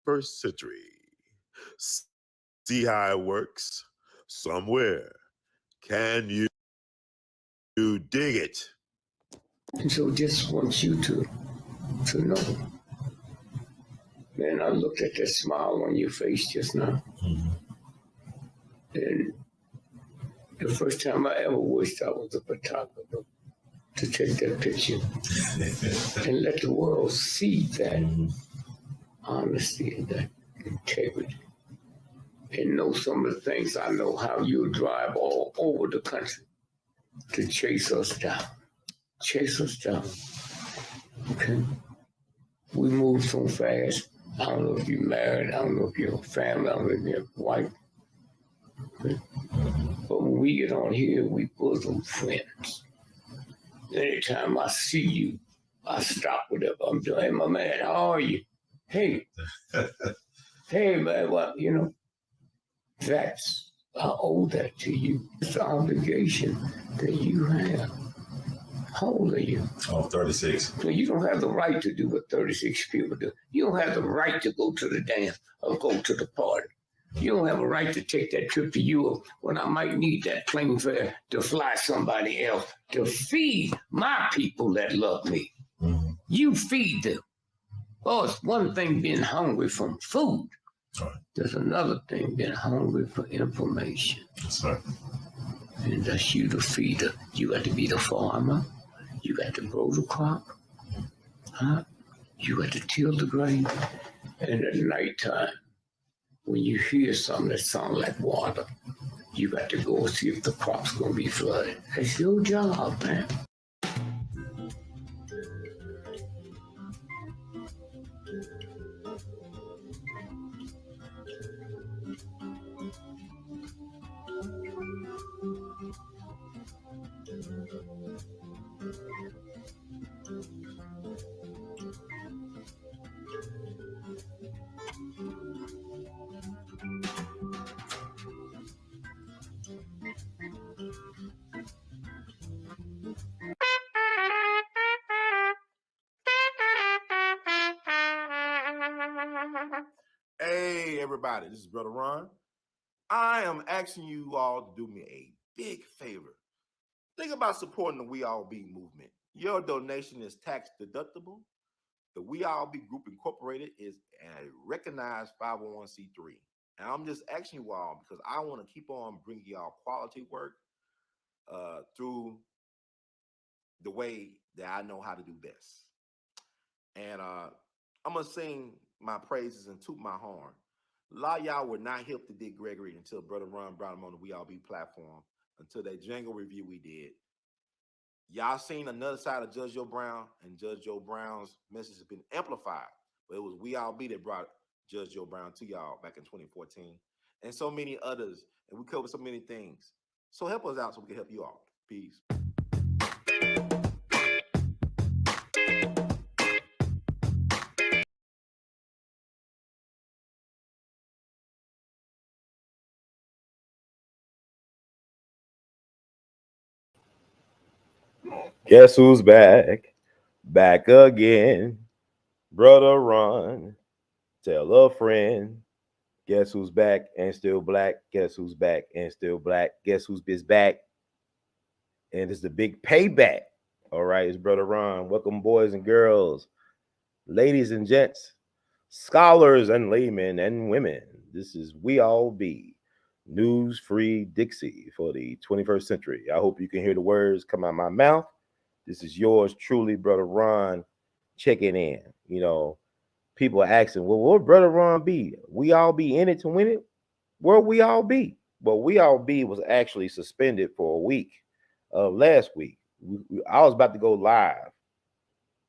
21st century. See how it works? Somewhere. Can you dig it? And so just want you to know. Man, I looked at that smile on your face just now. And the first time I ever wished I was a photographer to take that picture and let the world see that honesty and that integrity. And know some of the things I know how you drive all over the country to chase us down. Chase us down. Okay? We move so fast. I don't know if you're married. I don't know if you're a family. I don't know if you're a wife. Okay? But when we get on here, we bosom friends. Anytime I see you, I stop whatever I'm doing. Hey, my man, how are you? Hey. Hey, man, what, that's, I owe that to you. It's an obligation that you have. How old are you? Oh, 36. So you don't have the right to do what 36 people do. You don't have the right to go to the dance or go to the party. You don't have a right to take that trip to Europe when I might need that plane fare to fly somebody else to feed my people that love me. Mm-hmm. You feed them. Oh, it's one thing being hungry from food. Right. There's another thing being hungry for information. That's right. And that's you, the feeder. You got to be the farmer. You got to grow the crop. Huh? You got to till the grain. And at nighttime, when you hear something that sounds like water, you got to go see if the crop's going to be flooded. That's your job, man. Hey, everybody, this is Brother Ron. I am asking you all to do me a big favor. Think about supporting the We All Be movement. Your donation is tax deductible. The We All Be Group Incorporated is a recognized 501c3. And I'm just asking you all because I want to keep on bringing y'all quality work through the way that I know how to do best. And I'm going to sing my praises and toot my horn. A lot of y'all were not hip to Dick Gregory until Brother Ron brought him on the We All Be platform, until that Django review we did. Y'all seen another side of Judge Joe Brown, and Judge Joe Brown's message has been amplified. But it was We All Be that brought Judge Joe Brown to y'all back in 2014. And so many others. And we covered so many things. So help us out so we can help you all. Peace. Guess who's back? Back again. Brother Ron. Tell a friend. Guess who's back and still black? Guess who's back and still black? Guess who's back? And it's the big payback. All right, it's Brother Ron. Welcome, boys and girls, ladies and gents, scholars and laymen and women. This is We All Be News Free Dixie for the 21st century. I hope you can hear the words come out of my mouth. This is yours truly, Brother Ron, checking in. People are asking, well, what Brother Ron be? We all be in it to win it? Where we all be? Well, We All Be was actually suspended for a week last week. I was about to go live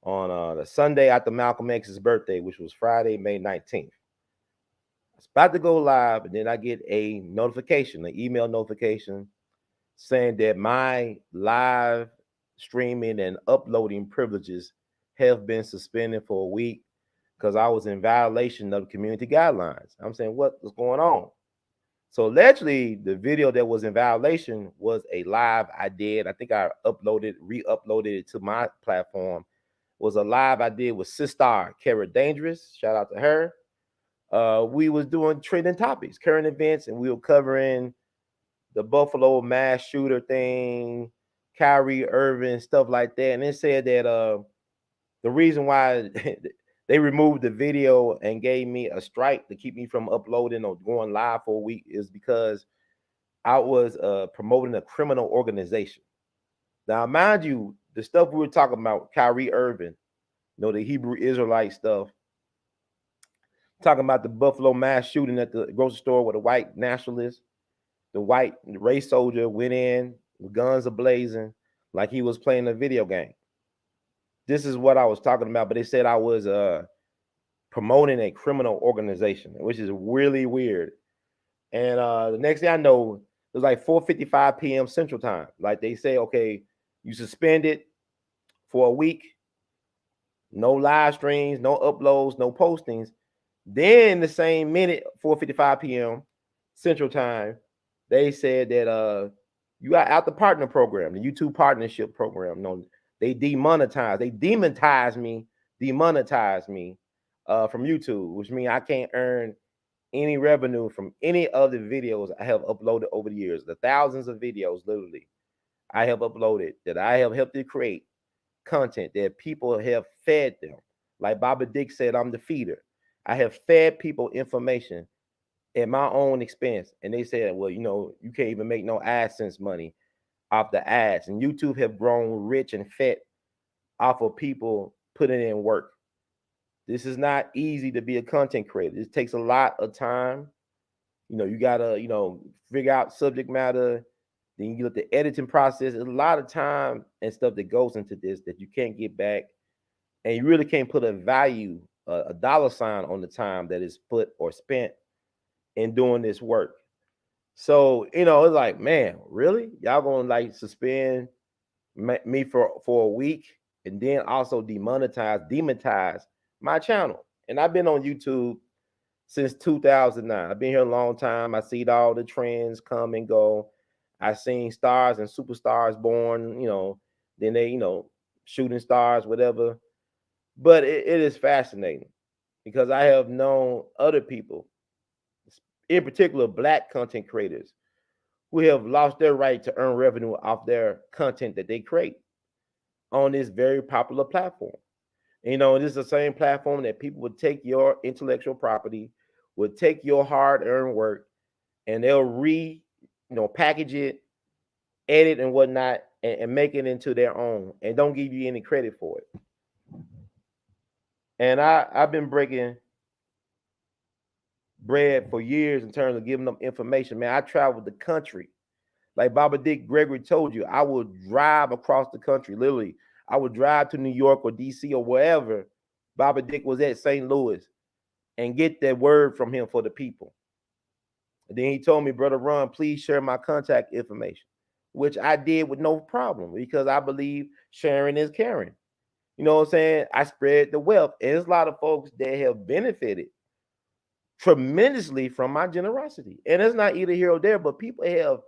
on the Sunday after Malcolm X's birthday, which was Friday, May 19th. I was about to go live, and then I get a notification, an email notification, saying that my live streaming and uploading privileges have been suspended for a week because I was in violation of community guidelines. I'm saying, what was going on? So allegedly, the video that was in violation was a live I did. I think I re-uploaded it to my platform. Was a live I did with Sister Kara Dangerous. Shout out to her. we was doing trending topics, current events, and we were covering the Buffalo mass shooter thing, Kyrie Irving, stuff like that. And it said that the reason why they removed the video and gave me a strike to keep me from uploading or going live for a week is because I was promoting a criminal organization. Now, mind you, the stuff we were talking about, Kyrie Irving, the Hebrew Israelite stuff, talking about the Buffalo mass shooting at the grocery store with a white nationalist, the white race soldier went in with guns ablazing like he was playing a video game. This is what I was talking about, but they said I was promoting a criminal organization, which is really weird. And the next thing I know, it was like 4:55 p.m. Central Time. Like they say, okay, you suspended for a week, no live streams, no uploads, no postings. Then the same minute, 4:55 p.m. Central Time, they said that you got out the partner program, the YouTube partnership program. No, they demonetized me from YouTube, which means I can't earn any revenue from any of the videos I have uploaded over the years. The thousands of videos, literally, I have uploaded that I have helped to create content that people have fed them. Like Baba Dick said, I'm the feeder. I have fed people information at my own expense. And they said, well, you can't even make no AdSense money off the ads. And YouTube have grown rich and fat off of people putting in work. This is not easy to be a content creator. This takes a lot of time. You gotta, figure out subject matter. Then you get the editing process. There's a lot of time and stuff that goes into this that you can't get back. And you really can't put a value, a dollar sign on the time that is put or spent in doing this work. So, it's like, man, really? Y'all gonna like suspend me for a week and then also demonetize my channel? And I've been on YouTube since 2009. I've been here a long time. I see all the trends come and go. I've seen stars and superstars born, then they, shooting stars, whatever. But it is fascinating because I have known other people, in particular Black content creators, who have lost their right to earn revenue off their content that they create on this very popular platform. This is the same platform that people would take your intellectual property, would take your hard-earned work, and they'll package it, edit and whatnot, and make it into their own, and don't give you any credit for it. And I've been breaking bread for years in terms of giving them information. Man, I traveled the country. Like Baba Dick Gregory told you, I would drive across the country. Literally, I would drive to New York or DC or wherever Baba Dick was at, St. Louis, and get that word from him for the people. And then he told me, Brother Ron, please share my contact information, which I did with no problem because I believe sharing is caring. You know what I'm saying? I spread the wealth. And there's a lot of folks that have benefited tremendously from my generosity. And it's not either here or there, but people have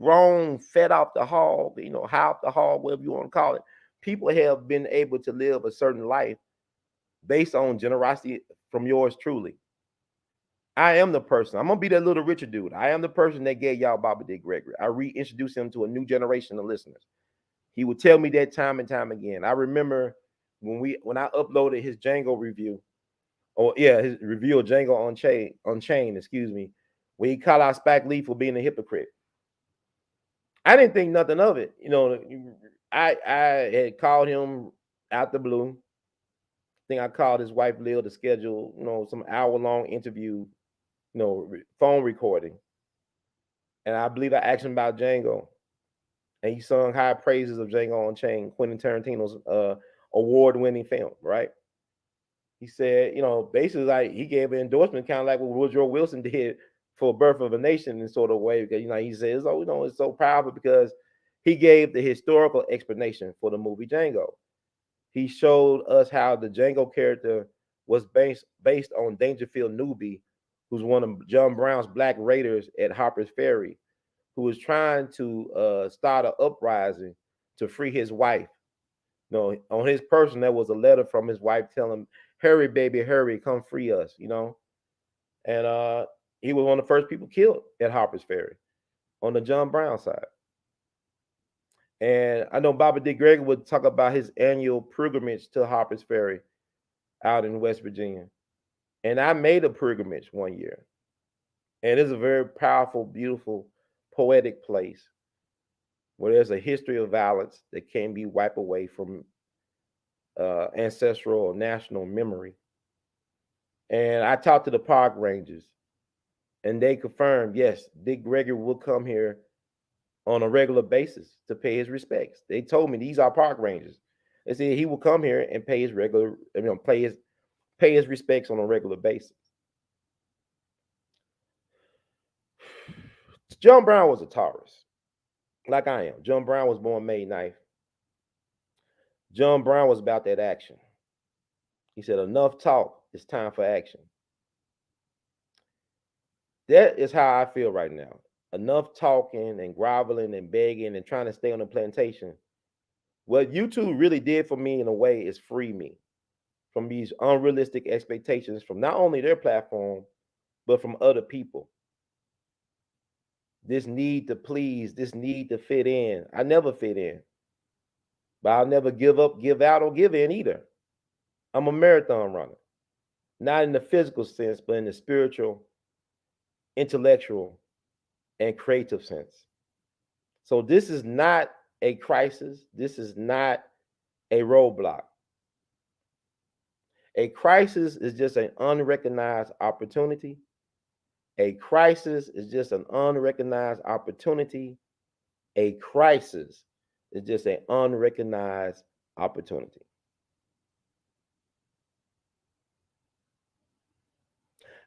grown, fed off the hog, high off the hog, whatever you want to call it. People have been able to live a certain life based on generosity from yours truly. I am the person. I'm going to be that little richer dude. I am the person that gave y'all Baba Dick Gregory. I reintroduced him to a new generation of listeners. He would tell me that time and time again. I remember when I uploaded his Django review, his review of Django on chain, where he called out Spike Lee for being a hypocrite. I didn't think nothing of it. I had called him out the blue. I think I called his wife Lil to schedule, some hour-long interview, phone recording. And I believe I asked him about Django. And he sung high praises of Django Unchained, Quentin Tarantino's award-winning film, right? He said, basically like he gave an endorsement kind of like what Woodrow Wilson did for Birth of a Nation in sort of way, because, he says, it's so powerful because he gave the historical explanation for the movie Django. He showed us how the Django character was based on Dangerfield Newby, who's one of John Brown's Black Raiders at Harper's Ferry, who was trying to start an uprising to free his wife. On his person, there was a letter from his wife telling him, hurry, baby, hurry, come free us, And he was one of the first people killed at Harper's Ferry on the John Brown side. And I know Bobby D. Gregory would talk about his annual pilgrimage to Harper's Ferry out in West Virginia. And I made a pilgrimage one year. And it's a very powerful, beautiful, poetic place where there's a history of violence that can't be wiped away from ancestral or national memory. And I talked to the park rangers, and they confirmed, yes, Dick Gregory will come here on a regular basis to pay his respects. They told me these are park rangers. They said he will come here and pay his pay his respects on a regular basis. John Brown was a Taurus, like I am. John Brown was born May 9th. John Brown was about that action. He said, enough talk, it's time for action. That is how I feel right now. Enough talking and groveling and begging and trying to stay on the plantation. What YouTube really did for me in a way is free me from these unrealistic expectations from not only their platform, but from other people. This need to please, this need to fit in. I never fit in, but I'll never give up, give out, or give in either. I'm a marathon runner, not in the physical sense, but in the spiritual, intellectual, and creative sense. So this is not a crisis. This is not a roadblock. A crisis is just an unrecognized opportunity. A crisis is just an unrecognized opportunity. A crisis is just an unrecognized opportunity.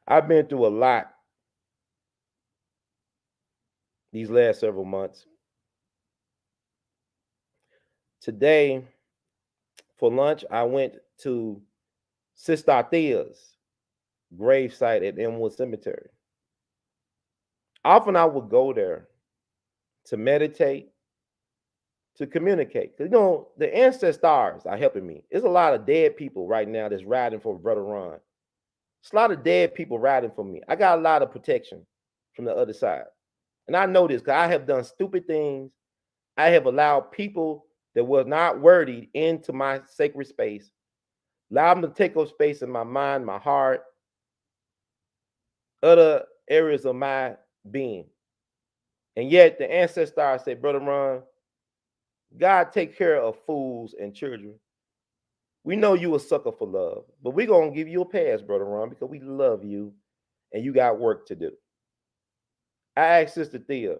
I've been through a lot these last several months. Today, for lunch, I went to Sister Thea's gravesite at Elmwood Cemetery. Often I would go there to meditate, to communicate. Because, the ancestors are helping me. There's a lot of dead people right now that's riding for Brother Ron. There's a lot of dead people riding for me. I got a lot of protection from the other side. And I know this because I have done stupid things. I have allowed people that were not worthy into my sacred space, allowed them to take up space in my mind, my heart, other areas of my being. And yet the ancestors say, Brother Ron, God take care of fools and children. We know you a sucker for love, but we're going to give you a pass, Brother Ron, because we love you and you got work to do. I asked Sister Thea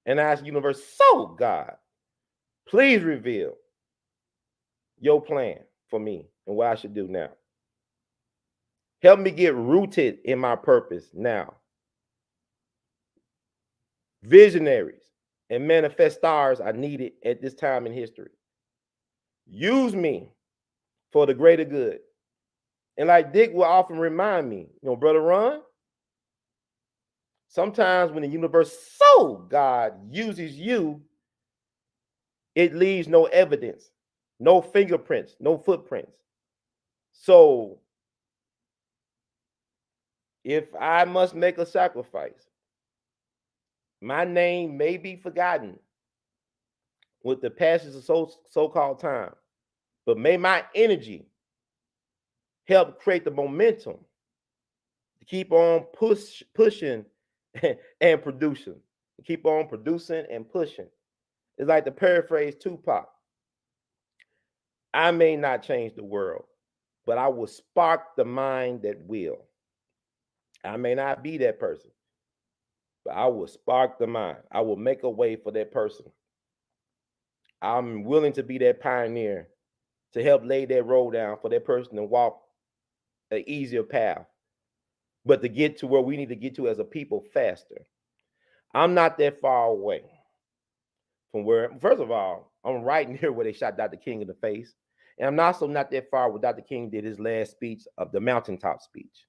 and I asked the universe, so God, please reveal your plan for me and what I should do now. Help me get rooted in my purpose now. Visionaries and manifestors are needed at this time in history. Use me for the greater good. And like Dick will often remind me, Brother Ron, sometimes when the universe, so God, uses you, it leaves no evidence, no fingerprints, no footprints. So if I must make a sacrifice, my name may be forgotten with the passage of so-called time, but may my energy help create the momentum to keep on pushing and producing. Keep on producing and pushing. It's like to paraphrase Tupac. I may not change the world, but I will spark the mind that will. I may not be that person, but I will spark the mind. I will make a way for that person. I'm willing to be that pioneer to help lay that road down for that person to walk an easier path, but to get to where we need to get to as a people faster. I'm not that far away from where, first of all, I'm right near where they shot Dr. King in the face. And I'm also not that far where Dr. King did his last speech of the mountaintop speech.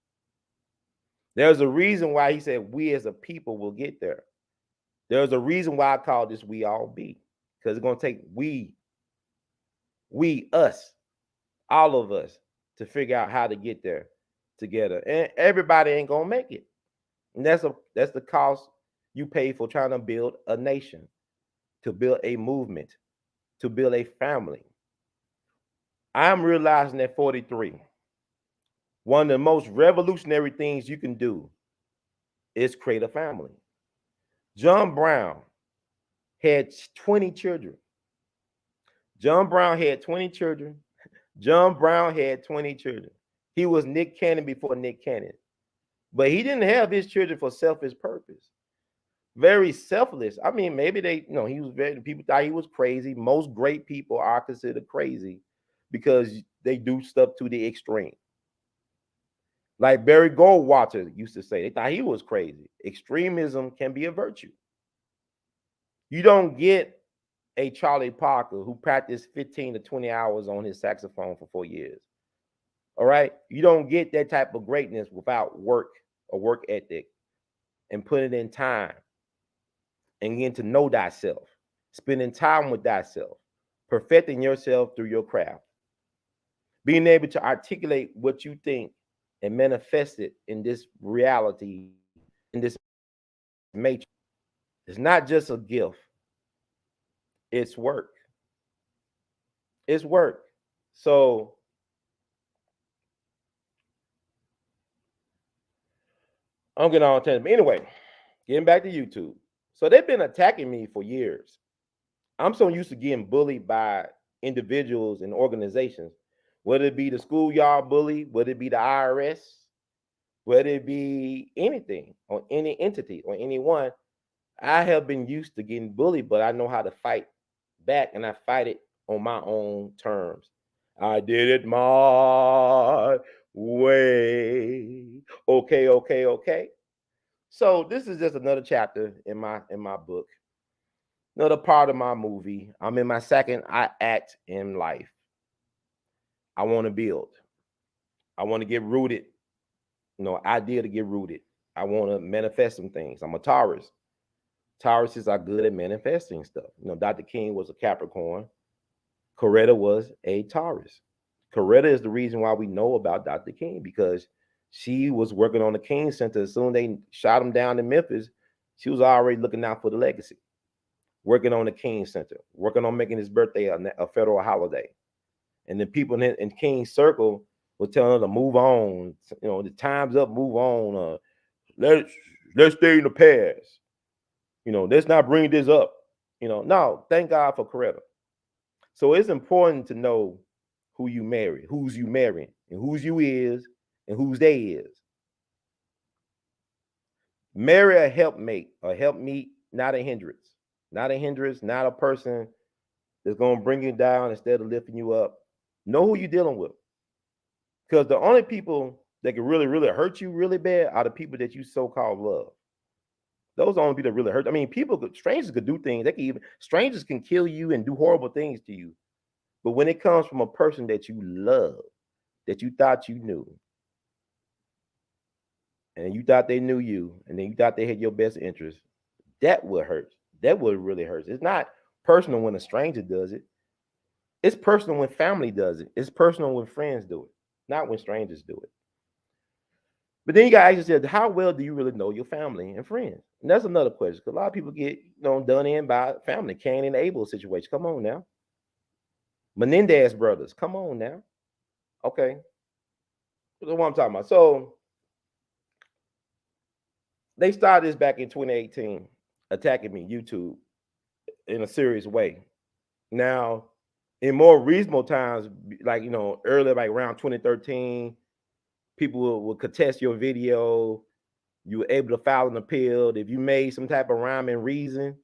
There's a reason why he said we as a people will get there. There's a reason why I call this We All Be, because it's going to take we, us, all of us to figure out how to get there. together, and everybody ain't gonna make it. And that's the cost you pay for trying to build a nation, to build a movement, to build a family. I'm realizing at 43, one of the most revolutionary things you can do is create a family. John Brown had 20 children. John Brown had 20 children. John Brown had 20 children. He was Nick Cannon before Nick Cannon. But he didn't have his children for selfish purpose. Very selfless. I mean, maybe he was very, people thought he was crazy. Most great people are considered crazy because they do stuff to the extreme. Like Barry Goldwater used to say, they thought he was crazy. Extremism can be a virtue. You don't get a Charlie Parker who practiced 15 to 20 hours on his saxophone for 4 years. All right? You don't get that type of greatness without work or work ethic and putting in time and getting to know thyself, spending time with thyself, perfecting yourself through your craft, being able to articulate what you think and manifest it in this reality, in this matrix. It's not just a gift. It's work. It's work. So I'm getting all attention. But anyway, getting back to YouTube. So they've been attacking me for years. I'm so used to getting bullied by individuals and organizations, whether it be the schoolyard bully, whether it be the IRS, whether it be anything or any entity or anyone. I have been used to getting bullied, but I know how to fight back, and I fight it on my own terms. I did it my way. Okay. So this is just another chapter in my book, another part of my movie. I'm in my second act in life. I want to build. I want to get rooted. Idea to get rooted. I want to manifest some things. I'm a Taurus. Tauruses are good at manifesting stuff. Dr. King was a Capricorn. Coretta was a Taurus. Coretta is the reason why we know about Dr. King, because she was working on the King Center. As soon as they shot him down in Memphis, she was already looking out for the legacy, working on the King Center, working on making his birthday a federal holiday. And the people in King's circle were telling her to move on. The time's up, move on. Let's stay in the past. Let's not bring this up. No, thank God for Coretta. So it's important to know who you marry, who's you marrying, and whose you is, and whose they is. Marry a helpmate, not a hindrance. Not a hindrance, not a person that's going to bring you down instead of lifting you up. Know who you're dealing with. Because the only people that can really, really hurt you really bad are the people that you so-called love. Those are the only people that really hurt. I mean, strangers could do things. Strangers can kill you and do horrible things to you. But when it comes from a person that you love, that you thought you knew, and you thought they knew you, and then you thought they had your best interest, that would hurt. That would really hurt. It's not personal when a stranger does it. It's personal when family does it. It's personal when friends do it, not when strangers do it. But then you got to ask yourself, how well do you really know your family and friends? And that's another question, because a lot of people get done in by family. Cain and Abel situation. Come on now. Menendez brothers. Come on now. Okay. That's what I'm talking about. So they started this back in 2018, attacking me, YouTube, in a serious way. Now, in more reasonable times, like, earlier, like around 2013, people will contest your video. You were able to file an appeal. If you made some type of rhyme and reason,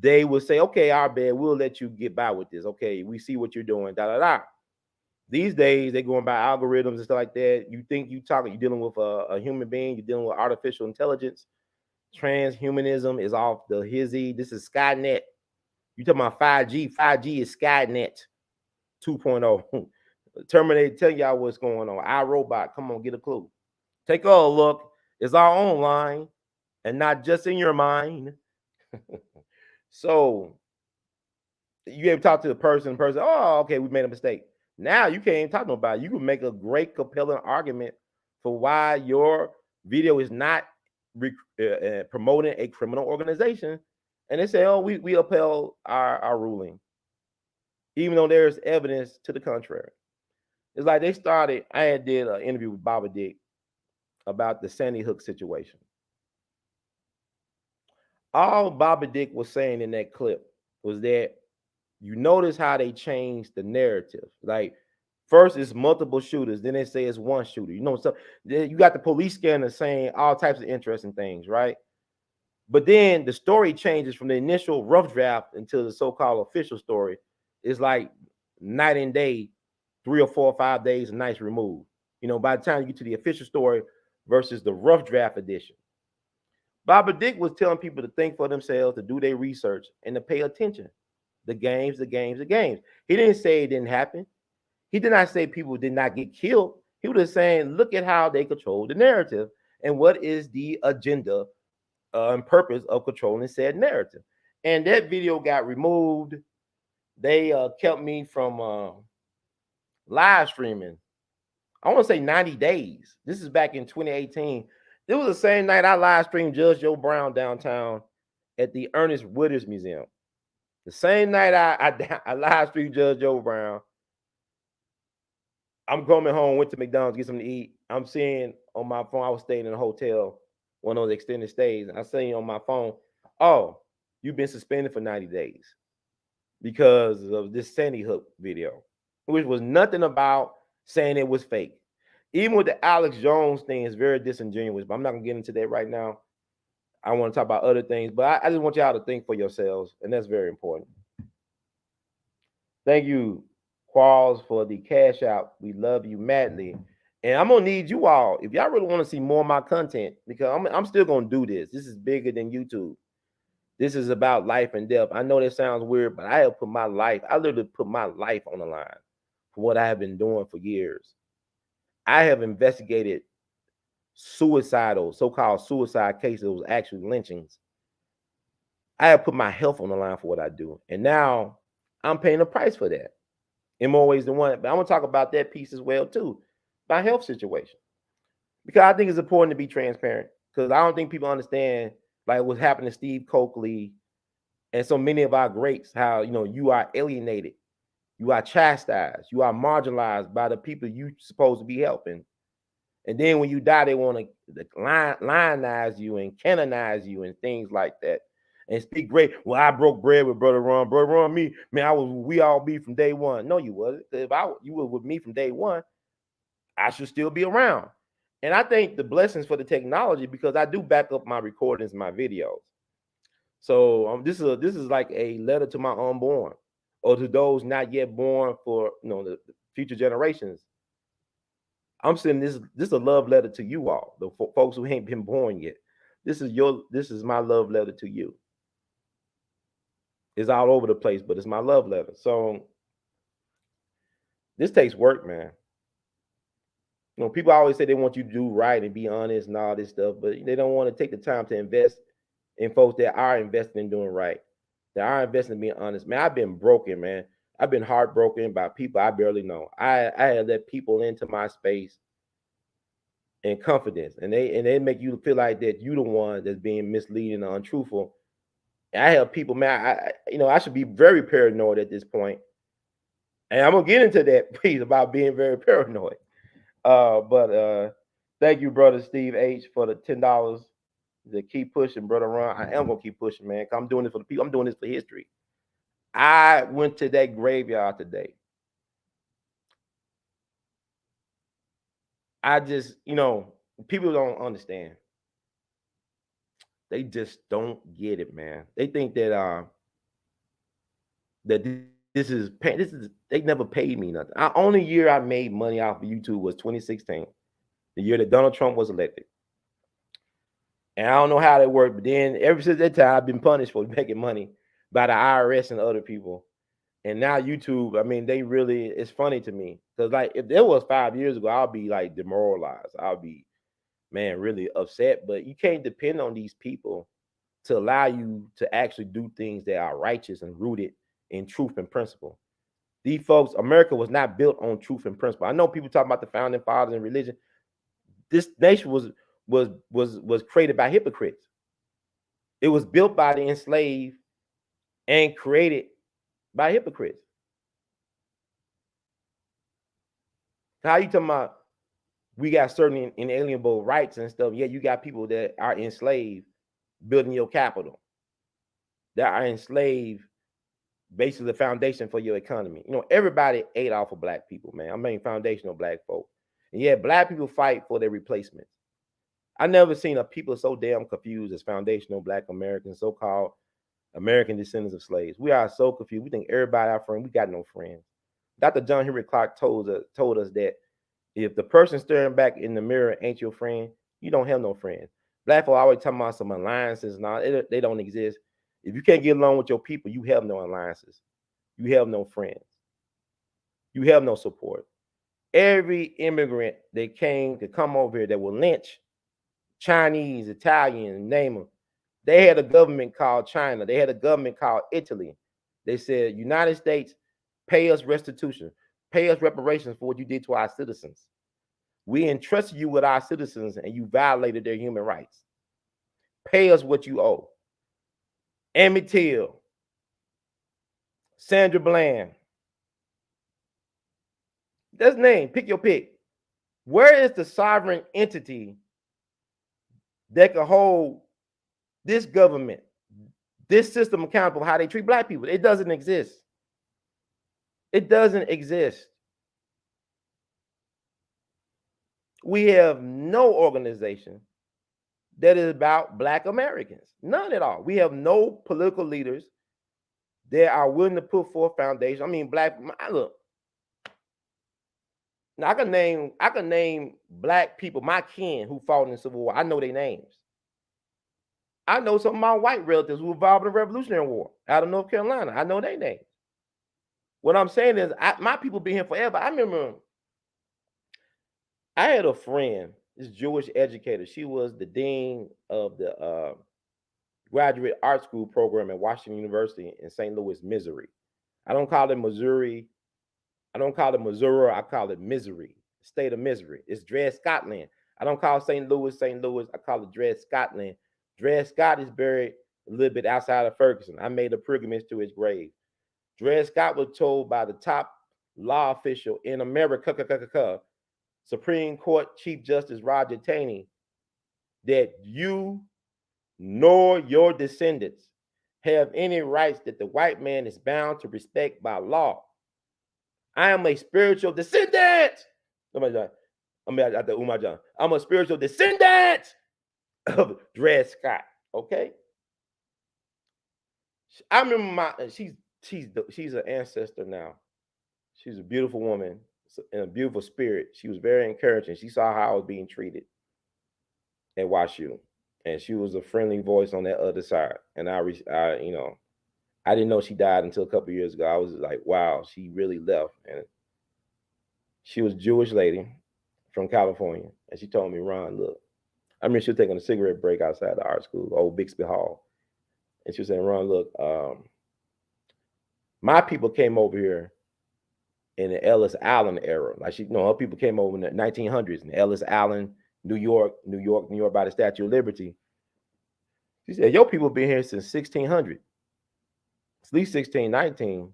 they would say, okay, our bad, we'll let you get by with this. Okay, we see what you're doing, These days, they're going by algorithms and stuff like that. You think you're dealing with a human being, you're dealing with artificial intelligence. Transhumanism is off the hizzy. This is Skynet. You talking about 5G. 5G is Skynet 2.0. Terminator tell y'all what's going on. iRobot, come on, get a clue. Take a look. It's all online and not just in your mind. So you ever talk to the person, oh, okay, we made a mistake. Now you can't even talk to nobody. You can make a great compelling argument for why your video is not promoting a criminal organization. And they say, oh, we upheld our ruling, even though there's evidence to the contrary. It's like they started, I had did an interview with Baba Dick about the Sandy Hook situation. All Baba Dick was saying in that clip was that you notice how they changed the narrative. Like, first it's multiple shooters, then they say it's one shooter. You know, so you got the police scanner saying all types of interesting things, right? But then the story changes from the initial rough draft until the so-called official story. It's like night and day, 3 or 4 or 5 days and nights removed. You know, by the time you get to the official story versus the rough draft edition. Baba Dick was telling people to think for themselves, to do their research, and to pay attention. The games. He didn't say it didn't happen. He did not say people did not get killed. He was just saying, look at how they control the narrative and what is the agenda and purpose of controlling said narrative. And that video got removed. They kept me from live streaming. I want to say 90 days. This is back in 2018. It was the same night I live streamed Judge Joe Brown downtown at the Ernest Withers Museum. The same night I live streamed Judge Joe Brown. I'm coming home, went to McDonald's, get something to eat. I'm seeing on my phone, I was staying in a hotel, one of those extended stays. I see on my phone, oh, you've been suspended for 90 days because of this Sandy Hook video, which was nothing about saying it was fake. Even with the Alex Jones thing, is very disingenuous, but I'm not going to get into that right now. I want to talk about other things, but I just want y'all to think for yourselves, and that's very important. Thank you, Qualls, for the cash out. We love you madly. And I'm going to need you all, if y'all really want to see more of my content, because I'm still going to do this. This is bigger than YouTube. This is about life and death. I know that sounds weird, but I have put my life, I literally put my life on the line for what I have been doing for years. I have investigated suicidal, so-called suicide cases. It was actually lynchings. I have put my health on the line for what I do. And now I'm paying a price for that in more ways than one. But I'm going to talk about that piece as well, too, my health situation. Because I think it's important to be transparent. Because I don't think people understand, like what's happened to Steve Coakley and so many of our greats, how, you know, you are alienated. You are chastised. You are marginalized by the people you're supposed to be helping. And then when you die, they want to lionize you and canonize you and things like that. And speak great. Well, I broke bread with Brother Ron. Brother Ron, me, man, we all be from day one. No, you wasn't. If you were with me from day one, I should still be around. And I think the blessings for the technology, because I do back up my recordings, my videos. So this is like a letter to my unborn, or to those not yet born, for the future generations. I'm saying this is a love letter to you all, the folks who ain't been born yet. This is my love letter to you. It's all over the place, but it's my love letter. So this takes work, man. People always say they want you to do right and be honest and all this stuff, but they don't want to take the time to invest in folks that are investing in doing right, that are investing in being honest. Man, I've been broken, man. I've been heartbroken by people I barely know. I had let people into my space in confidence, and they make you feel like that you the one that's being misleading or untruthful. And I have people, man, I should be very paranoid at this point. And I'm gonna get into that piece about being very paranoid. But thank you, brother Steve H, for the $10 to keep pushing, brother Ron. I am gonna keep pushing, man. I'm doing this for the people. I'm doing this for history. I went to that graveyard today. I just, people don't understand. They just don't get it, man. They think that they never paid me nothing. The only year I made money off of YouTube was 2016, the year that Donald Trump was elected. And I don't know how that worked, but then ever since that time, I've been punished for making money by the IRS and other people. And now YouTube, it's funny to me. Because like, if it was 5 years ago, I'll be like demoralized. I'll be, man, really upset. But you can't depend on these people to allow you to actually do things that are righteous and rooted in truth and principle. These folks, America was not built on truth and principle. I know people talk about the founding fathers and religion. This nation was created by hypocrites. It was built by the enslaved and created by hypocrites. How you talking about we got certain inalienable rights and stuff? Yeah, you got people that are enslaved building your capital, that are enslaved, basically the foundation for your economy. You know, everybody ate off of black people, man. I mean, foundational black folk. And yeah, black people fight for their replacements. I never seen a people so damn confused as foundational black Americans, so-called American descendants of slaves. We are so confused. We think everybody our friend. We got no friends. Dr. John Henry Clark told us that if the person staring back in the mirror ain't your friend, you don't have no friends. Black folk always talking about some alliances. Now they don't exist. If you can't get along with your people, you have no alliances. You have no friends. You have no support. Every immigrant that came to come over here that will lynch Chinese, Italian, name them, they had a government called China. They had a government called Italy. They said, United States, pay us restitution. Pay us reparations for what you did to our citizens. We entrusted you with our citizens and you violated their human rights. Pay us what you owe. Emmett Till, Sandra Bland. That's name. Pick your pick. Where is the sovereign entity that can hold this government, this system accountable for how they treat black people? It doesn't exist. It doesn't exist. We have no organization that is about black Americans. None at all. We have no political leaders that are willing to put forth foundation. I mean, look. Now I can name black people, my kin who fought in the Civil War. I know their names. I know some of my white relatives who were involved in the Revolutionary War out of North Carolina. I know their names. What I'm saying is, my people been here forever. I remember I had a friend, this Jewish educator. She was the dean of the graduate art school program at Washington University in St. Louis, Missouri. I don't call it Missouri. I don't call it Missouri. I call it Missouri, state of Missouri. It's Dred Scott land. I don't call St. Louis, St. Louis. I call it Dred Scott land. Dred Scott is buried a little bit outside of Ferguson. I made a pilgrimage to his grave. Dred Scott was told by the top law official in America, Supreme Court Chief Justice Roger Taney, that you nor your descendants have any rights that the white man is bound to respect by law. I am a spiritual descendant. I'm a spiritual descendant of Dred Scott. Okay. I remember she's an ancestor now. She's a beautiful woman and a beautiful spirit. She was very encouraging. She saw how I was being treated at WashU, and she was a friendly voice on that other side. And I didn't know she died until a couple of years ago. I was like, wow, she really left. And she was a Jewish lady from California. And she told me, Ron, look, I mean, she was taking a cigarette break outside the art school, old Bixby Hall. And she was saying, Ron, look, my people came over here in the Ellis Allen era. Like her people came over in the 1900s in Ellis Allen, New York by the Statue of Liberty. She said, your people been here since 1600. At least 1619.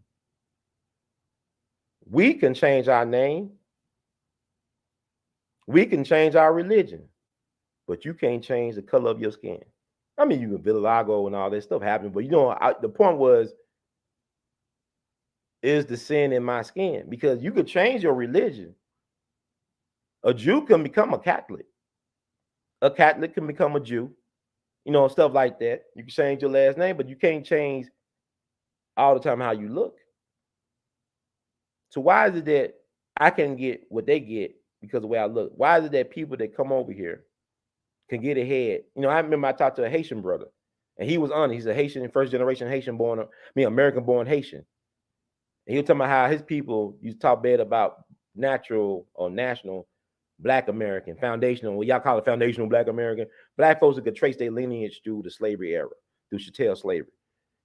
We can change our name. We can change our religion, but you can't change the color of your skin. I mean, you can vitiligo and all that stuff happen, but the point was, is the sin in my skin? Because you could change your religion. A Jew can become a Catholic. A Catholic can become a Jew. Stuff like that. You can change your last name, but you can't change all the time how you look. So why is it that I can get what they get because of the way I look? Why is it that people that come over here can get ahead? I remember I talked to a Haitian brother, and he was honest. He's a Haitian, first generation American born Haitian. And he was talking about how his people used to talk bad about natural or national Black American, foundational, what y'all call it foundational Black American. Black folks that could trace their lineage through the slavery era, through chattel slavery.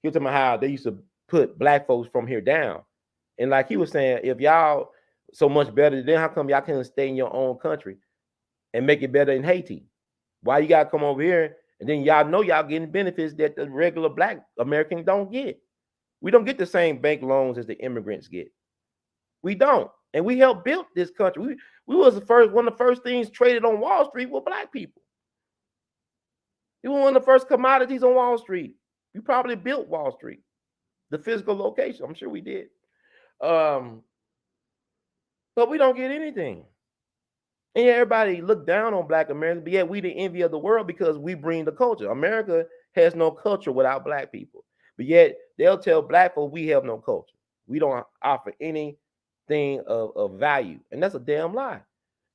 He was talking about how they used to put Black folks from here down. And like he was saying, if y'all so much better than them, how come y'all can't stay in your own country? and make it better in Haiti? Why you gotta come over here and then y'all know y'all getting benefits that the regular black Americans don't get? We don't get the same bank loans as the immigrants get. We don't. And we helped build this country. We was one of the first things traded on Wall Street with black people. We were one of the first commodities on Wall Street. We probably built Wall Street, the physical location. I'm sure we did. But we don't get anything. And yeah, everybody look down on black Americans, but yet we the envy of the world because we bring the culture. America has no culture without black people. But yet they'll tell black folk we have no culture. We don't offer anything of value. And that's a damn lie.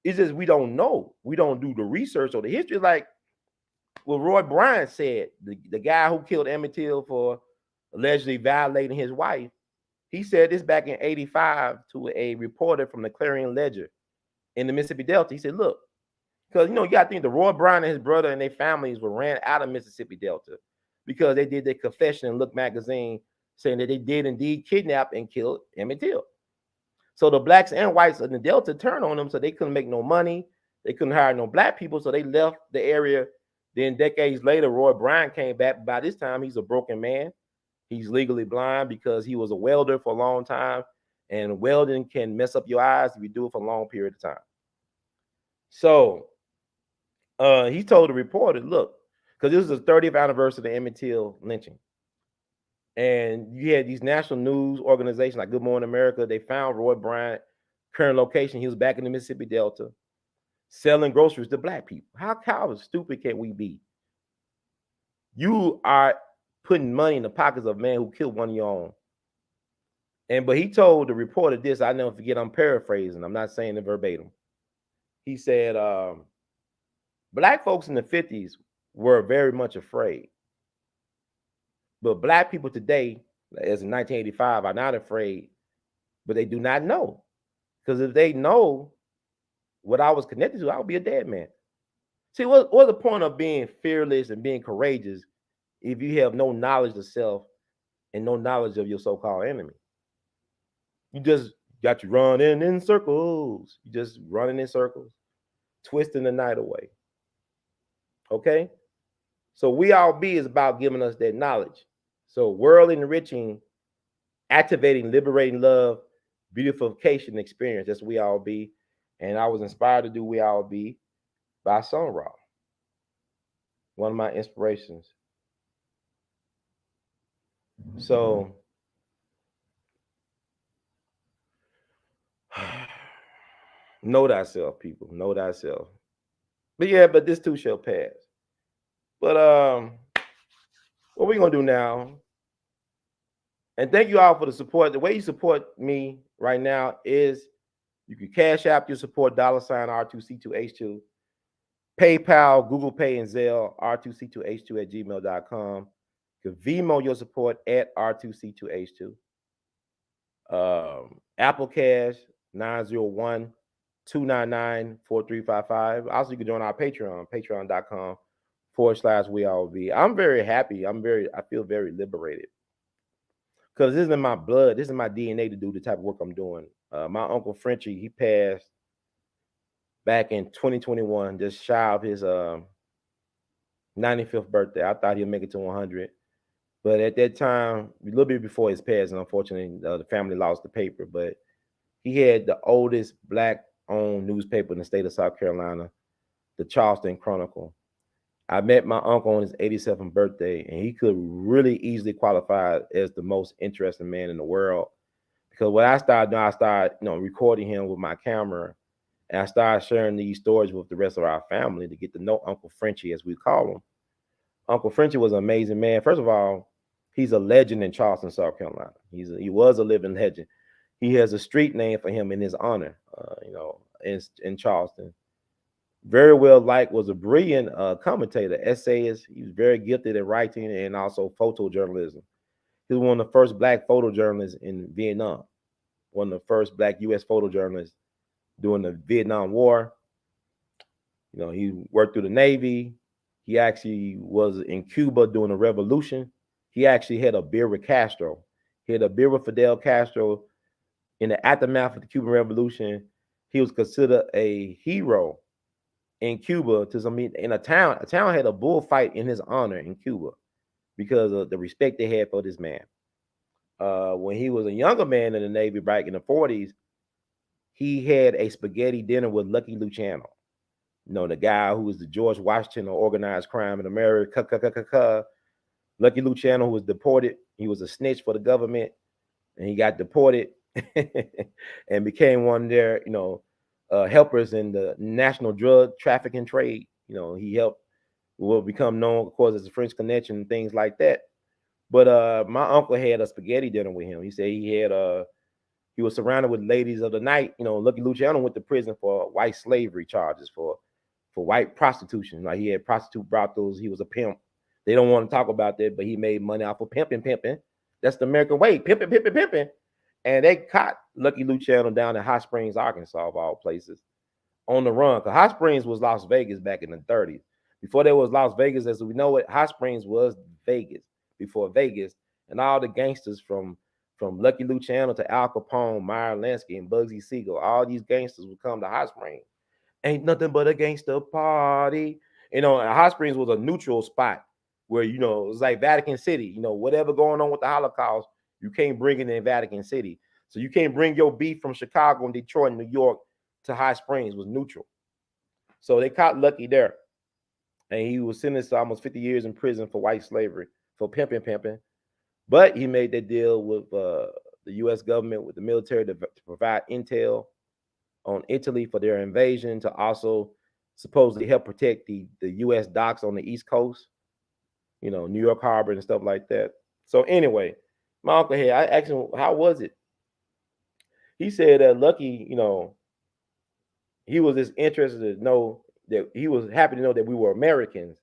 It's just we don't know. We don't do the research or the history. Like what Roy Bryant said, the guy who killed Emmett Till for allegedly violating his wife, he said this back in 85 to a reporter from the Clarion Ledger in the Mississippi Delta. He said, look, because, you know, you got to think the Roy Bryant and his brother and their families were ran out of Mississippi Delta because they did their confession in Look magazine saying that they did indeed kidnap and kill Emmett Till. So the blacks and whites in the Delta turned on them, so they couldn't make no money. They couldn't hire no black people, so they left the area. Then decades later, Roy Bryant came back. By this time, he's a broken man. He's legally blind because he was a welder for a long time, and welding can mess up your eyes if you do it for a long period of time. So he told the reporter, look, because this is the 30th anniversary of the Emmett Till lynching. And you had these national news organizations like Good Morning America. They found Roy Bryant, current location. He was back in the Mississippi Delta selling groceries to black people. How stupid can we be? You are putting money in the pockets of a man who killed one of your own. But he told the reporter this, I never forget, I'm paraphrasing. I'm not saying it verbatim. He said, black folks in the 50s were very much afraid. But black people today, as in 1985, are not afraid, but they do not know. Because if they know what I was connected to, I would be a dead man. See, what's the point of being fearless and being courageous if you have no knowledge of self and no knowledge of your so-called enemy? You just got you running in circles. You just running in circles, twisting the night away. Okay? So We All Be is about giving us that knowledge. So world enriching, activating, liberating love, beautification experience. That's We All Be. And I was inspired to do We All Be by Sun Ra, one of my inspirations. So know thyself, people. Know thyself. But yeah, but this too shall pass. But what we're gonna do now, and thank you all for the support. The way you support me right now is you can Cash App your support, $R2C2H2, PayPal, Google Pay, and Zelle, R2C2H2 @gmail.com. You can Venmo your support at R2C2H2. Apple Cash, 901-299-4355. Also, you can join our Patreon, patreon.com/We All Be. I'm very happy. I feel very liberated. Because this is in my blood. This is my DNA to do the type of work I'm doing. My Uncle Frenchie, he passed back in 2021, just shy of his 95th birthday. I thought he'd make it to 100. But at that time, a little bit before his passing, unfortunately, the family lost the paper. But he had the oldest black-owned newspaper in the state of South Carolina, the Charleston Chronicle. I met my uncle on his 87th birthday, and he could really easily qualify as the most interesting man in the world. Because what I started doing, I started, recording him with my camera, and I started sharing these stories with the rest of our family to get to know Uncle Frenchie, as we call him. Uncle Frenchie was an amazing man. First of all, he's a legend in Charleston, South Carolina. He was a living legend. He has a street name for him in his honor, in Charleston. Very well liked, was a brilliant commentator, essayist. He was very gifted at writing and also photojournalism. He was one of the first black photojournalists in Vietnam, one of the first black U.S. photojournalists during the Vietnam War. He worked through the Navy. He actually was in Cuba during the revolution. He actually had a beer with Castro. He had a beer with Fidel Castro in the aftermath of the Cuban Revolution. He was considered a hero in Cuba to some in a town. A town had a bullfight in his honor in Cuba because of the respect they had for this man. When he was a younger man in the Navy back in the 40s, he had a spaghetti dinner with Lucky Luciano. You know, the guy who was the George Washington of organized crime in America. Lucky Luciano, who was deported. He was a snitch for the government, and he got deported and became one of their, helpers in the national drug trafficking trade. You know, he helped will become known, of course, as the French Connection and things like that. But my uncle had a spaghetti dinner with him. He said he was surrounded with ladies of the night. You know, Lucky Luciano went to prison for white slavery charges for white prostitution. Like, he had prostitute brothels. He was a pimp. They don't want to talk about that, but he made money off of pimping. That's the American way, pimping. And they caught Lucky Luciano down in Hot Springs, Arkansas, of all places, on the run. Because Hot Springs was Las Vegas back in the 30s. Before there was Las Vegas as we know it, Hot Springs was Vegas before Vegas. And all the gangsters from Lucky Luciano to Al Capone, Meyer Lansky, and Bugsy Siegel, all these gangsters would come to Hot Springs. Ain't nothing but a gangster party. You know, and Hot Springs was a neutral spot where, it was like Vatican City. You know, whatever going on with the Holocaust, you can't bring it in Vatican City. So you can't bring your beef from Chicago and Detroit and New York to Hot Springs. It was neutral. So they caught Lucky there. And he was sentenced to almost 50 years in prison for white slavery, for pimping. But he made that deal with the U.S. government, with the military, to provide intel on Italy for their invasion, to also supposedly help protect the U.S. docks on the East Coast, New York Harbor and stuff like that. So anyway, my uncle here, I asked him, how was it? He said that Lucky, he was just interested to know that he was happy to know that we were Americans.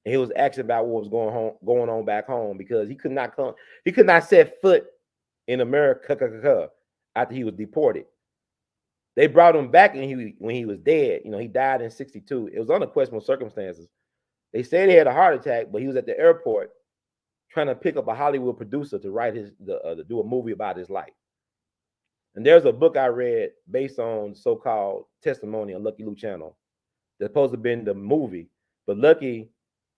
And he was asking about what was going on back home, because he could not set foot in America after he was deported. They brought him back when he was dead. He died in 1962. It was under questionable circumstances. They said he had a heart attack, but he was at the airport trying to pick up a Hollywood producer to write to do a movie about his life. And there's a book I read based on so-called testimony of Lucky Luciano. That's supposed to have been the movie. But Lucky,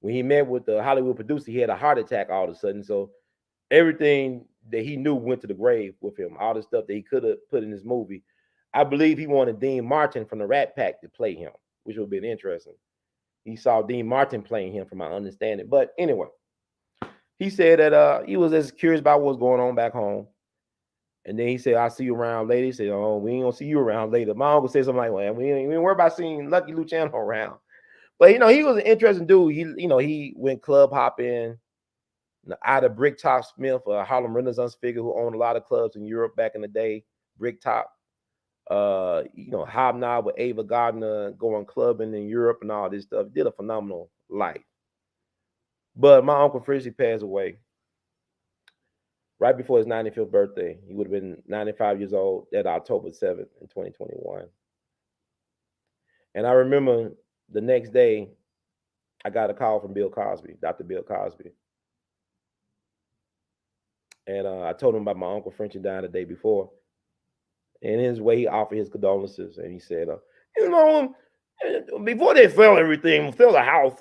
when he met with the Hollywood producer, he had a heart attack all of a sudden. So everything that he knew went to the grave with him. All the stuff that he could have put in his movie. I believe he wanted Dean Martin from the Rat Pack to play him, which would have been interesting. He saw Dean Martin playing him, from my understanding. But anyway, he said that he was as curious about what's going on back home. And then he said, I'll see you around later. He said, oh, we ain't gonna see you around later. My uncle said something like, well, we ain't worry about seeing Lucky Luciano around. But he was an interesting dude. He went club hopping. Ida Bricktop Smith, a Harlem Renaissance figure who owned a lot of clubs in Europe back in the day. Bricktop. Hobnob with Ava Gardner, going clubbing in Europe and all this stuff. Did a phenomenal life. But my uncle Frizzy passed away right before his 95th birthday. He would have been 95 years old that October 7th in 2021. And I remember the next day, I got a call from Bill Cosby, Dr. Bill Cosby. And I told him about my uncle Frenchie dying the day before. And in his way, he offered his condolences. And he said, before they fill the house,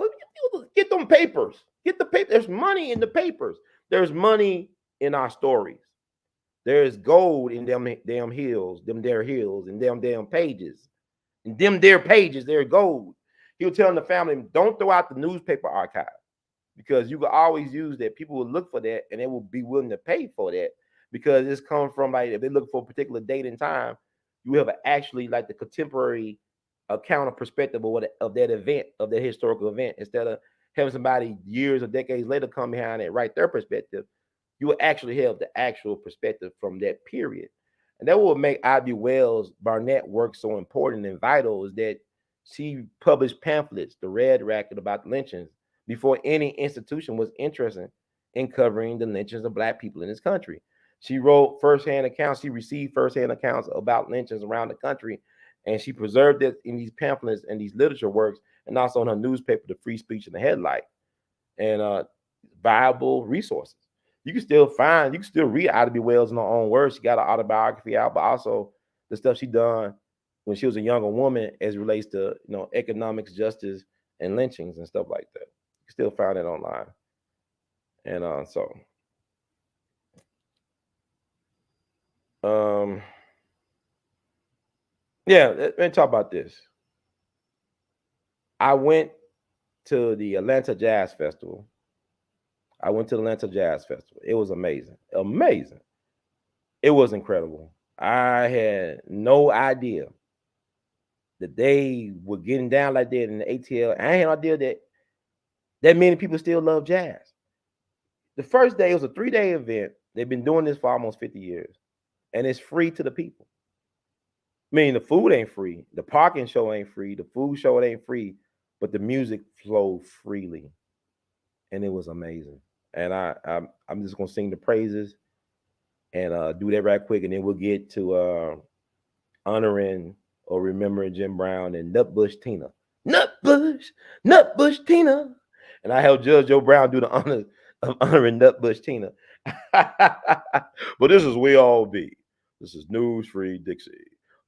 get them papers. Get the paper. There's money in the papers. There's money in our stories. There's gold in them damn hills, and them damn pages. In them there pages, there's gold. He was telling the family, don't throw out the newspaper archive, because you can always use that. People will look for that, and they will be willing to pay for that, because it's come from, like, if they look for a particular date and time, you have actually like the contemporary account of perspective of that event, of that historical event, instead of having somebody years or decades later come behind and write their perspective. You will actually have the actual perspective from that period. And that will make Ivy Wells Barnett work so important and vital, is that she published pamphlets, the Red Racket, about lynchings before any institution was interested in covering the lynchings of Black people in this country. She wrote firsthand accounts. She received firsthand accounts about lynchings around the country, and she preserved it in these pamphlets and these literature works, and also in her newspaper, The Free Speech and the Headlight, and viable resources. You can still read Ida B. Wells in her own words. She got an autobiography out, but also the stuff she done when she was a younger woman as it relates to, economics, justice, and lynchings and stuff like that. You still find it online. And yeah, let me talk about this. I went to the Atlanta Jazz Festival. It was amazing. Amazing. It was incredible. I had no idea that they were getting down like that in the ATL. I had no idea that many people still love jazz. The first day, it was a 3-day event. They've been doing this for almost 50 years. And it's free to the people. I mean, the food ain't free. The parking show ain't free. The food show ain't free. But the music flowed freely. And it was amazing. And I'm just going to sing the praises and do that right quick. And then we'll get to honoring or remembering Jim Brown and Nutbush Tina. Nutbush Tina. And I helped Judge Joe Brown do the honors of honoring Nutbush Tina. But this is We All Be. This is News Free Dixie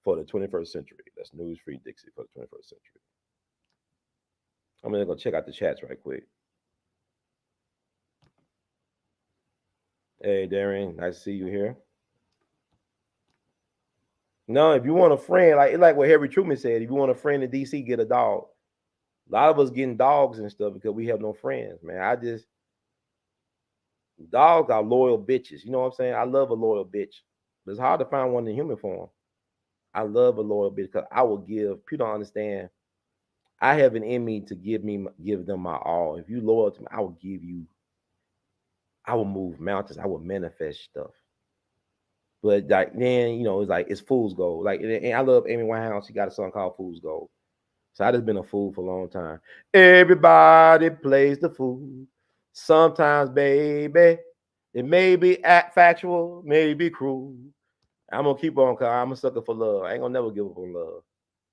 for the 21st century. That's News Free Dixie for the 21st century. I'm going to go check out the chats right quick. Hey, Darian, nice to see you here. No, if you want a friend, like what Harry Truman said, if you want a friend in DC, get a dog. A lot of us getting dogs and stuff because we have no friends, man. Dogs are loyal bitches. You know what I'm saying? I love a loyal bitch. But it's hard to find one in human form. I love a loyal bitch because I will give. People don't understand. I have an in me to give them my all. If you loyal to me, I will give you. I will move mountains. I will manifest stuff. But like then, it's fool's gold. Like, and I love Amy Winehouse. She got a song called Fool's Gold. So I just been a fool for a long time. Everybody plays the fool. Sometimes, baby, it may be factual, may be cruel. I'm gonna keep on, cause I'm a sucker for love. I ain't gonna never give up on love.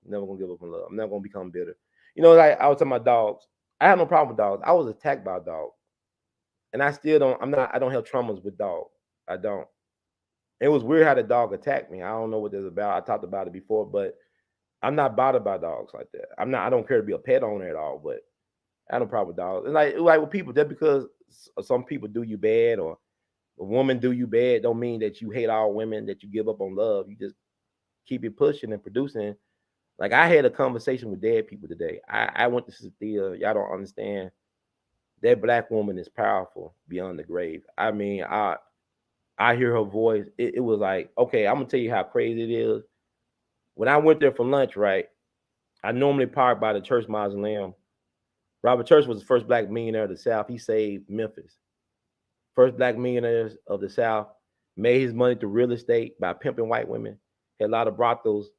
Never gonna give up on love. I'm never gonna become bitter. Like I was talking about dogs. I have no problem with dogs. I was attacked by a dog, and I still don't. I don't have traumas with dogs. I don't. It was weird how the dog attacked me. I don't know what that's about. I talked about it before, but I'm not bothered by dogs like that. I don't care to be a pet owner at all, but I have no problem with dogs. And like with people, just because some people do you bad or a woman do you bad, don't mean that you hate all women, that you give up on love. You just keep it pushing and producing. Like I had a conversation with dead people today. I went to Cynthia. Y'all don't understand. That black woman is powerful beyond the grave. I mean, I hear her voice. It was like, okay, I'm gonna tell you how crazy it is. When I went there for lunch, right, I normally park by the church mausoleum. Robert Church was the first black millionaire of the South. He saved Memphis. First black millionaires of the South, made his money through real estate by pimping white women. Had a lot of brothels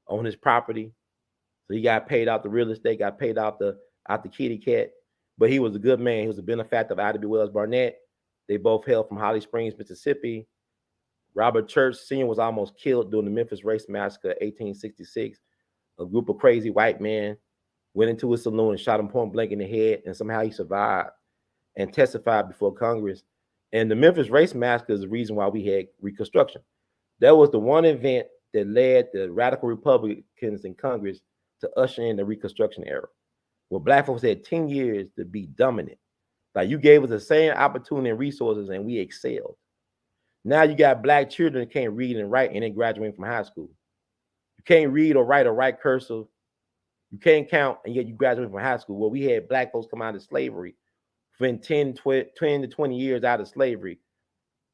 on his property. So he got paid out the real estate, got paid out the kitty cat. But he was a good man. He was a benefactor of Ida B. Wells Barnett. They both hailed from Holly Springs, Mississippi. Robert Church Sr. was almost killed during the Memphis Race Massacre of 1866. A group of crazy white men went into a saloon and shot him point blank in the head, and somehow he survived and testified before Congress. And the Memphis Race Massacre is the reason why we had Reconstruction. That was the one event that led the radical Republicans in Congress to usher in the Reconstruction era, where black folks had 10 years to be dominant. Like you gave us the same opportunity and resources, and we excelled. Now you got black children that can't read and write and then graduating from high school. You can't read or write cursive. You can't count, and yet you graduate from high school. Well, we had black folks come out of slavery, spend 10 to 20 years out of slavery.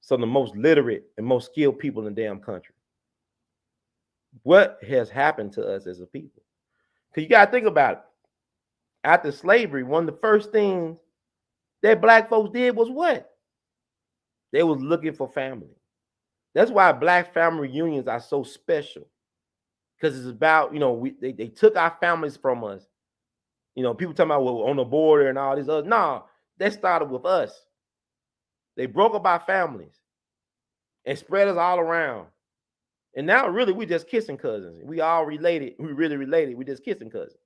Some of the most literate and most skilled people in the damn country. What has happened to us as a people? Because you got to think about it. After slavery, one of the first things that black folks did was what? They was looking for family. That's why black family reunions are so special. Because it's about, they took our families from us. People talking about on the border and all these other. No, that started with us. They broke up our families and spread us all around. And now really we just kissing cousins. We all related. We really related. We just kissing cousins.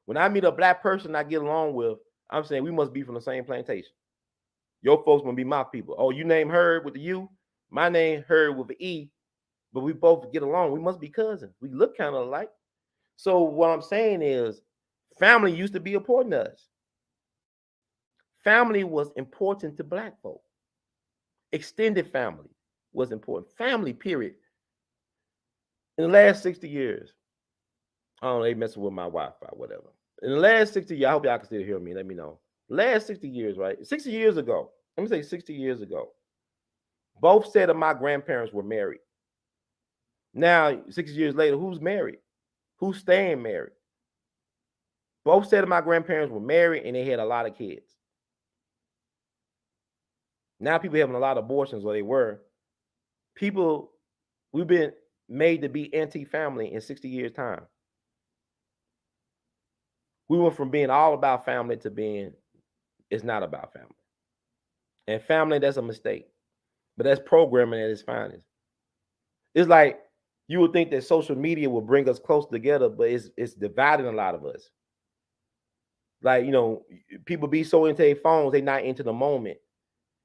When I meet a black person I get along with, I'm saying we must be from the same plantation. Your folks must be my people. Oh, you name Herb with the U? My name Herb with the E. but we both get along. We must be cousins. We look kind of alike. So what I'm saying is, family used to be important to us. Family was important to black folk. Extended family was important. Family, period. In the last 60 years, I don't know, they messing with my Wi-Fi, whatever. In the last 60 years, I hope y'all can still hear me. Let me know. Last 60 years, right? 60 years ago, let me say 60 years ago, both set of my grandparents were married. Now, 60 years later, who's married? Who's staying married? Both set of my grandparents were married and they had a lot of kids. Now people having a lot of abortions, or they were. People, we've been made to be anti-family in 60 years' time. We went from being all about family to being, it's not about family. And family, that's a mistake. But that's programming at its finest. It's like you would think that social media will bring us close together, but it's dividing a lot of us. Like, you know, people be so into their phones, they not into the moment.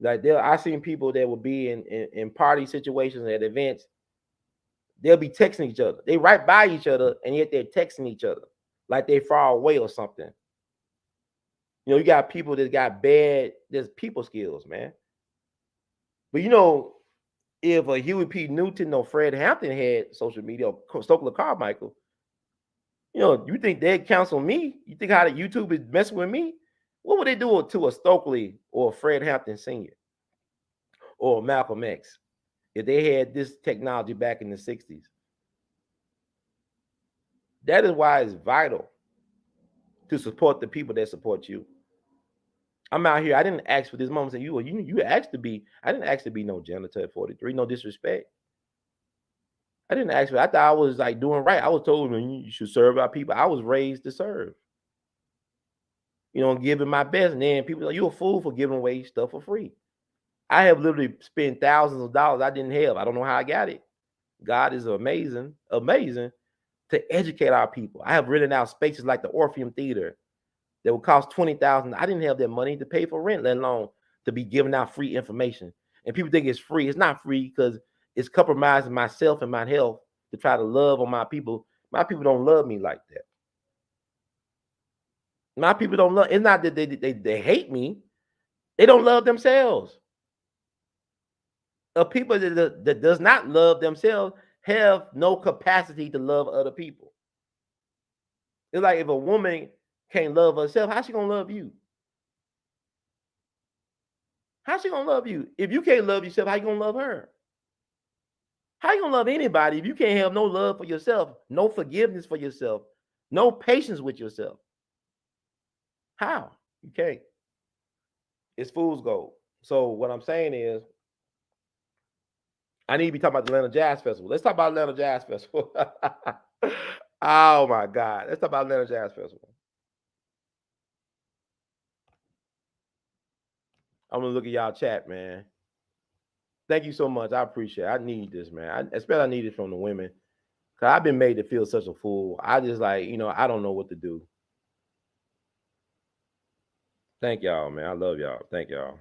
Like I seen people that will be in party situations at events. They'll be texting each other. They right by each other, and yet they're texting each other like they far away or something. You know, you got people that got bad, there's people skills, man. But you know, if a Huey P. Newton or Fred Hampton had social media, or Stokely Carmichael, you know, you think they'd counsel me? You think how the YouTube is messing with me? What would they do to a Stokely or a Fred Hampton Sr. or Malcolm X if they had this technology back in the 60s? That is why it's vital to support the people that support you. I'm out here. I didn't ask for this moment. Say you asked to be. I didn't ask to be no janitor at 43. No disrespect. I didn't ask for. I thought I was like doing right. I was told you should serve our people. I was raised to serve. You know, giving my best, and then people like, you a fool for giving away stuff for free. I have literally spent thousands of dollars I didn't have. I don't know how I got it. God is amazing, amazing to educate our people. I have rented out spaces like the Orpheum Theater that would cost $20,000. I didn't have that money to pay for rent, let alone to be giving out free information. And people think it's free. It's not free because it's compromising myself and my health to try to love on my people. My people don't love me like that. My people don't love. It's not that they hate me. They don't love themselves. A people that does not love themselves have no capacity to love other people. It's like if a woman can't love herself, how's she gonna love you? How's she gonna love you? If you can't love yourself, how you gonna love her? How you gonna love anybody if you can't have no love for yourself, no forgiveness for yourself, no patience with yourself? How? You can't. It's fool's gold. So what I'm saying is, I need to be talking about the Atlanta Jazz Festival. Let's talk about Atlanta Jazz Festival. Oh my God. Let's talk about Atlanta Jazz Festival. I'm gonna look at y'all chat, man. Thank you so much. I appreciate it. I need this, man. Especially I need it from the women. Cause I've been made to feel such a fool. I just like, you know, I don't know what to do. Thank y'all, man. I love y'all. Thank y'all.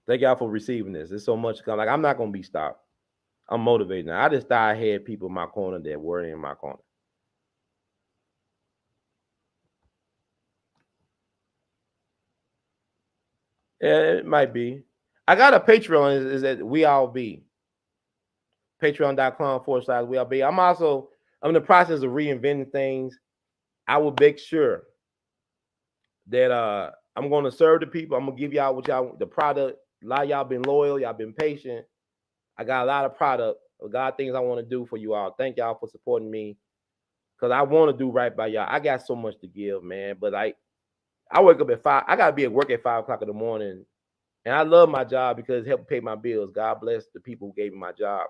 Thank y'all for receiving this. There's so much. Like, I'm not gonna be stopped. I'm motivated now. I just thought I had people in my corner that were in my corner. Yeah, it might be. I got a Patreon. Is that We All Be. Patreon.com/We All Be. I'm in the process of reinventing things. I will make sure that I'm gonna serve the people. I'm gonna give y'all what y'all the product. A lot of y'all been loyal, y'all been patient. I got a lot of product. I got things I want to do for you all. Thank y'all for supporting me. Cause I want to do right by y'all. I got so much to give, man. But I wake up at 5. I gotta be at work at 5 o'clock in the morning. And I love my job because it helped pay my bills. God bless the people who gave me my job.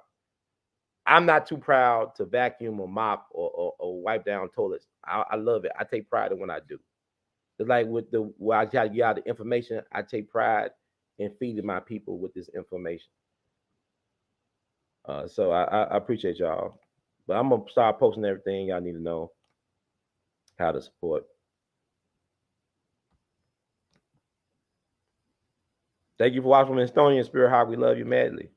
I'm not too proud to vacuum or mop or wipe down toilets. I love it. I take pride in what I do. It's like with where I try to get out the information, I take pride in feeding my people with this information. So I appreciate y'all. But I'm gonna start posting everything y'all need to know how to support. Thank you for watching from Estonian Spirit Hawk. We love you madly.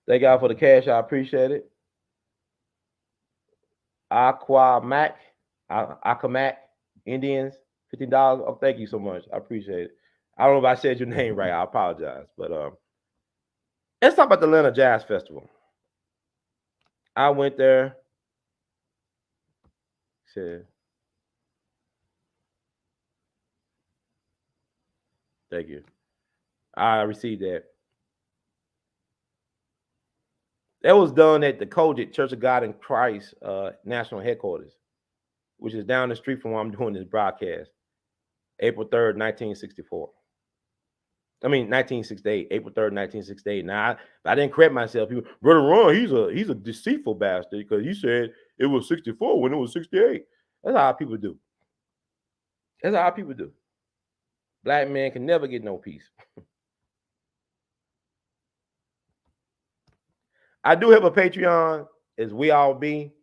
Thank y'all for the cash. I appreciate it. Aquamac, Indians, $15. Oh, thank you so much. I appreciate it. I don't know if I said your name right. I apologize. But let's talk about the Atlanta Jazz Festival. I went there. Said, thank you. I received that. That was done at the Kojic Church of God in Christ National Headquarters, which is down the street from where I'm doing this broadcast. April 3rd, 1964. I mean, 1968, April 3rd, 1968. Now, I didn't correct myself. People, Brother Ron, he's a deceitful bastard because he said it was 64 when it was 68. That's how people do. That's how people do. Black men can never get no peace. I do have a Patreon, as we all be.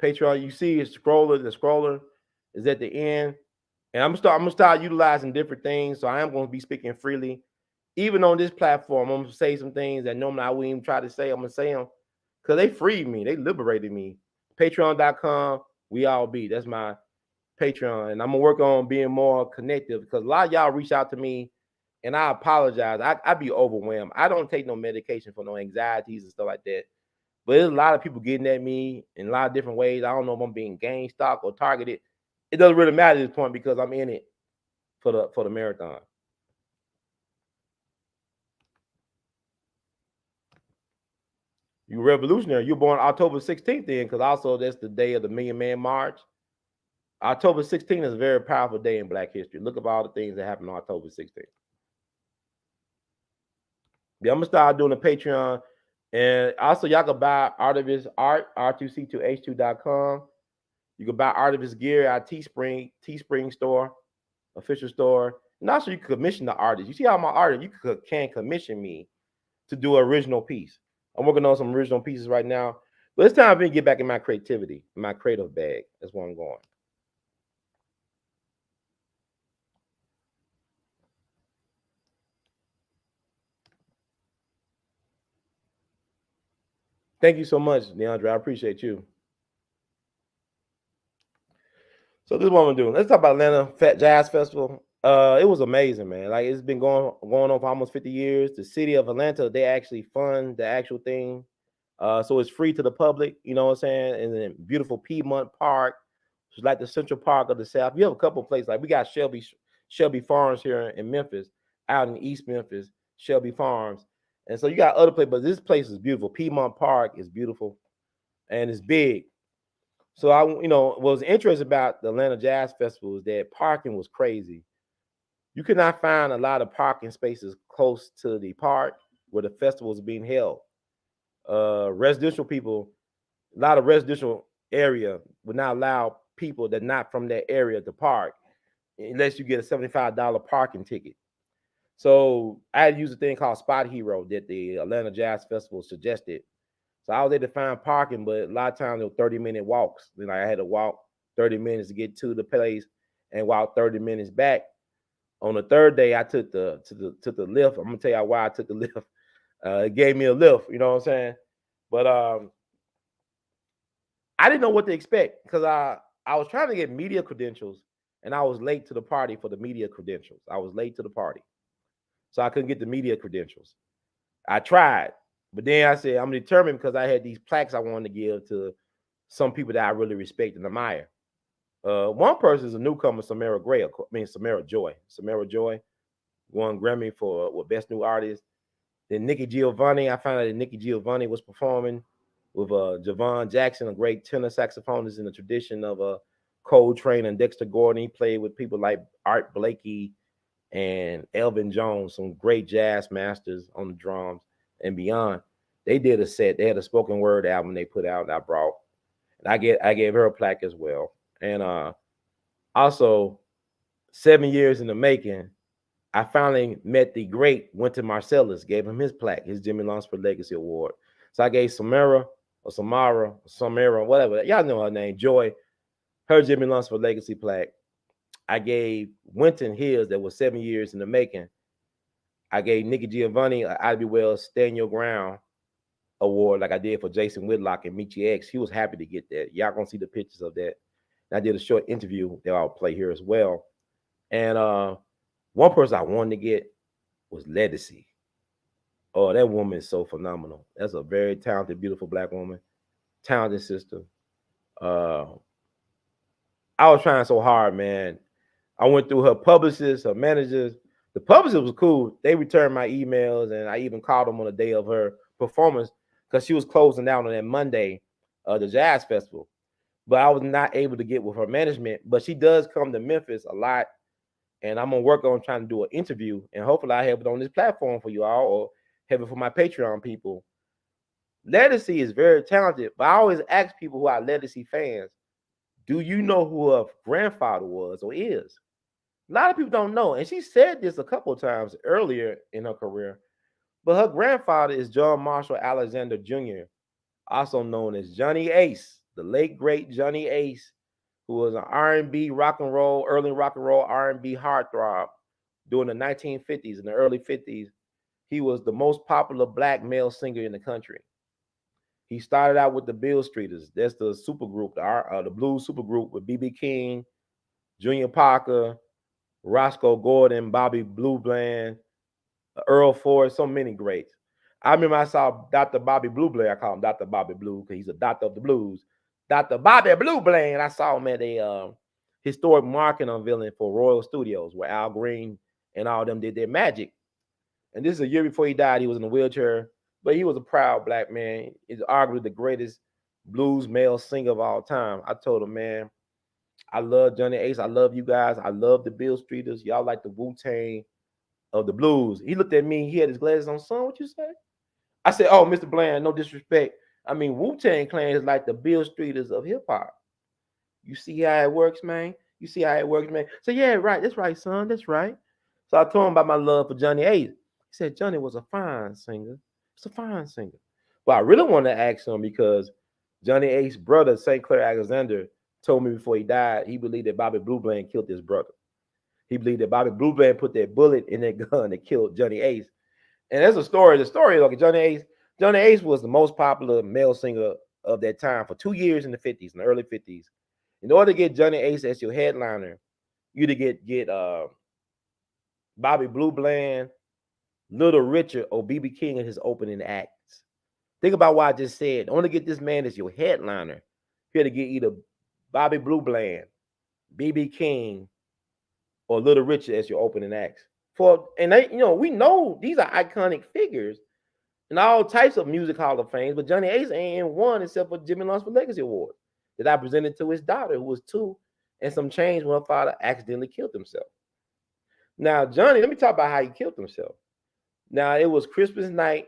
Patreon, you see, the scroller is at the end. And I'm gonna start utilizing different things. So I am going to be speaking freely. Even on this platform, I'm gonna say some things that normally I wouldn't even try to say. I'm gonna say them because they freed me, they liberated me. Patreon.com, we all be. That's my Patreon. And I'm gonna work on being more connected because a lot of y'all reach out to me, and I apologize. I be overwhelmed. I don't take no medication for no anxieties and stuff like that. But there's a lot of people getting at me in a lot of different ways. I don't know if I'm being gang stalked or targeted. It doesn't really matter at this point because I'm in it for the marathon. You're revolutionary. You're born October 16th then, because also that's the day of the Million Man March. October 16th is a very powerful day in Black history. Look at all the things that happened on October 16th. Yeah, I'm gonna start doing a Patreon. And also y'all can buy Artivist Art, R2C2H2.com. You can buy Artivist gear at Teespring store, official store. And also you can commission the artist. You see how my artist, you can commission me to do an original piece. I'm working on some original pieces right now. But it's time for me to get back in my creativity, my creative bag. That's where I'm going. Thank you so much, DeAndre. I appreciate you. So this is what I'm doing. Let's talk about Atlanta Jazz Festival. It was amazing, man. Like it's been going on for almost 50 years. The city of Atlanta, they actually fund the actual thing. So it's free to the public, you know what I'm saying? And then beautiful Piedmont Park, which is like the Central Park of the South. You have a couple of places, like we got Shelby Farms here in Memphis, out in East Memphis, Shelby Farms. And so you got other places, but this place is beautiful. Piedmont Park is beautiful and it's big. So what was interesting about the Atlanta Jazz Festival is that parking was crazy. You could not find a lot of parking spaces close to the park where the festival was being held. Residential people, a lot of residential area would not allow people that not from that area to park unless you get a $75 parking ticket. So I had to use a thing called Spot Hero that the Atlanta Jazz Festival suggested. So I was able to find parking, but a lot of times it was 30-minute walks. Then I had to walk 30 minutes to get to the place and walk 30 minutes back. On the third day, I took the lift. I'm gonna tell you why I took the lift. It gave me a lift, you know what I'm saying? But I didn't know what to expect because I was trying to get media credentials and I was late to the party for the media credentials. I was late to the party. So I couldn't get the media credentials. I tried, but then I said, I'm determined because I had these plaques I wanted to give to some people that I really respect and admire. One person is a newcomer, Samara Joy. Samara Joy won Grammy for Best New Artist. Then Nikki Giovanni, I found out that Nikki Giovanni was performing with Javon Jackson, a great tenor saxophonist in the tradition of Coltrane and Dexter Gordon. He played with people like Art Blakey and Elvin Jones, some great jazz masters on the drums and beyond. They did a set. They had a spoken word album they put out that I brought. And I gave her a plaque as well. And also, 7 years in the making, I finally met the great Wynton Marsalis, gave him his plaque, his Jimmy Lunsford Legacy Award. So I gave Samara, whatever, y'all know her name, Joy, her Jimmy Lunsford Legacy plaque. I gave Winton Hills, that was 7 years in the making. I gave Nikki Giovanni an Ivy Wells Stand Your Ground award, like I did for Jason Whitlock and Michi X. He was happy to get that. Y'all gonna see the pictures of that. And I did a short interview that I'll play here as well. And one person I wanted to get was Legacy. Oh, that woman is so phenomenal. That's a very talented, beautiful black woman, talented sister. Uh, I was trying so hard, man. I went through her publicists, her managers. The publicist was cool. They returned my emails, and I even called them on the day of her performance because she was closing down on that Monday, the jazz festival. But I was not able to get with her management. But she does come to Memphis a lot, and I'm gonna work on trying to do an interview, and hopefully I have it on this platform for you all, or have it for my Patreon people. Legacy is very talented, but I always ask people who are Legacy fans, do you know who her grandfather was or is? A lot of people don't know, and she said this a couple of times earlier in her career. But her grandfather is John Marshall Alexander Jr., also known as Johnny Ace, the late great Johnny Ace, who was an R&B rock and roll, early rock and roll R&B heartthrob during the 1950s and the early 50s. He was the most popular black male singer in the country. He started out with the Bill Streeters. That's the supergroup, the blues supergroup with B.B. King, Junior Parker, Roscoe Gordon, Bobby Blue Bland, Earl Ford, so many greats. I remember I saw Dr. Bobby Blue Bland. I call him Dr. Bobby Blue because he's a doctor of the blues. Dr. Bobby Blue Bland. I saw him at a historic marketing unveiling for Royal Studios where Al Green and all of them did their magic. And this is a year before he died. He was in a wheelchair, but he was a proud black man. He's arguably the greatest blues male singer of all time. I told him, man, I love Johnny Ace. I love you guys. I love the Bill Streeters. Y'all like the Wu-Tang of the blues. He looked at me. He had his glasses on. Son, what you say? I said, oh, Mr. Bland, no disrespect. I mean, Wu-Tang Clan is like the Bill Streeters of hip-hop. You see how it works, man? You see how it works, man? So, yeah, right. That's right, son. That's right. So I told him about my love for Johnny Ace. He said, Johnny was a fine singer. He's a fine singer. But I really wanted to ask him because Johnny Ace's brother, St. Clair Alexander, told me before he died, he believed that Bobby Blue Bland killed his brother. He believed that Bobby Blue Bland put that bullet in that gun that killed Johnny Ace. And there's a story. The story is like Johnny Ace was the most popular male singer of that time for 2 years in the 50s, in the early 50s. In order to get Johnny Ace as your headliner, you to get Bobby Blue Bland, Little Richard, or B.B. King in his opening acts. Think about what I just said. In order to get this man as your headliner, you had to get either Bobby Blue Bland, B.B. King, or Little Richard as your opening acts. We know these are iconic figures in all types of music hall of fame, but Johnny Ace ain't in one except for Jimmy Lunsford Legacy Award that I presented to his daughter, who was 2, and some change when her father accidentally killed himself. Now, Johnny, let me talk about how he killed himself. Now, it was Christmas night.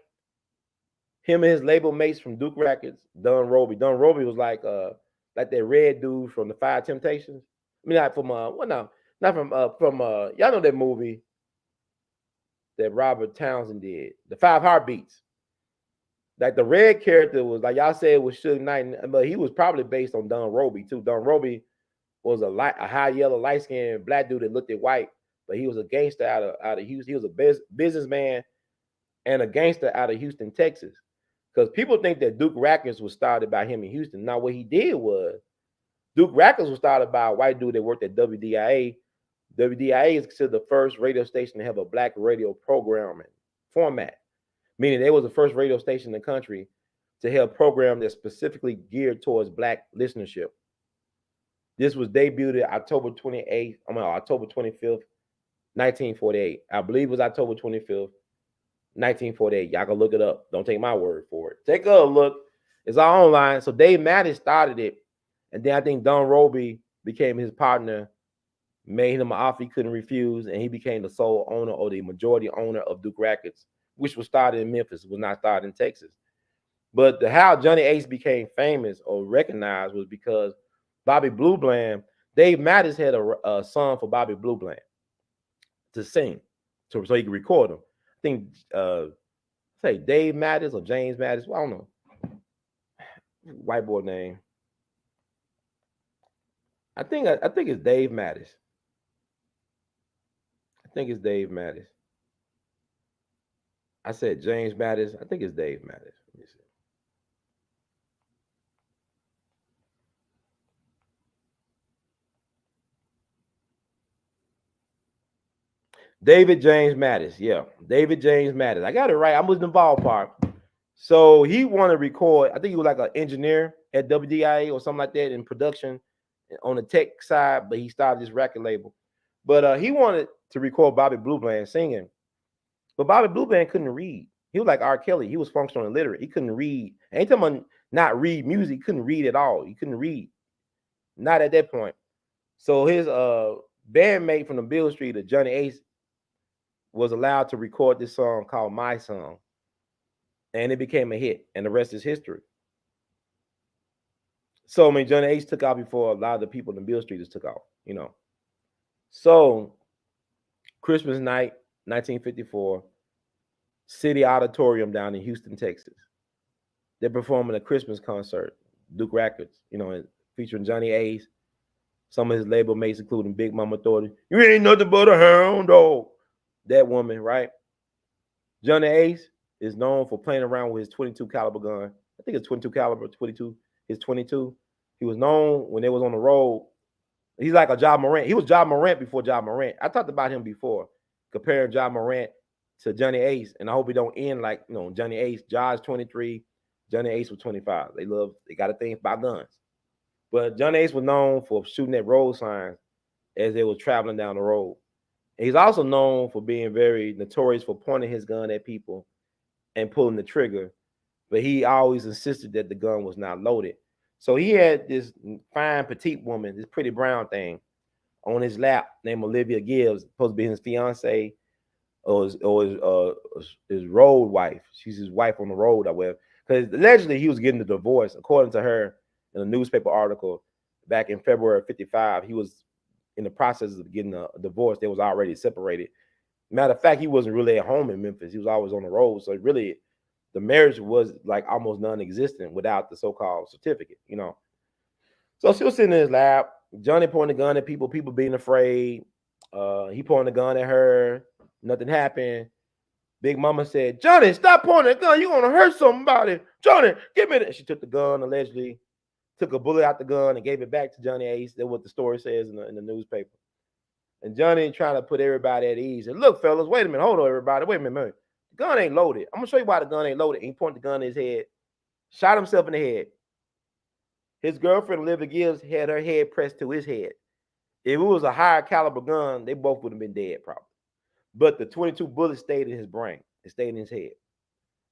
Him and his label mates from Duke Records, Don Roby. Don Roby was like that red dude from the Five Temptations. I mean, not from y'all know that movie that Robert Townsend did, The Five Heartbeats. Like the red character was like y'all said was Suge Knight, but he was probably based on Don Roby too. Don Roby was a high yellow, light skinned black dude that looked at white, but he was a gangster out of Houston. He was a businessman and a gangster out of Houston, Texas. Because people think that Duke Records was started by him in Houston. Now, what he did was Duke Records was started by a white dude that worked at WDIA. WDIA is considered the first radio station to have a black radio programming format, meaning they was the first radio station in the country to have a program that's specifically geared towards black listenership. This was debuted October 25th, 1948. I believe it was October 25th, 1948. Y'all can look it up. Don't take my word for it. Take a look. It's all online. So Dave Mattis started it. And then I think Don Roby became his partner, made him an offer he couldn't refuse, and he became the sole owner or the majority owner of Duke Records, which was started in Memphis. It was not started in Texas. But how Johnny Ace became famous or recognized was because Bobby Blue Bland, Dave Mattis had a song for Bobby Blue Bland to sing, so he could record him. I think, say Dave Mattis or James Mattis, well, I don't know. White boy name. I think it's Dave Mattis. I think it's Dave Mattis. I said James Mattis. I think it's Dave Mattis. Let me see. David James Mattis. Yeah, David James Mattis. I got it right. I was in the ballpark. So he wanted to record. I think he was like an engineer at WDIA or something like that in production on the tech side, but he started this record label. But he wanted to record Bobby Blue Bland singing, but Bobby Blue Bland couldn't read. He was like R. Kelly. He was functional illiterate. He couldn't read. Anytime not read music, he couldn't read at all. He couldn't read. Not at that point. So his bandmate from the Bill Street, Johnny Ace, was allowed to record this song called My Song. And it became a hit. And the rest is history. So I mean, Johnny Ace took off before a lot of the people in Bill Street just took off, you know. So Christmas night, 1954, City Auditorium down in Houston, Texas. They're performing a Christmas concert, Duke Records, you know, featuring Johnny Ace, some of his label mates, including Big Mama Thornton. You ain't nothing but a hound dog. That woman, right? Johnny Ace is known for playing around with his 22 caliber gun. I think it's 22 caliber, 22. His 22. He was known when they was on the road. He's like a Ja Morant. He was Ja Morant before Ja Morant. I talked about him before, comparing Ja Morant to Johnny Ace, and I hope it don't end like, you know, Johnny Ace. Ja's 23, Johnny Ace was 25. They got a thing about guns. But Johnny Ace was known for shooting at road signs as they were traveling down the road. And he's also known for being very notorious for pointing his gun at people and pulling the trigger, but he always insisted that the gun was not loaded. So he had this fine petite woman, this pretty brown thing, on his lap named Olivia Gibbs, supposed to be his fiance or his road wife. She's his wife on the road, because allegedly he was getting a divorce, according to her in a newspaper article back in February of '55. He was in the process of getting a divorce. They was already separated. Matter of fact, he wasn't really at home in Memphis. He was always on the road. So really, the marriage was like almost non-existent without the so-called certificate, you know. So she was sitting in his lap. Johnny pointing the gun at people being afraid. He pointing the gun at her. Nothing happened. Big Mama said, "Johnny, stop pointing the gun. You're going to hurt somebody. Johnny, give me that." She took the gun, allegedly, took a bullet out the gun and gave it back to Johnny Ace. That's what the story says in the newspaper. And Johnny trying to put everybody at ease. And look, fellas, wait a minute. Hold on, everybody. Wait a minute. The gun ain't loaded. I'm going to show you why the gun ain't loaded. And he pointed the gun in his head, shot himself in the head. His girlfriend, Olivia Gibbs, had her head pressed to his head. If it was a higher caliber gun, they both would have been dead probably. But the 22 bullets stayed in his brain. It stayed in his head.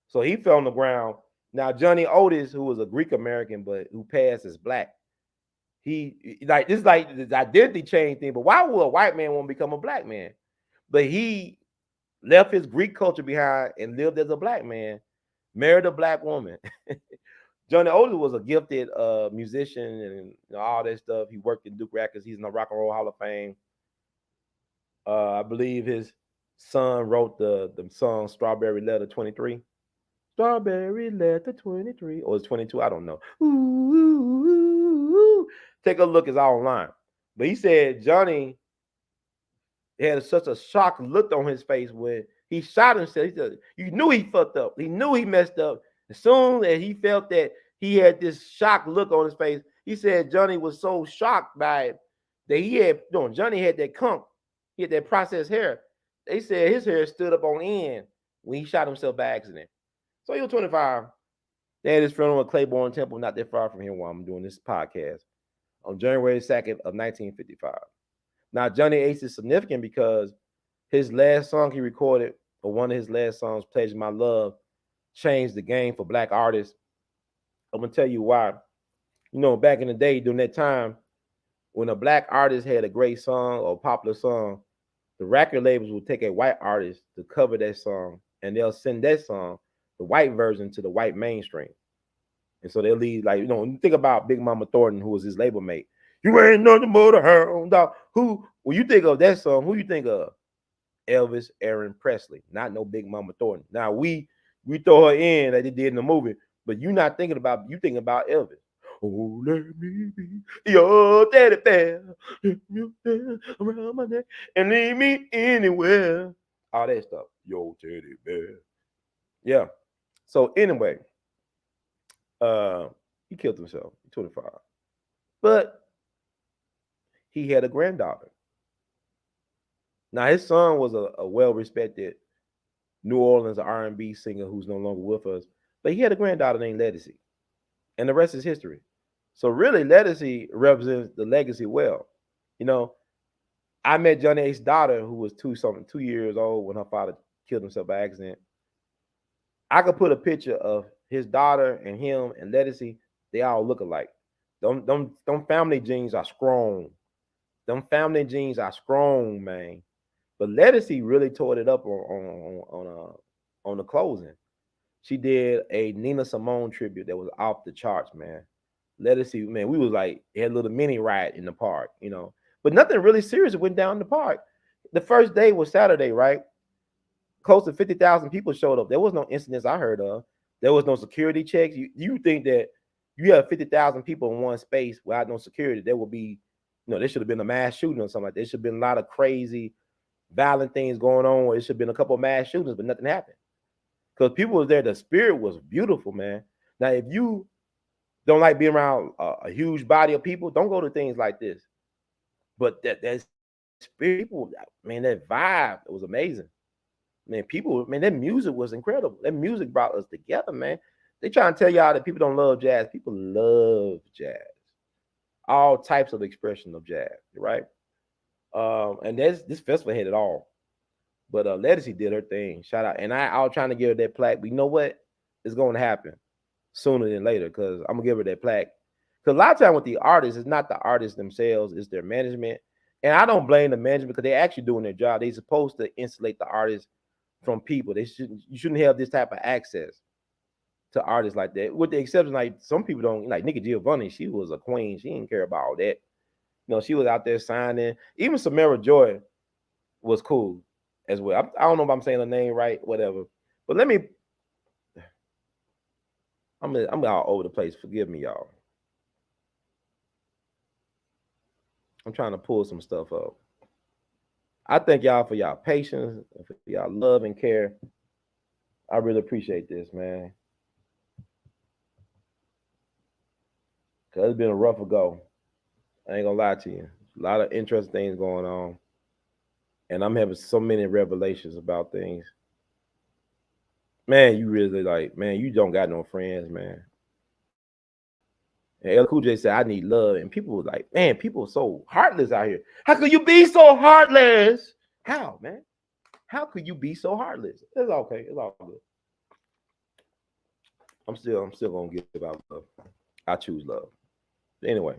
So he fell on the ground. Now, Johnny Otis, who was a Greek American, but who passed as black, he like this, like this identity change thing. But why would a white man want to become a black man? But he left his Greek culture behind and lived as a black man, married a black woman. Johnny Otis was a gifted musician and you know, all that stuff. He worked in Duke Records. He's in the Rock and Roll Hall of Fame. I believe his son wrote the song Strawberry Letter 23. Strawberry Letter 23. Or it's 22. I don't know. Ooh. Take a look. It's all online. But he said Johnny had such a shocked look on his face when he shot himself. He said, you knew he fucked up. He knew he messed up. As soon as he felt that he had this shocked look on his face, he said Johnny was so shocked by it that he had, Johnny had that conch. He had that processed hair. They said his hair stood up on end when he shot himself by accident. So he was 25. They had his funeral at Claiborne Temple, not that far from here while I'm doing this podcast, on January 2nd of 1955. Now, Johnny Ace is significant because his last song he recorded, or one of his last songs, Pledge My Love, changed the game for black artists. I'm going to tell you why. You know, back in the day, during that time, when a black artist had a great song or popular song, the record labels would take a white artist to cover that song, and they'll send that song, the white version, to the white mainstream. And so they'll leave, like, you think about Big Mama Thornton, who was his label mate. You ain't nothing but a hound dog. Who, when you think of that song, who you think of? Elvis Aaron Presley, not no Big Mama Thornton. Now we throw her in like they did in the movie, but you're not thinking about, you thinking about Elvis. Oh, let me be your teddy bear. Around my neck and leave me anywhere. All that stuff. Your teddy bear. Yeah. So anyway, he killed himself. 25. But he had a granddaughter. Now his son was a well-respected New Orleans R&B singer who's no longer with us. But he had a granddaughter named Legacy. And the rest is history. So really, Legacy represents the legacy well. You know, I met Johnny Ace's daughter, who was 2 years old when her father killed himself by accident. I could put a picture of his daughter and him and Legacy. They all look alike. Them family genes are strong. Them family genes are strong, man. But Legacy really tore it up on the closing. She did a Nina Simone tribute that was off the charts, man. Legacy, man, we was like, had a little mini riot in the park, you know. But nothing really serious went down in the park. The first day was Saturday, right? Close to 50,000 people showed up. There was no incidents I heard of. There was no security checks. You think that you have 50,000 people in one space without no security, there will be, there should have been a mass shooting or something like that. There should have been a lot of crazy, violent things going on. It should have been a couple of mass shootings, but nothing happened. Because people was there. The spirit was beautiful, man. Now, if you don't like being around a huge body of people, don't go to things like this. But that spirit, people, man, that vibe, it was amazing. Man, that music was incredible. That music brought us together, man. They trying to tell y'all that people don't love jazz. People love jazz. All types of expression of jazz, right? And this festival had it all. But Legacy did her thing. Shout out. And I was trying to give her that plaque. But you know what? It's going to happen sooner than later because I'm going to give her that plaque. Because a lot of time with the artists, it's not the artists themselves, it's their management. And I don't blame the management because they're actually doing their job. They're supposed to insulate the artists from people. You shouldn't have this type of access to artists like that. With the exception, like some people don't, like Nikki Giovanni, she was a queen. She didn't care about all that. She was out there signing. Even Samara Joy was cool as well. I don't know if I'm saying the name right, whatever. But I'm all over the place. Forgive me, y'all. I'm trying to pull some stuff up. I thank y'all for y'all patience, and for y'all love and care. I really appreciate this, man. Cause it's been a rough go. I ain't gonna lie to you. A lot of interesting things going on. And I'm having so many revelations about things. Man, you really man, you don't got no friends, man. And A.L.L Cool J said, I need love. And people were like, man, people are so heartless out here. How could you be so heartless? How, man? How could you be so heartless? It's okay. It's all good. I'm still gonna give out love. I choose love. But anyway.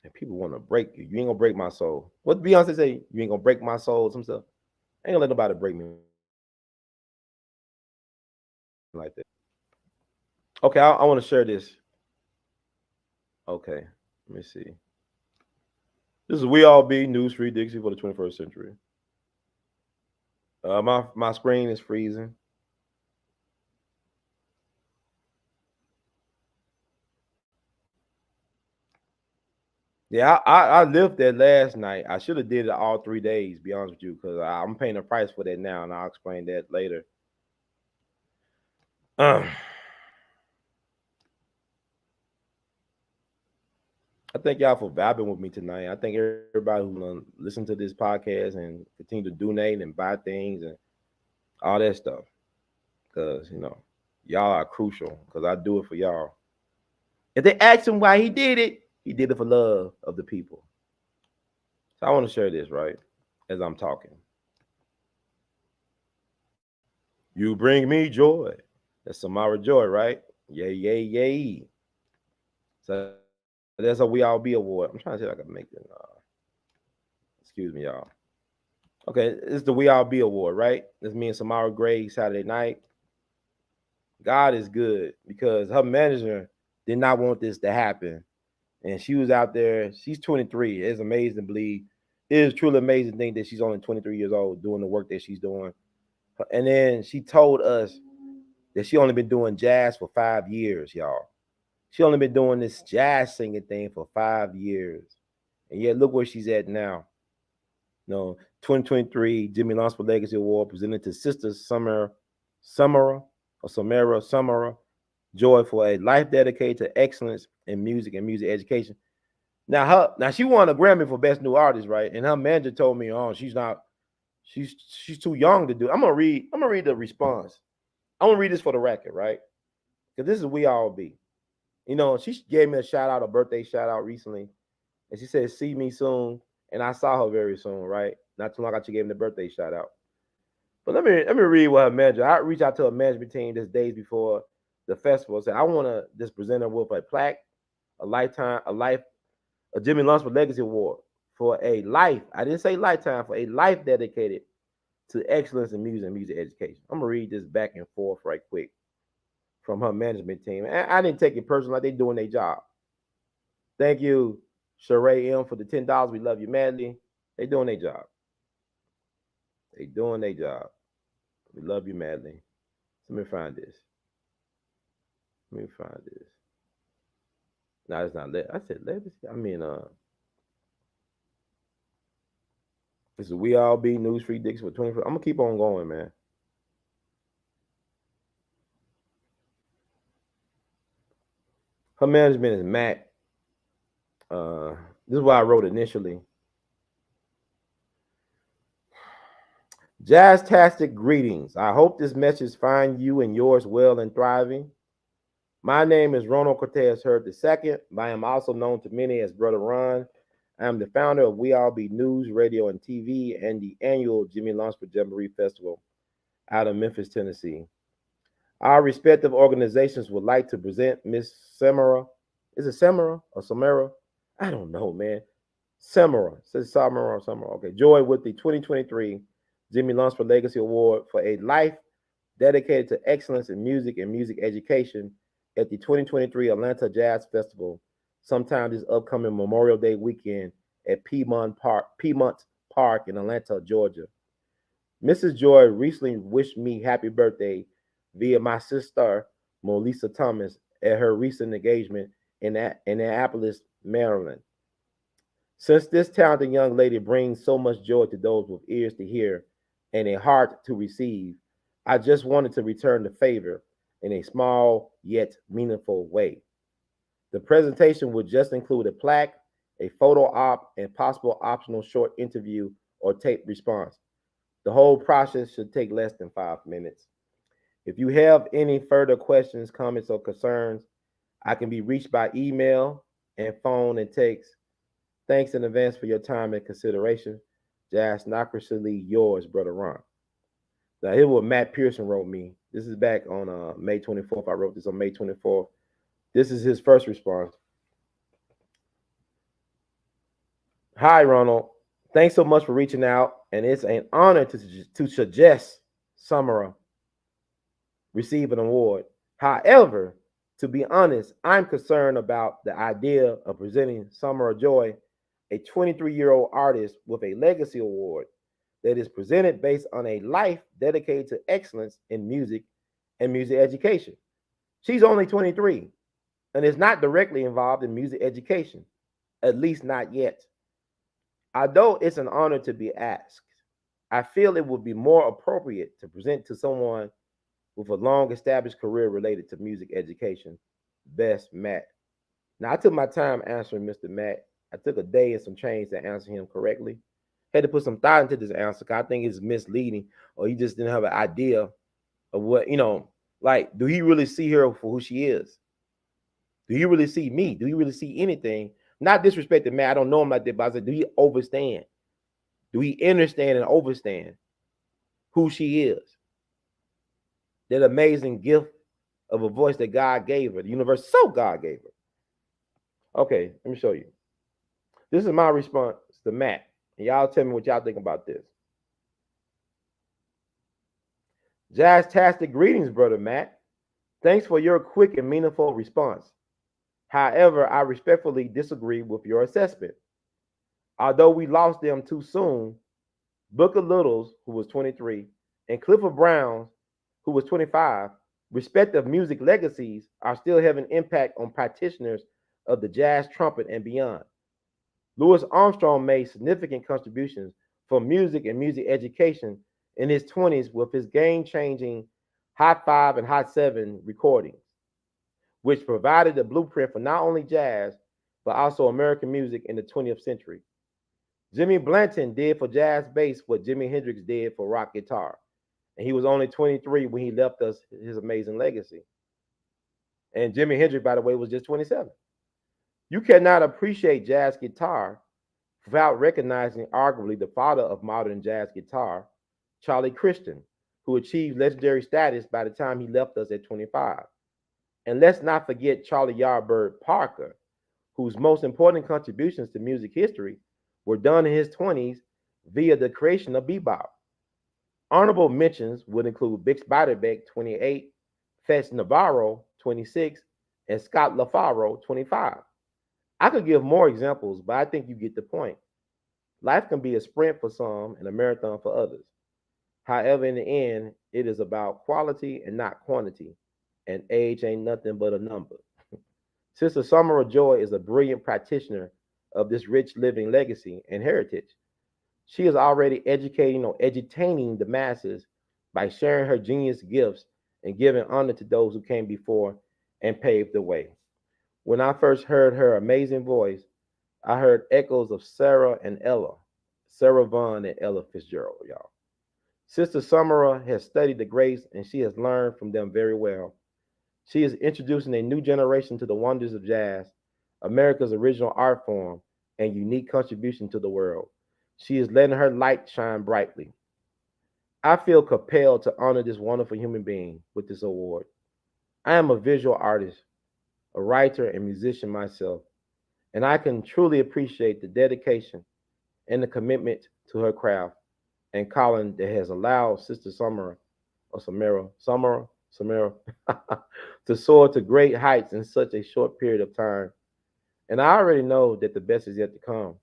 And people want to break you. You ain't gonna break my soul. What Beyonce say? You ain't gonna break my soul. Some stuff. I ain't gonna let nobody break me like that. Okay, I want to share this. Okay, let me see. This is We All Be News Free Dixie for the 21st century. My screen is freezing. Yeah, I lived that last night. I should have did it all 3 days, be honest with you, because I'm paying a price for that now, and I'll explain that later. I thank y'all for vibing with me tonight. I thank everybody who listen to this podcast and continue to donate and buy things and all that stuff. Because, y'all are crucial because I do it for y'all. If they ask him why he did it for love of the people. So I want to share this, right, as I'm talking. You bring me joy. That's Samara Joy, right? Yay, yay, yay. So that's a We All Be award. I'm trying to see if I can make it. Excuse me, y'all. Okay, it's the We All Be award, right? It's me and Samara Gray Saturday night. God is good because her manager did not want this to happen. And she was out there. She's 23. It's amazing to believe. It is truly amazing to think that she's only 23 years old doing the work that she's doing. And then she told us that she only been doing jazz for 5 years, y'all. She only been doing this jazz singing thing for 5 years. And yet look where she's at now. 2023 Jimmy Lonsford Legacy Award presented to Sister Samara Joy for a life dedicated to excellence in music and music education. Now she won a Grammy for Best New Artist, right? And her manager told me, oh, she's too young to do. I'm gonna read the response. I'm gonna read this for the record, right? Because this is We All Be. She gave me a birthday shout out recently, and she said, "See me soon." And I saw her very soon, right? Not too long ago, she gave me the birthday shout out. But let me read what her manager. I reached out to her management team just days before the festival. Said I want to just present her with a plaque, a Jimmy Lunsford Legacy Award for a life. I didn't say lifetime, for a life dedicated to excellence in music and music education. I'm gonna read this back and forth right quick from her management team. And I didn't take it personal, like they doing their job. Thank you, Sheree M, for the $10. We love you madly. They doing their job. They doing their job. We love you madly. Let me find this. No, it's not. I said legacy. I mean, this is We All Be News Free Dicks for 24. I'm gonna keep on going, man. Her management is Matt. This is what I wrote initially. Jazztastic greetings. I hope this message finds you and yours well and thriving. My name is Ronald Cortez Hurd II, but I am also known to many as Brother Ron. I am the founder of We All Be News, Radio, and TV, and the annual Jimmy Lunsford Jamboree Festival out of Memphis, Tennessee. Our respective organizations would like to present Miss Samara. Is it Samara or Samara? I don't know, man. Samara. Says Samara or Samara. Okay. Joy with the 2023 Jimmy Lunsford Legacy Award for a life dedicated to excellence in music and music education at the 2023 Atlanta Jazz Festival sometime this upcoming Memorial Day weekend at Piedmont Park in Atlanta, Georgia. Mrs. Joy recently wished me happy birthday via my sister, Melissa Thomas, at her recent engagement in Annapolis, Maryland. Since this talented young lady brings so much joy to those with ears to hear and a heart to receive, I just wanted to return the favor in a small yet meaningful way. The presentation would just include a plaque, a photo op, and possible optional short interview or tape response. The whole process should take less than 5 minutes. If you have any further questions, comments, or concerns, I can be reached by email and phone and text. Thanks in advance for your time and consideration. Jazzocracy, yours, Brother Ron. Now, here's what Matt Pearson wrote me. This is back on May 24th. I wrote this on May 24th. This is his first response. Hi, Ronald. Thanks so much for reaching out, and it's an honor to suggest Samara receive an award. However, to be honest, I'm concerned about the idea of presenting Samara Joy, a 23-year-old artist, with a legacy award that is presented based on a life dedicated to excellence in music and music education. She's only 23 and is not directly involved in music education, at least not yet. Although it's an honor to be asked, I feel it would be more appropriate to present to someone with a long-established career related to music education. Best, Matt. Now, I took my time answering Mr. Matt. I took a day and some change to answer him correctly. Had to put some thought into this answer because I think it's misleading, or he just didn't have an idea of what, like, do he really see her for who she is? Do he really see me? Do he really see anything? Not disrespecting Matt. I don't know him like that, but I said, do he understand? Do he understand and overstand who she is? That amazing gift of a voice that God gave her, the universe, so God gave her. Okay, let me show you. This is my response to Matt. And y'all tell me what y'all think about this. Jazztastic greetings, Brother Matt. Thanks for your quick and meaningful response. However, I respectfully disagree with your assessment. Although we lost them too soon, Booker Littles, who was 23, and Clifford Brown, who was 25, respective music legacies are still having impact on practitioners of the jazz trumpet and beyond. Louis Armstrong made significant contributions for music and music education in his 20s with his game-changing Hot 5 and Hot 7 recordings, which provided the blueprint for not only jazz, but also American music in the 20th century. Jimmy Blanton did for jazz bass what Jimi Hendrix did for rock guitar. And he was only 23 when he left us his amazing legacy. And Jimi Hendrix, by the way, was just 27. You cannot appreciate jazz guitar without recognizing arguably the father of modern jazz guitar, Charlie Christian, who achieved legendary status by the time he left us at 25. And let's not forget Charlie Yardbird Parker, whose most important contributions to music history were done in his 20s via the creation of bebop. Honorable mentions would include Bix Beiderbecke, 28, Fats Navarro, 26, and Scott LaFaro, 25. I could give more examples, but I think you get the point. Life can be a sprint for some and a marathon for others. However, in the end, it is about quality and not quantity, and age ain't nothing but a number. Sister Summer Joy is a brilliant practitioner of this rich living legacy and heritage. She is already educating or edutaining the masses by sharing her genius gifts and giving honor to those who came before and paved the way. When I first heard her amazing voice, I heard echoes of Sarah and Ella, Sarah Vaughan and Ella Fitzgerald, y'all. Sister Summer has studied the greats and she has learned from them very well. She is introducing a new generation to the wonders of jazz, America's original art form, and unique contribution to the world. She is letting her light shine brightly. I feel compelled to honor this wonderful human being with this award. I am a visual artist, a writer, and musician myself, and I can truly appreciate the dedication and the commitment to her craft and calling that has allowed Sister Summer, or Samara, to soar to great heights in such a short period of time. And I already know that the best is yet to come.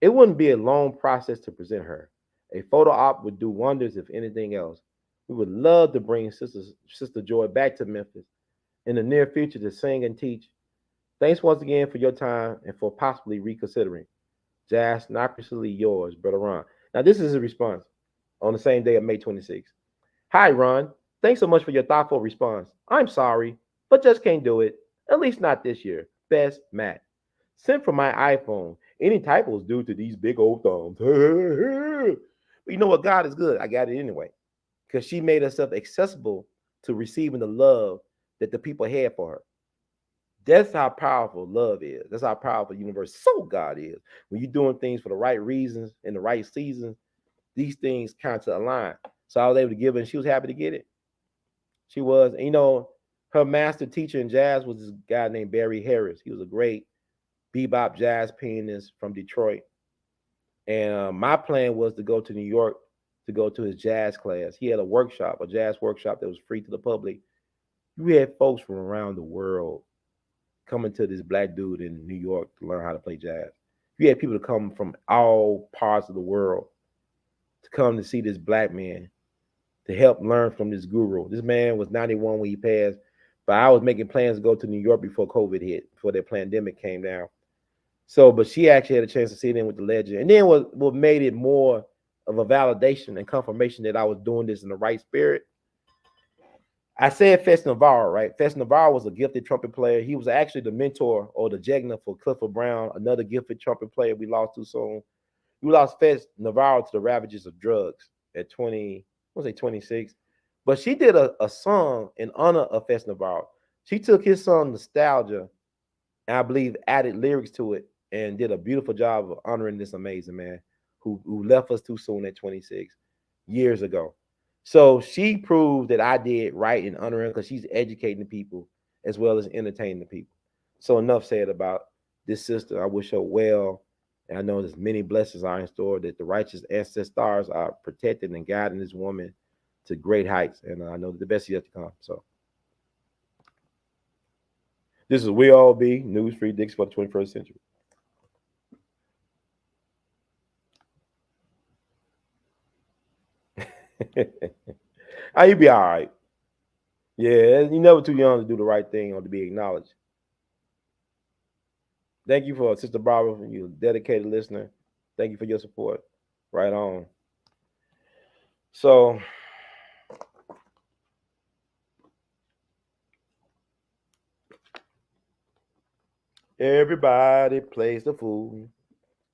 It wouldn't be a long process to present her. A photo op would do wonders if anything else. We would love to bring Sister Joy back to Memphis in the near future to sing and teach. Thanks once again for your time and for possibly reconsidering. Jazz, democracy yours, Brother Ron. Now, this is a response on the same day of May 26th. Hi, Ron. Thanks so much for your thoughtful response. I'm sorry, but just can't do it. At least not this year. Best, Matt. Sent from my iPhone. Any typos due to these big old thumbs. But you know what? God is good. I got it anyway. Because she made herself accessible to receiving the love that the people had for her. That's how powerful love is. That's how powerful universe so God is. When you're doing things for the right reasons in the right seasons, these things kind of align. So I was able to give it, and she was happy to get it. She was. And, you know, her master teacher in jazz was this guy named Barry Harris. He was a great bebop jazz pianist from Detroit. And my plan was to go to New York to go to his jazz class. He had a jazz workshop that was free to the public. You had folks from around the world coming to this black dude in New York to learn how to play jazz. You had people to come from all parts of the world to come to see this black man to help learn from this guru. This man was 91 when he passed, but I was making plans to go to New York before COVID hit, before that pandemic came down. So, but she actually had a chance to sit in with the legend. And then what made it more of a validation and confirmation that I was doing this in the right spirit. I said Fats Navarro, right? Fats Navarro was a gifted trumpet player. He was actually the mentor or the Jegna for Clifford Brown, another gifted trumpet player we lost too soon. We lost Fats Navarro to the ravages of drugs at 26. But she did a song in honor of Fats Navarro. She took his song Nostalgia, and I believe added lyrics to it and did a beautiful job of honoring this amazing man who left us too soon at 26 years ago. So she proved that I did right in honoring because she's educating the people as well as entertaining the people. So enough said about this sister. I wish her well. And I know there's many blessings are in store, that the righteous ancestors are protecting and guiding this woman to great heights. And I know that the best is yet to come. So this is We All Be, News Free Dicks for the 21st century. You be all right. Yeah, you're never too young to do the right thing or to be acknowledged. Thank you for Sister Barbara, you dedicated listener. Thank you for your support. Right on. So everybody plays the fool.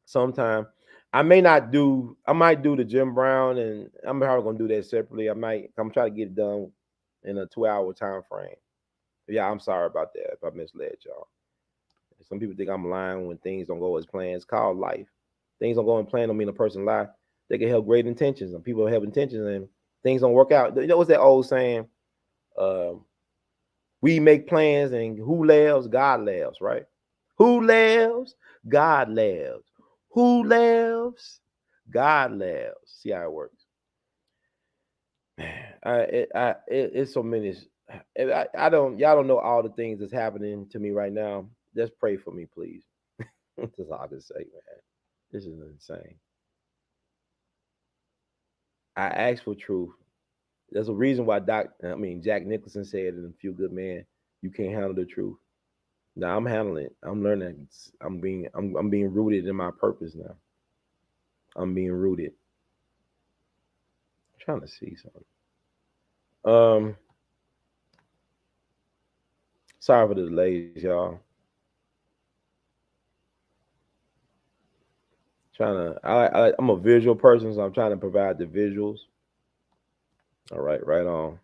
Sometime I might do the Jim Brown, and I'm probably gonna do that separately. I'm trying to get it done in a 2-hour time frame. Yeah, I'm sorry about that if I misled y'all. Some people think I'm lying when things don't go as planned. It's called life. Things don't go in plan don't mean a person lie. They can have great intentions, and people have intentions, and things don't work out. You know what's that old saying? We make plans, and who laughs? God laughs, right? Who laughs? God laughs. Who laughs? God laughs. See how it works. Man, it's so many. Y'all don't know all the things that's happening to me right now. Just pray for me, please. That's all I can say, man. This is insane. I asked for truth. There's a reason why Jack Nicholson said in A Few Good Men, you can't handle the truth. Now I'm handling it. I'm learning. I'm being rooted in my purpose now. I'm being rooted. I'm trying to see something. Sorry for the delays, y'all. I'm a visual person, so I'm trying to provide the visuals. All right, right on.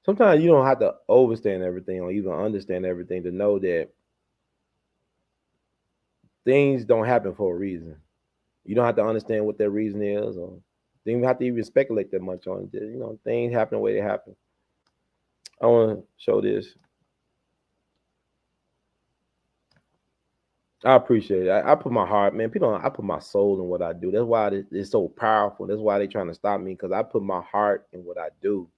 Sometimes you don't have to understand everything or even understand everything to know that things don't happen for a reason. You don't have to understand what that reason is, or you don't have to even speculate that much on it. Things happen the way they happen. I want to show this. I appreciate it. I put my heart, man. I put my soul in what I do. That's why it's so powerful. That's why they're trying to stop me, because I put my heart in what I do.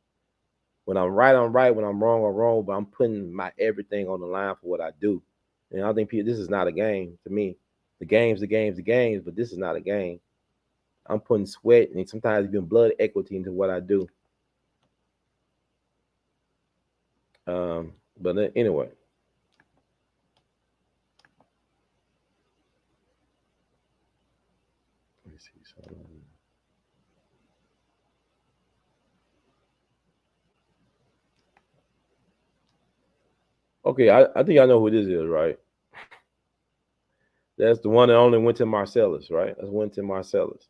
When I'm right, I'm right. When I'm wrong, I'm wrong. But I'm putting my everything on the line for what I do. And I think this is not a game to me. The game's the game's the games, but this is not a game. I'm putting sweat and sometimes even blood equity into what I do. But anyway. Let me see something. Okay, I think I know who this is, right? That's the one that only Wynton Marsalis, right? That's Wynton Marsalis.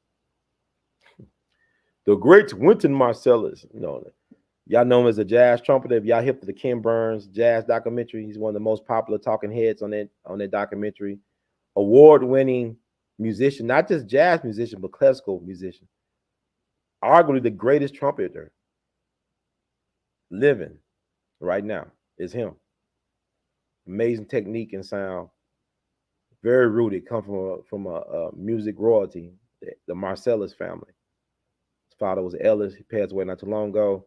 The great Wynton Marsalis. Y'all know him as a jazz trumpeter. If y'all hip to the Ken Burns jazz documentary, he's one of the most popular talking heads on that documentary. Award-winning musician, not just jazz musician, but classical musician. Arguably the greatest trumpeter living right now is him. Amazing technique and sound. Very rooted. Come from a music royalty, the Marsalis family. His father was Ellis. He passed away not too long ago.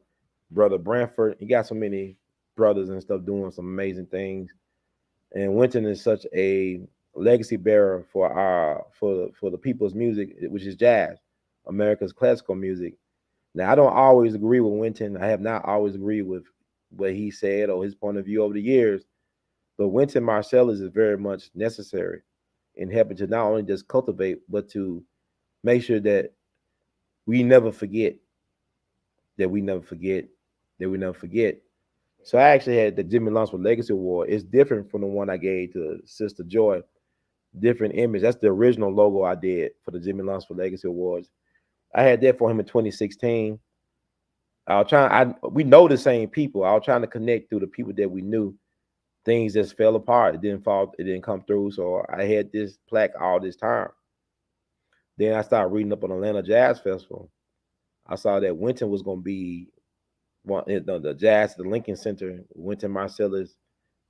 Brother Branford. He got so many brothers and stuff doing some amazing things. And Wynton is such a legacy bearer for the people's music, which is jazz, America's classical music. Now, I don't always agree with Wynton. I have not always agreed with what he said or his point of view over the years. But Wynton Marsalis is very much necessary in helping to not only just cultivate, but to make sure that we never forget, that we never forget, that we never forget. So I actually had the Jimmy Lunsford Legacy Award. It's different from the one I gave to Sister Joy. Different image. That's the original logo I did for the Jimmy Lunsford Legacy Awards. I had that for him in 2016. We know the same people. I was trying to connect through the people that we knew. Things just fell apart. It didn't come through. So I had this plaque all this time. Then I started reading up on Atlanta Jazz Festival. I saw that Wynton was going to be the jazz at the Lincoln Center. Wynton Marsalis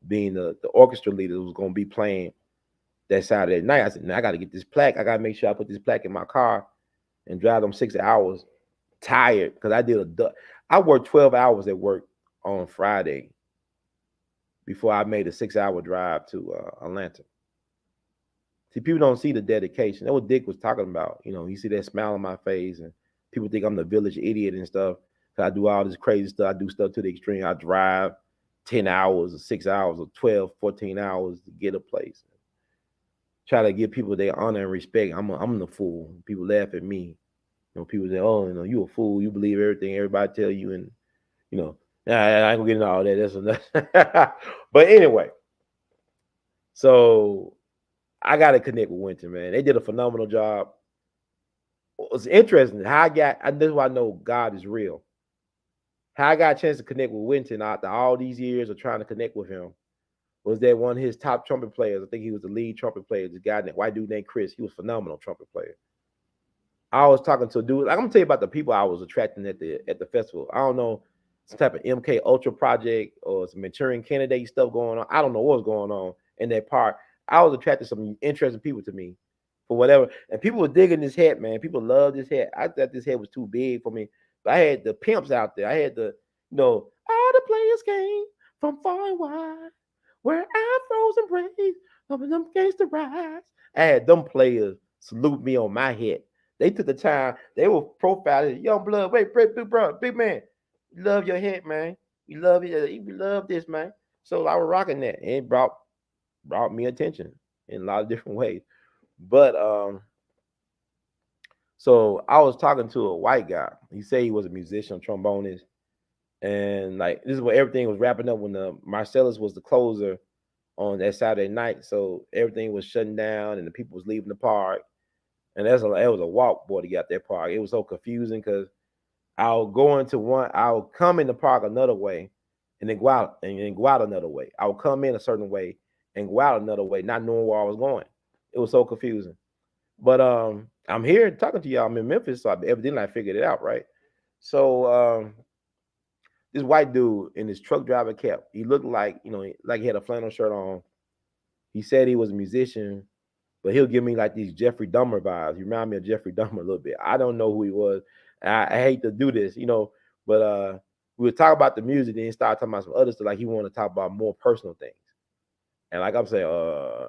being the orchestra leader was going to be playing that Saturday night. I said, I got to get this plaque. I got to make sure I put this plaque in my car and drive them 6 hours tired because I worked 12 hours at work on Friday before I made a 6-hour drive to Atlanta. See, people don't see the dedication. That's what Dick was talking about. You know, you see that smile on my face, and people think I'm the village idiot and stuff. I do all this crazy stuff. I do stuff to the extreme. I drive 10 hours or 6 hours or 12, 14 hours to get a place. Try to give people their honor and respect. I'm the fool. People laugh at me. You know, people say, "Oh, you know, you a fool. You believe everything everybody tell you," and you know, I ain't gonna get into all that. That's but anyway, so I got to connect with Winton, man. They did a phenomenal job. It's interesting how this is why I know God is real. How I got a chance to connect with Winton after all these years of trying to connect with him was that one of his top trumpet players. I think he was the lead trumpet player. This guy, white dude named Chris. He was a phenomenal trumpet player. I was talking to a dude. Like, I'm gonna tell you about the people I was attracting at the festival. I don't know, some type of MK Ultra project or some Manchurian candidate stuff going on. I don't know what's going on in that part. I was attracting some interesting people to me for whatever. And people were digging this hat, man. People loved this hat. I thought this hat was too big for me. But I had the pimps out there. I had the, you know, all the players came from far and wide, where afros and braids of them gangster rise. I had them players salute me on my hat. They took the time. They were profiling young blood. Wait, big man, we love your head, man. We love it. We love this, man. So I was rocking that, and it brought me attention in a lot of different ways. But so I was talking to a white guy. He said he was a musician, trombonist, and like this is where everything was wrapping up when the Marcellus was the closer on that Saturday night. So everything was shutting down, and the people was leaving the park. And it was a walk, boy, to get out that park. It was so confusing because I'll come in the park another way and then go out another way. I'll come in a certain way and go out another way, not knowing where I was going. It was so confusing. But I'm here talking to y'all. I'm in Memphis, so evidently I figured it out, right? So this white dude in his truck driver cap, he looked like, you know, like he had a flannel shirt on. He said he was a musician, but he'll give me like these Jeffrey Dahmer vibes. He remind me of Jeffrey Dahmer a little bit. I don't know who he was. I hate to do this, you know, but we would talk about the music, then he started talking about some other stuff, like he wanted to talk about more personal things. And like I'm saying,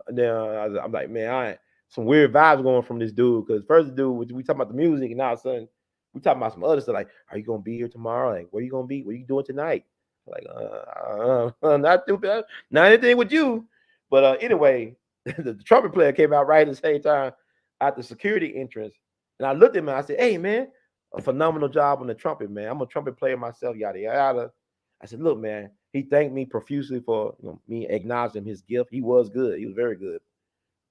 then I'm like, man, some weird vibes going from this dude. Because first the dude, we talking about the music, and now all of a sudden we talking about some other stuff, like, are you gonna be here tomorrow? Like, where you gonna be? What are you doing tonight? Like, not too bad, not anything with you. But anyway, the trumpet player came out right at the same time at the security entrance. And I looked at him and I said, hey, man, a phenomenal job on the trumpet, man. I'm a trumpet player myself, yada, yada. I said, look, man, he thanked me profusely for, you know, me acknowledging his gift. He was good. He was very good.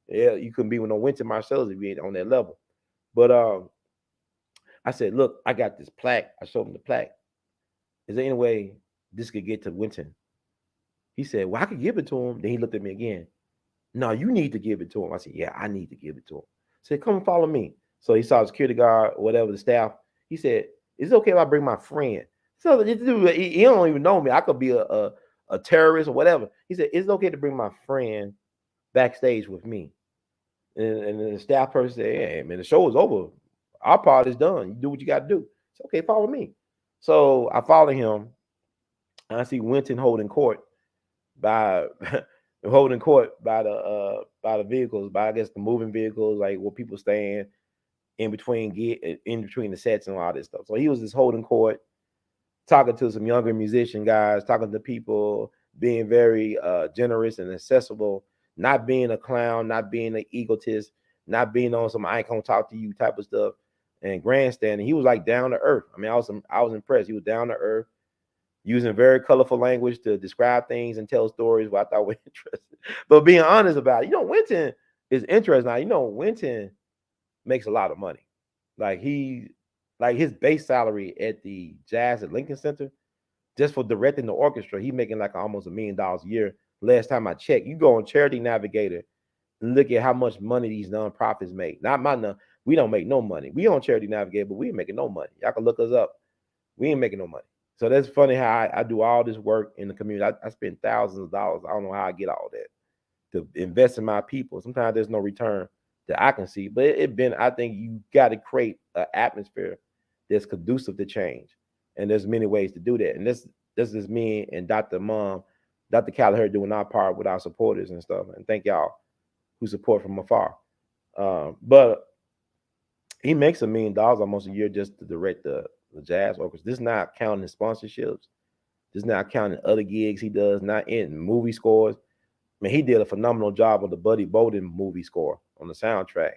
Yeah, you couldn't be with no Winton Marcellus if you ain't on that level. But I said, look, I got this plaque. I showed him the plaque. Is there any way this could get to Winton? He said, well, I could give it to him. Then he looked at me again. No, you need to give it to him. I said, yeah, I need to give it to him. He said, come follow me. So he saw the security guard, whatever, the staff. He said, is it okay if I bring my friend? So this dude, he don't even know me. I could be a terrorist or whatever. He said, is it okay to bring my friend backstage with me? And the staff person said, hey, man, the show is over. Our part is done. You do what you got to do. It's okay, follow me. So I follow him. And I see Winton holding court by the vehicles, by I guess the moving vehicles, like where people stand in between the sets and all this stuff. So he was just holding court, talking to some younger musician guys, talking to people, being very generous and accessible, not being a clown, not being an egotist, not being on some I ain't gonna talk to you type of stuff, and grandstanding. He was like down to earth. I mean, I was impressed. He was down to earth, using very colorful language to describe things and tell stories, what I thought was interesting. But being honest about it, you know, Winton is interesting. Now, you know, Winton makes a lot of money. Like his base salary at the Jazz at Lincoln Center, just for directing the orchestra, he's making like almost $1 million a year. Last time I checked, you go on Charity Navigator and look at how much money these nonprofits make. We don't make no money. We on Charity Navigator, but we ain't making no money. Y'all can look us up. We ain't making no money. So that's funny how I do all this work in the community. I spend thousands of dollars. I don't know how I get all that to invest in my people. Sometimes there's no return that I can see, but I think you got to create an atmosphere that's conducive to change. And there's many ways to do that. And this is me and Dr. Callagher doing our part with our supporters and stuff. And thank y'all who support from afar. But he makes $1 million almost a year just to direct the jazz orchestra. This is not counting sponsorships. This is not counting other gigs he does, not in movie scores. I mean, he did a phenomenal job on the Buddy Bolden movie score on the soundtrack.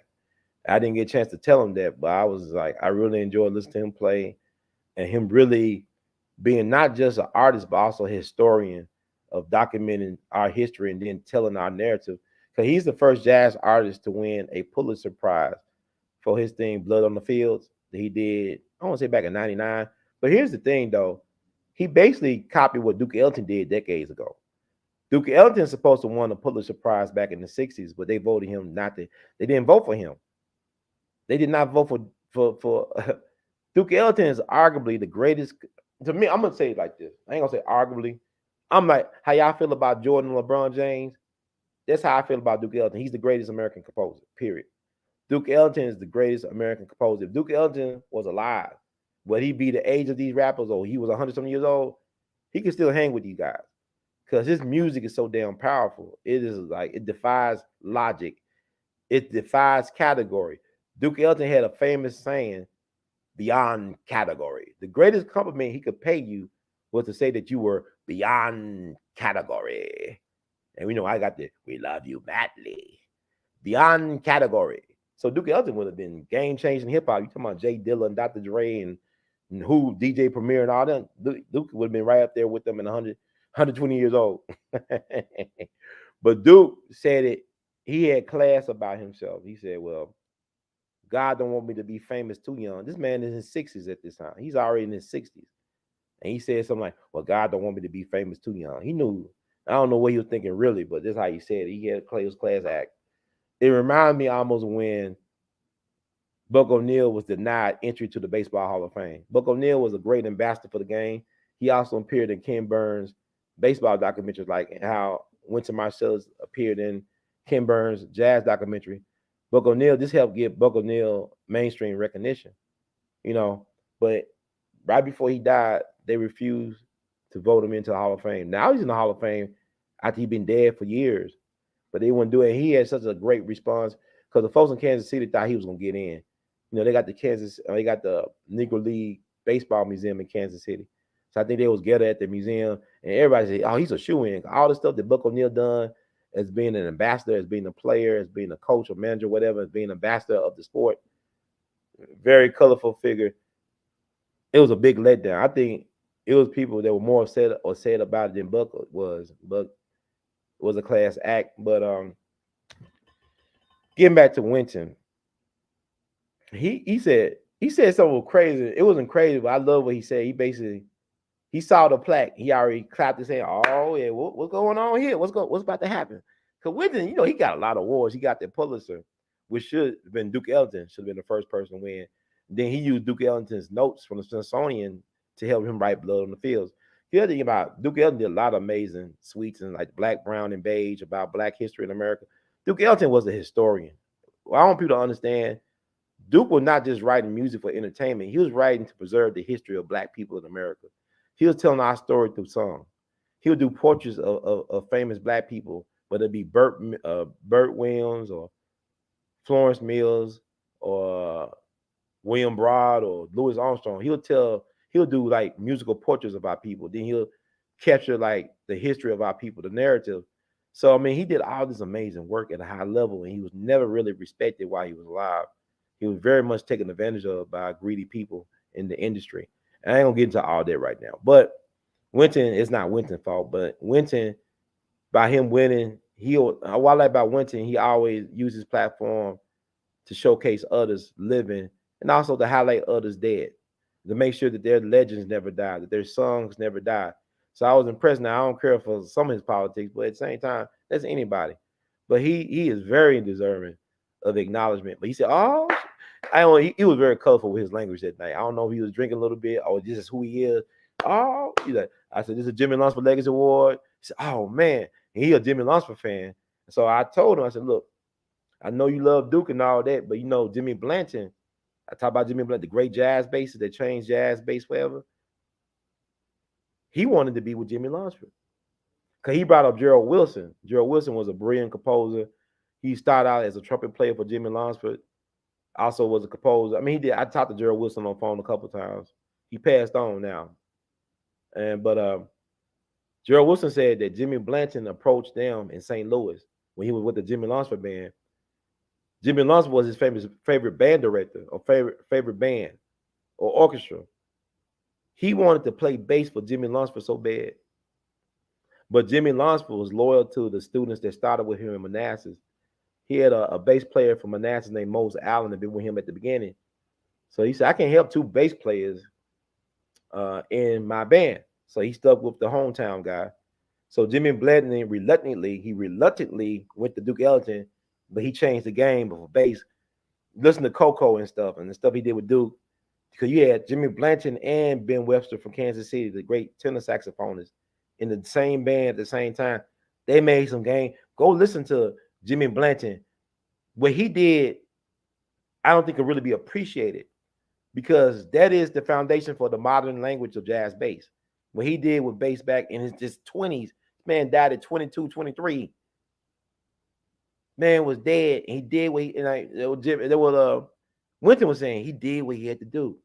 I didn't get a chance to tell him that, but I was like, I really enjoyed listening to him play and him really being not just an artist, but also a historian of documenting our history and then telling our narrative. Because he's the first jazz artist to win a Pulitzer Prize for his thing, Blood on the Fields, that he did, I want to say back in 99. But here's the thing, though. He basically copied what Duke Ellington did decades ago. Duke Ellington is supposed to win a Pulitzer Prize back in the 60s, but they voted him not to. They didn't vote for him. They did not vote for Duke Ellington is arguably the greatest. To me, I'm going to say it like this. I ain't going to say arguably. I'm like, how y'all feel about Jordan and LeBron James? That's how I feel about Duke Ellington. He's the greatest American composer, period. Duke Ellington is the greatest American composer. If Duke Ellington was alive, would he be the age of these rappers or he was 100-something years old? He could still hang with you guys because his music is so damn powerful. It is like, it defies logic. It defies category. Duke Ellington had a famous saying, beyond category. The greatest compliment he could pay you was to say that you were beyond category. And we know I got the, we love you madly. Beyond category. So Duke Ellington would have been game-changing hip-hop. You talking about Jay Dilla and Dr. Dre and who, DJ Premier and all them. Duke would have been right up there with them in 120 years old. But Duke said it, he had class about himself. He said, well, God don't want me to be famous too young. This man is in his 60s at this time. He's already in his 60s. And he said something like, well, God don't want me to be famous too young. He knew, I don't know what he was thinking really, but this is how he said it. He had his class act. It reminded me almost when Buck O'Neil was denied entry to the Baseball Hall of Fame. Buck O'Neil was a great ambassador for the game. He also appeared in Ken Burns' baseball documentaries, like how Wynton Marsalis appeared in Ken Burns' jazz documentary. Buck O'Neil, this helped give Buck O'Neil mainstream recognition, you know. But right before he died, they refused to vote him into the Hall of Fame. Now he's in the Hall of Fame after he'd been dead for years, but they wouldn't do it. He had such a great response because the folks in Kansas City thought he was gonna get in. You know, they got the Negro League Baseball Museum in Kansas City. So I think they was gathered at the museum, and everybody said, "Oh, he's a shoo-in." All the stuff that Buck O'Neil done as being an ambassador, as being a player, as being a coach or manager, whatever, as being an ambassador of the sport. Very colorful figure. It was a big letdown. I think it was people that were more upset or said about it than Buck was. Buck was a class act. But getting back to Wynton, he said something crazy. It wasn't crazy, but I love what he said. He saw the plaque. He already clapped his hand. Oh yeah, what's going on here? What's about to happen? Because Wynton, you know, he got a lot of awards. He got the Pulitzer, which should have been Duke Ellington. Should have been the first person to win. Then he used Duke Ellington's notes from the Smithsonian to help him write Blood on the Fields. The other thing about Duke Ellington did a lot of amazing suites and like Black, Brown, and Beige about Black history in America. Duke Ellington was a historian. Well, I want people to understand Duke was not just writing music for entertainment. He was writing to preserve the history of Black people in America. He was telling our story through song. He would do portraits of famous Black people, whether it be Burt Williams or Florence Mills or William Broad or Louis Armstrong. He'll do like musical portraits of our people. Then he'll capture like the history of our people, the narrative. So, I mean, he did all this amazing work at a high level, and he was never really respected while he was alive. He was very much taken advantage of by greedy people in the industry. And I ain't gonna get into all that right now. But Wynton, it's not Wynton's fault, but Wynton, by him winning, what I like about Wynton, he always uses his platform to showcase others living and also to highlight others dead, to make sure that their legends never die, that their songs never die. So I was impressed. Now, I don't care for some of his politics, but at the same time, that's anybody. But he is very deserving of acknowledgement. But he said, oh, he was very colorful with his language that night. I don't know if he was drinking a little bit or this is who he is. Oh, he's like, I said, this is a Jimmy Lunsford Legacy Award. He said, oh, man. And he a Jimmy Lunsford fan. So I told him, I said, look, I know you love Duke and all that, but you know, Jimmy Blanton, I talk about Jimmy Blunt, the great jazz bassist that changed jazz bass forever. He wanted to be with Jimmy Lunsford because he brought up Gerald Wilson. Gerald Wilson was a brilliant composer. He started out as a trumpet player for Jimmy Lunsford. Also was a composer. I mean, he did. I talked to Gerald Wilson on the phone a couple of times. He passed on now, but Gerald Wilson said that Jimmy Blanton approached them in St. Louis when he was with the Jimmy Lunsford band. Jimmy Lunsford was his favorite band director or favorite band or orchestra. He wanted to play bass for Jimmy Lunsford so bad. But Jimmy Lunsford was loyal to the students that started with him in Manassas. He had a bass player from Manassas named A.L.L that been with him at the beginning. So he said, I can't help two bass players in my band. So he stuck with the hometown guy. So Jimmy Blanton reluctantly went to Duke Ellington, but he changed the game for bass. Listen to Coco and stuff, and the stuff he did with Duke. Because you had Jimmy Blanton and Ben Webster from Kansas City, the great tenor saxophonists, in the same band at the same time. They made some game. Go listen to Jimmy Blanton. What he did, I don't think could really be appreciated because that is the foundation for the modern language of jazz bass. What he did with bass back in his just 20s, man died at 22, 23. Man was dead. And he did what Winton was saying. He did what he had to do.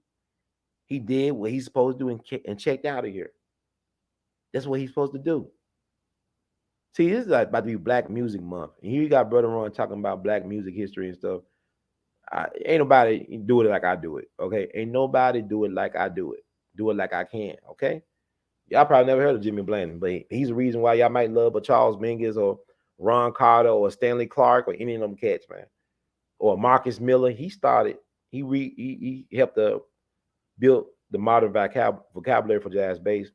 He did what he's supposed to do and checked out of here. That's what he's supposed to do. See, this is like about to be Black Music Month. And here you got Brother Ron talking about Black music history and stuff. Ain't nobody do it like I do it, okay? Ain't nobody do it like I do it. Do it like I can, okay? Y'all probably never heard of Jimmy Blanton, but he's the reason why y'all might love a Charles Mingus or Ron Carter or Stanley Clark or any of them cats, man. Or Marcus Miller. He helped build the modern vocabulary for jazz bass.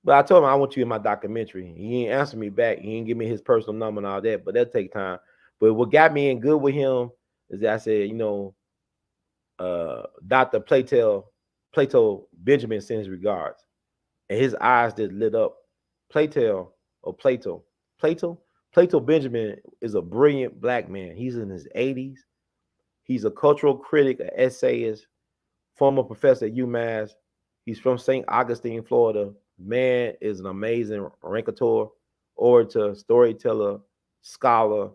But I told him I want you in my documentary. He ain't answer me back. He ain't give me his personal number and all that, but that'll take time. But what got me in good with him is that I said, Dr. Plato Benjamin sends his regards. And his eyes just lit up. Plato Benjamin is a brilliant Black man. He's in his 80s. He's a cultural critic, an essayist, former professor at UMass. He's from St. Augustine, Florida. Man is an amazing raconteur, orator, storyteller, scholar.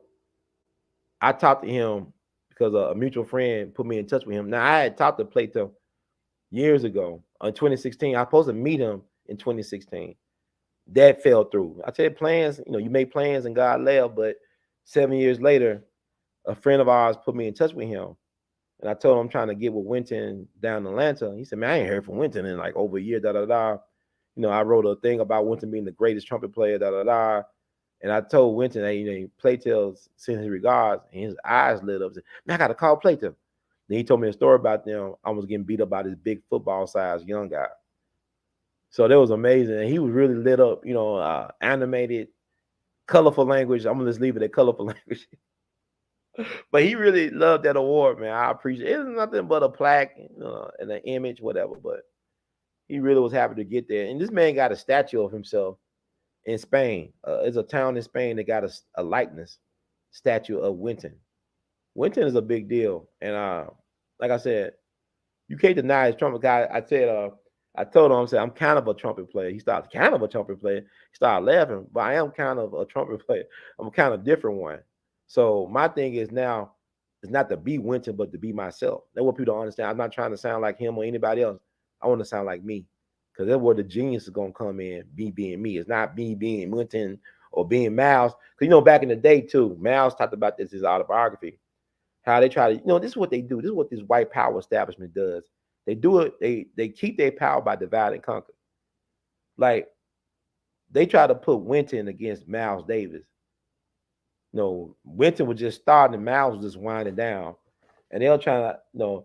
I talked to him because a mutual friend put me in touch with him. Now, I had talked to Plato years ago in 2016. I was supposed to meet him in 2016. That fell through. I said plans, you make plans and God left, but 7 years later, a friend of ours put me in touch with him. And I told him I'm trying to get with Winton down in Atlanta. He said, man, I ain't heard from Winton in like over a year, I wrote a thing about Winton being the greatest trumpet player, And I told Winton, hey, Plato sent his regards, and his eyes lit up. Said, man, I got to call Plato. Then he told me a story about them. I was getting beat up by this big football-sized young guy. So that was amazing. And he was really lit up, animated, colorful language. I'm going to just leave it at colorful language. But he really loved that award, man. I appreciate it. It's nothing but a plaque, and an image, whatever. But he really was happy to get there. And this man got a statue of himself in Spain. There's a town in Spain that got a likeness statue of Winton. Winton is a big deal. And like I said, you can't deny his trumpet guy. I told him, I'm kind of a trumpet player. He started, kind of a trumpet player. He started laughing, but I am kind of a trumpet player. I'm a kind of different one. So my thing is now, it's not to be Winton, but to be myself. That's what people don't understand. I'm not trying to sound like him or anybody else. I want to sound like me, because that's where the genius is going to come in, me being me. It's not me being Winton or being Miles. Because, back in the day, too, Miles talked about this in his autobiography, how they try to, this is what they do. This is what this white power establishment does. They do it, they keep their power by divide and conquer. Like, they try to put Winton against Miles Davis. Winton was just starting and Miles was just winding down. And they'll try to,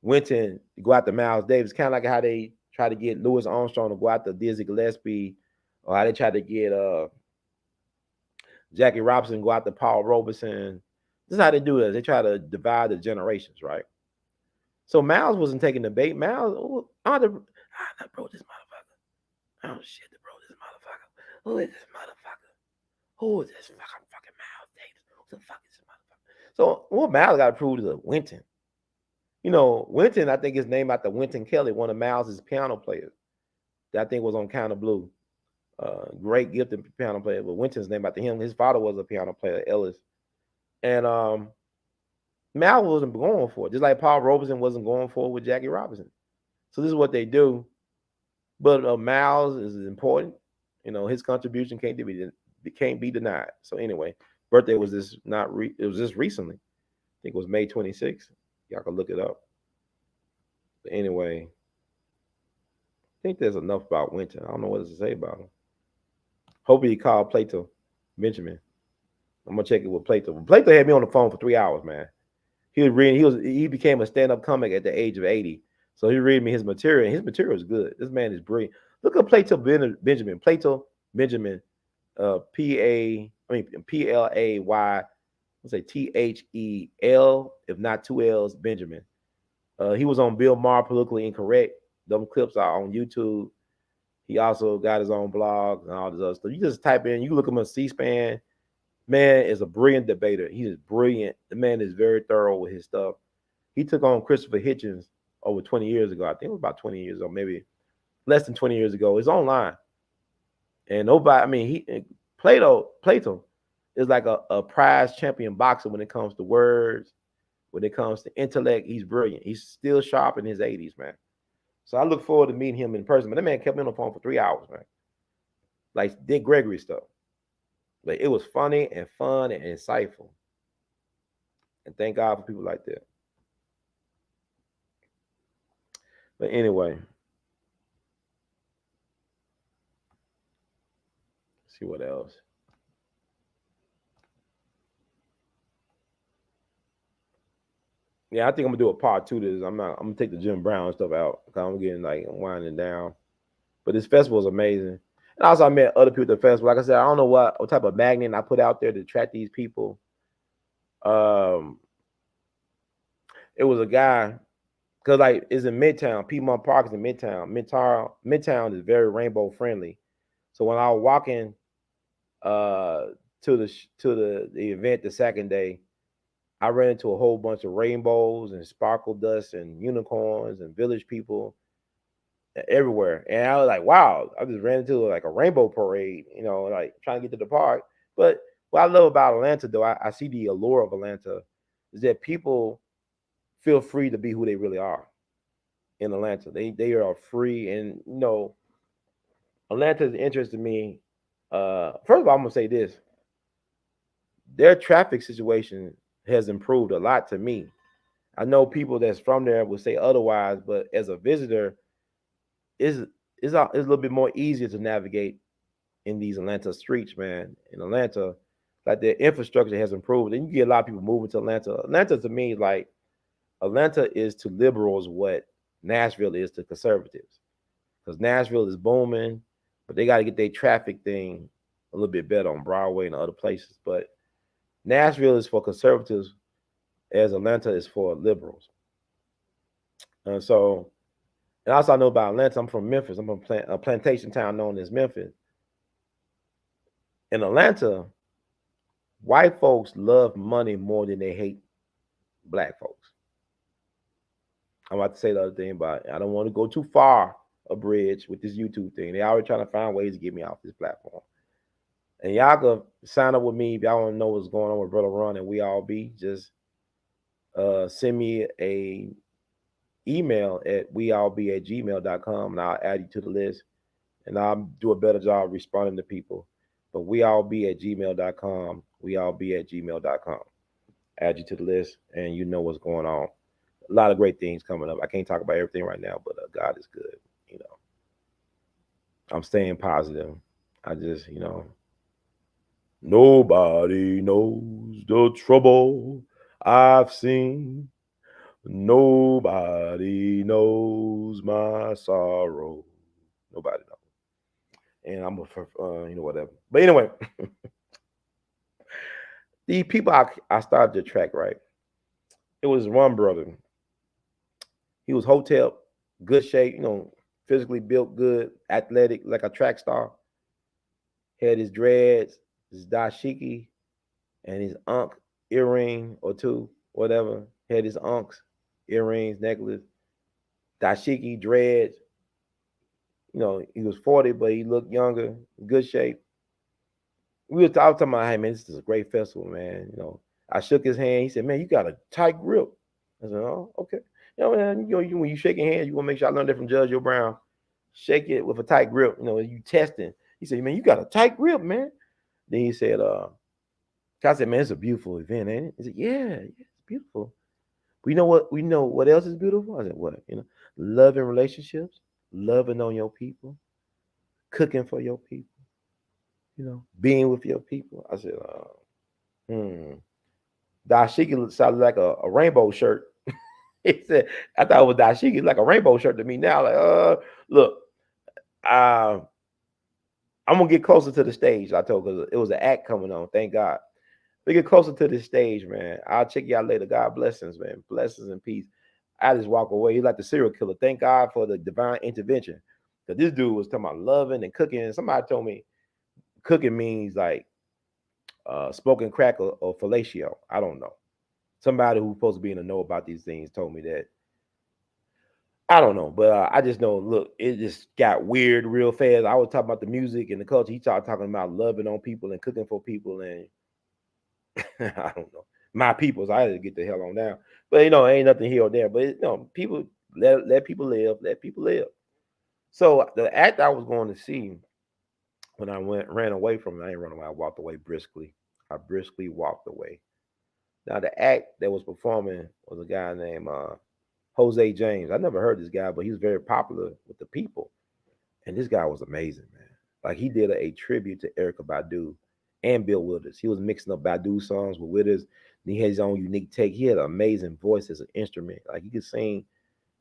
Winton go out to Miles Davis, kind of like how they try to get Louis Armstrong to go out to Dizzy Gillespie, or how they try to get Jackie Robinson go out to Paul Robeson. This is how they do it. They try to divide the generations, right? So Miles wasn't taking the bait. Miles, bro, this motherfucker. Oh shit, bro, this motherfucker. Who is this motherfucker? Who is this fucking Miles Davis? Who the fuck is this motherfucker? So what Miles got to prove is a Winton. You know, Wynton, I think is named after Wynton Kelly, one of Miles's piano players. That I think was on Count of Blue. Great gifted piano player, but Wynton's named after him. His father was a piano player, Ellis. And Mal wasn't going for it, just like Paul Robeson wasn't going for it with Jackie Robinson. So this is what they do. But Mal's is important. You know, his contribution can't be denied. So anyway, birthday was this it was just recently. I think it was May 26th. Y'all can look it up. But anyway, I think there's enough about Winton. I don't know what else to say about him. Hopefully he called Plato Benjamin. I'm gonna check it with Plato. Plato had me on the phone for 3 hours, man. He was reading. He became a stand-up comic at the age of 80. So he read me his material, and his material is good. This man is brilliant. Look at Plato Benjamin. Plato Benjamin. Play. Let's say THEL, if not two L's, Benjamin. He was on Bill Maher, Politically Incorrect. Them clips are on YouTube. He also got his own blog and all this other stuff. You just type in, you look him on C-SPAN. Man is a brilliant debater. He is brilliant. The man is very thorough with his stuff. He took on Christopher Hitchens over 20 years ago. I think it was about 20 years ago, maybe less than 20 years ago. It's online. And nobody, I mean, Plato is like a prize champion boxer when it comes to words, when it comes to intellect. He's brilliant. He's still sharp in his 80s, man. So I look forward to meeting him in person. But that man kept me on the phone for 3 hours, man. Like Dick Gregory stuff. But it was funny and fun and insightful. And thank God for people like that. But anyway, let's see what else. Yeah, I think I'm gonna do a part 2 to this. I'm gonna take the Jim Brown stuff out because I'm getting like winding down. But this festival is amazing. And also I met other people at the festival. Like I said, I don't know what type of magnet I put out there to attract these people. It was a guy, because like it's in Midtown. Piedmont Park is in Midtown. Midtown is very rainbow friendly. So when I was walking to the event the second day, I ran into a whole bunch of rainbows and sparkle dust and unicorns and village people everywhere. And I was like, wow, I just ran into like a rainbow parade, you know, like trying to get to the park. But what I love about Atlanta, though, I see the allure of Atlanta is that people feel free to be who they really are in Atlanta. They are free, and you know, Atlanta is interesting to me. First of all, I'm gonna say this: their traffic situation has improved a lot to me. I know people that's from there would say otherwise, but as a visitor, it's a little bit more easier to navigate in these Atlanta streets, man. In Atlanta, like their infrastructure has improved, and you get a lot of people moving to Atlanta. Atlanta to me, like Atlanta is to liberals what Nashville is to conservatives, because Nashville is booming, but they got to get their traffic thing a little bit better on Broadway and other places. But Nashville is for conservatives, as Atlanta is for liberals. And so, and also I know about Atlanta. I'm from Memphis. I'm from a plantation town known as Memphis. In Atlanta, white folks love money more than they hate black folks. I'm about to say the other thing, but I don't want to go too far a bridge with this YouTube thing. They always trying to find ways to get me off this platform. And y'all can sign up with me if y'all want to know what's going on with Brother Ron and We All Be. Just send me a email at weallbe@gmail.com and I'll add you to the list. And I'll do a better job responding to people. But weallbe@gmail.com. Weallbe@gmail.com. Add you to the list and you know what's going on. A lot of great things coming up. I can't talk about everything right now, but God is good. You know, I'm staying positive. I just, you know, nobody knows the trouble I've seen. Nobody knows my sorrow. Nobody knows. And I'm you know, whatever. But anyway, the people I started to track, right? It was one brother. He was hotel, good shape, you know, physically built good, athletic, like a track star. Had his dreads, his dashiki, and his unk earring or two, whatever. Had his unks. earrings, necklace, dashiki, dreads. You know, he was 40, but he looked younger, good shape. I was talking about, hey man, this is a great festival, man. You know, I shook his hand. He said, man, you got a tight grip. I said, oh, okay. You know, man, when you shaking hands, you want to make sure I learned that from Judge Joe Brown. Shake it with a tight grip. You know, you testing. He said, man, you got a tight grip, man. Then he said, I said, man, it's a beautiful event, ain't it? He said, yeah, it's beautiful. But you know what? We know what else is beautiful? I said, what? You know, loving relationships, loving on your people, cooking for your people, you know, being with your people. I said, dashiki sounded like a rainbow shirt. He said, I thought it was dashiki, like a rainbow shirt to me now. Like, look, I'm gonna get closer to the stage. I told because it was an act coming on. Thank God. We get closer to the stage, man. I'll check y'all later. God blessings, man. Blessings and peace. I just walk away. He's like the serial killer. Thank God for the divine intervention. Because this dude was talking about loving and cooking. And somebody told me cooking means like smoking crack or fellatio. I don't know. Somebody who's supposed to be in the know about these things told me that. I don't know, but I just know. Look, it just got weird real fast. I was talking about the music and the culture. He started talking about loving on people and cooking for people, and I don't know my people. So I had to get the hell on down. But you know, ain't nothing here or there. But you know, people let people live. Let people live. So the act I was going to see when I ran away from it, I ain't run away. I walked away briskly. I briskly walked away. Now the act that was performing was a guy named Jose James. I never heard this guy, but he was very popular with the people. And this guy was amazing, man. Like he did a tribute to Erykah Badu and Bill Withers. He was mixing up Badu songs with Withers. And he had his own unique take. He had an amazing voice as an instrument. Like he could sing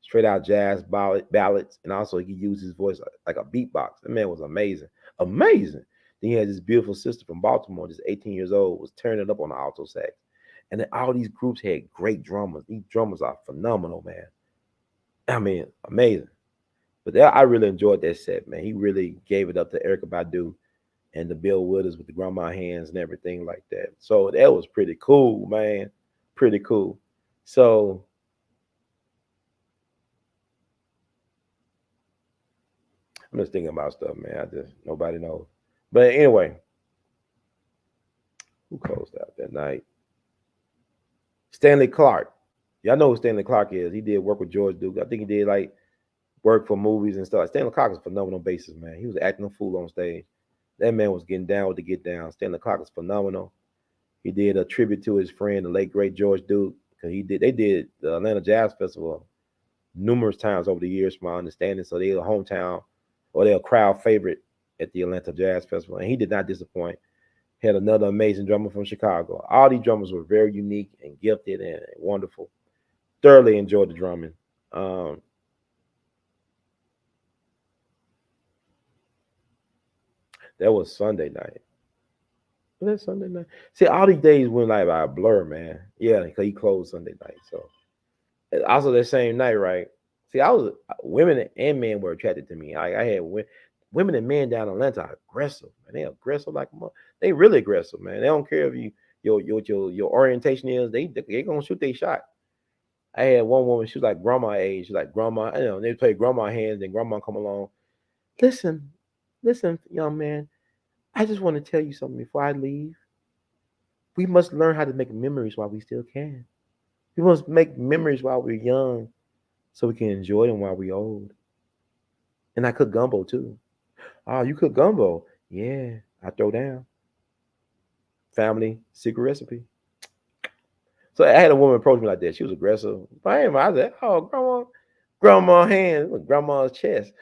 straight out jazz ballads, and also he could use his voice like a beatbox. That man was amazing, amazing. Then he had this beautiful sister from Baltimore, just 18 years old, was turning it up on the alto sax. And then all these groups had great drummers. These drummers are phenomenal, man. I mean, amazing. But I really enjoyed that set, man. He really gave it up to Erykah Badu and the Bill Withers with the grandma hands and everything like that. So that was pretty cool, man. Pretty cool. So I'm just thinking about stuff, man. Nobody knows. But anyway, who closed out that night? Stanley Clark. Y'all know who Stanley Clark is. He did work with George Duke. I think he did like work for movies and stuff. Stanley Clark is a phenomenal bassist, man. He was acting a fool on stage. That man was getting down with the get down. Stanley Clark is phenomenal. He did a tribute to his friend, the late great George Duke, because they did the Atlanta Jazz Festival numerous times over the years, from my understanding. So they're a hometown or they're a crowd favorite at the Atlanta Jazz Festival, and he did not disappoint. Had another amazing drummer from Chicago. All these drummers were very unique and gifted and wonderful. Thoroughly enjoyed the drumming. That was Sunday night. Was that Sunday night? See, all these days went like by a blur, man. Yeah, because he closed Sunday night. So also that same night, right? See, I was women and men were attracted to me. I had women and men down in Atlanta are aggressive, man. They aggressive like they really aggressive, man. They don't care if your orientation is. They gonna shoot their shot. I had one woman. She was like grandma age. She's like grandma. You know, they play grandma hands, and grandma come along. Listen, young man. I just want to tell you something before I leave. We must learn how to make memories while we still can. We must make memories while we're young so we can enjoy them while we're old. And I cook gumbo too. Oh, you cook gumbo? Yeah, I throw down. Family secret recipe. So I had a woman approach me like that. She was aggressive. I said, oh, grandma hands, grandma's chest,